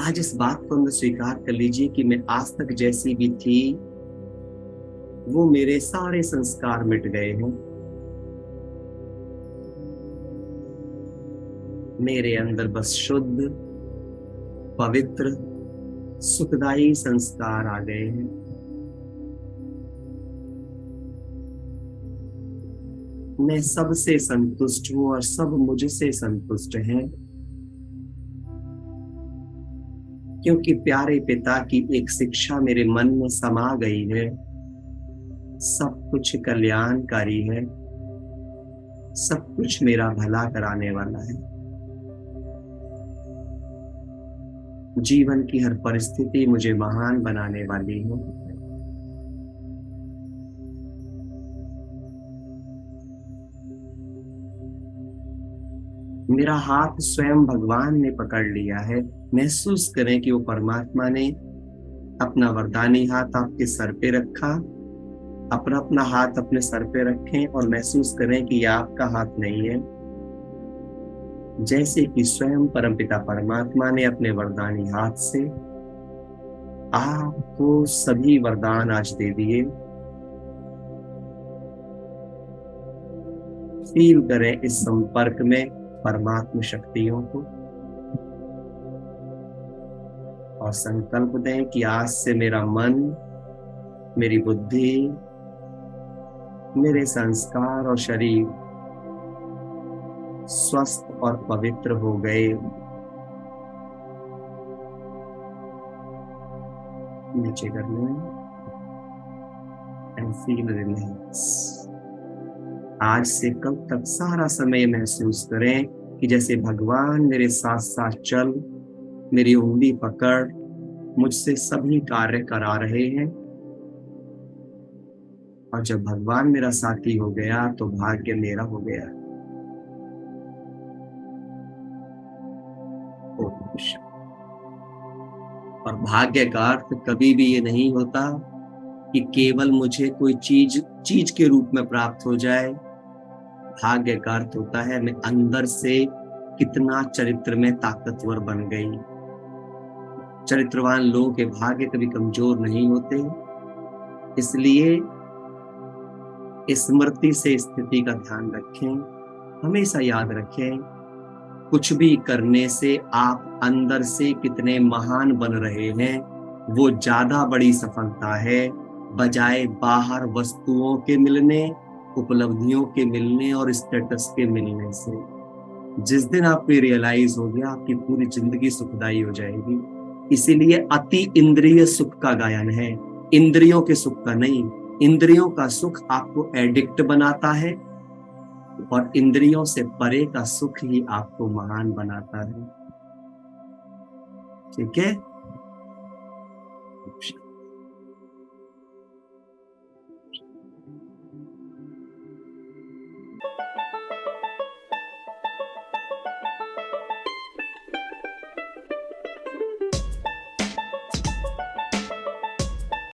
आज इस बात को अंदर स्वीकार कर लीजिए कि मैं आज तक जैसी भी थी, वो मेरे सारे संस्कार मिट गए हैं। मेरे अंदर बस शुद्ध, पवित्र, सुखदायी संस्कार आ गए हैं। मैं सबसे संतुष्ट हूं और सब मुझसे संतुष्ट हैं, क्योंकि प्यारे पिता की एक शिक्षा मेरे मन में समा गई है। सब कुछ कल्याणकारी है, सब कुछ मेरा भला कराने वाला है। जीवन की हर परिस्थिति मुझे महान बनाने वाली है। मेरा हाथ स्वयं भगवान ने पकड़ लिया है। महसूस करें कि वो परमात्मा ने अपना वरदानी हाथ आपके सर पे रखा। अपना हाथ अपने सर पे रखें और महसूस करें कि यह आपका हाथ नहीं है। जैसे कि स्वयं परमपिता परमात्मा ने अपने वरदानी हाथ से आपको सभी वरदान आज दे दिए। फील करें इस संपर्क में परमात्मा शक्तियों को और संकल्प दें कि आज से मेरा मन, मेरी बुद्धि, मेरे संस्कार और शरीर स्वस्थ और पवित्र हो गए। नीचे करना एंड फील रिलैक्स। आज से कल तक सारा समय महसूस करें कि जैसे भगवान मेरे साथ साथ चल, मेरी उंगली पकड़ मुझसे सभी कार्य करा रहे हैं। और जब भगवान मेरा साथी हो गया तो भाग्य मेरा हो गया। और भाग्य का अर्थ कभी भी ये नहीं होता कि केवल मुझे कोई चीज के रूप में प्राप्त हो जाए। भाग्य का अर्थ होता है मैं अंदर से कितना चरित्र में ताकतवर बन गई। चरित्रवान लोगों के भाग्य कभी कमजोर नहीं होते। इसलिए स्मृति से स्थिति का ध्यान रखें हमेशा याद रखें, कुछ भी करने से आप अंदर से कितने महान बन रहे हैं, वो ज्यादा बड़ी सफलता है बजाय बाहर वस्तुओं के मिलने, उपलब्धियों के मिलने और स्टेटस के मिलने से। जिस दिन आपको रियलाइज हो गया, आपकी पूरी जिंदगी सुखदायी हो जाएगी। इसीलिए अति इंद्रिय सुख का गायन है, इंद्रियों के सुख का नहीं। इंद्रियों का सुख आपको एडिक्ट बनाता है और इंद्रियों से परे का सुख ही आपको महान बनाता है। ठीक है।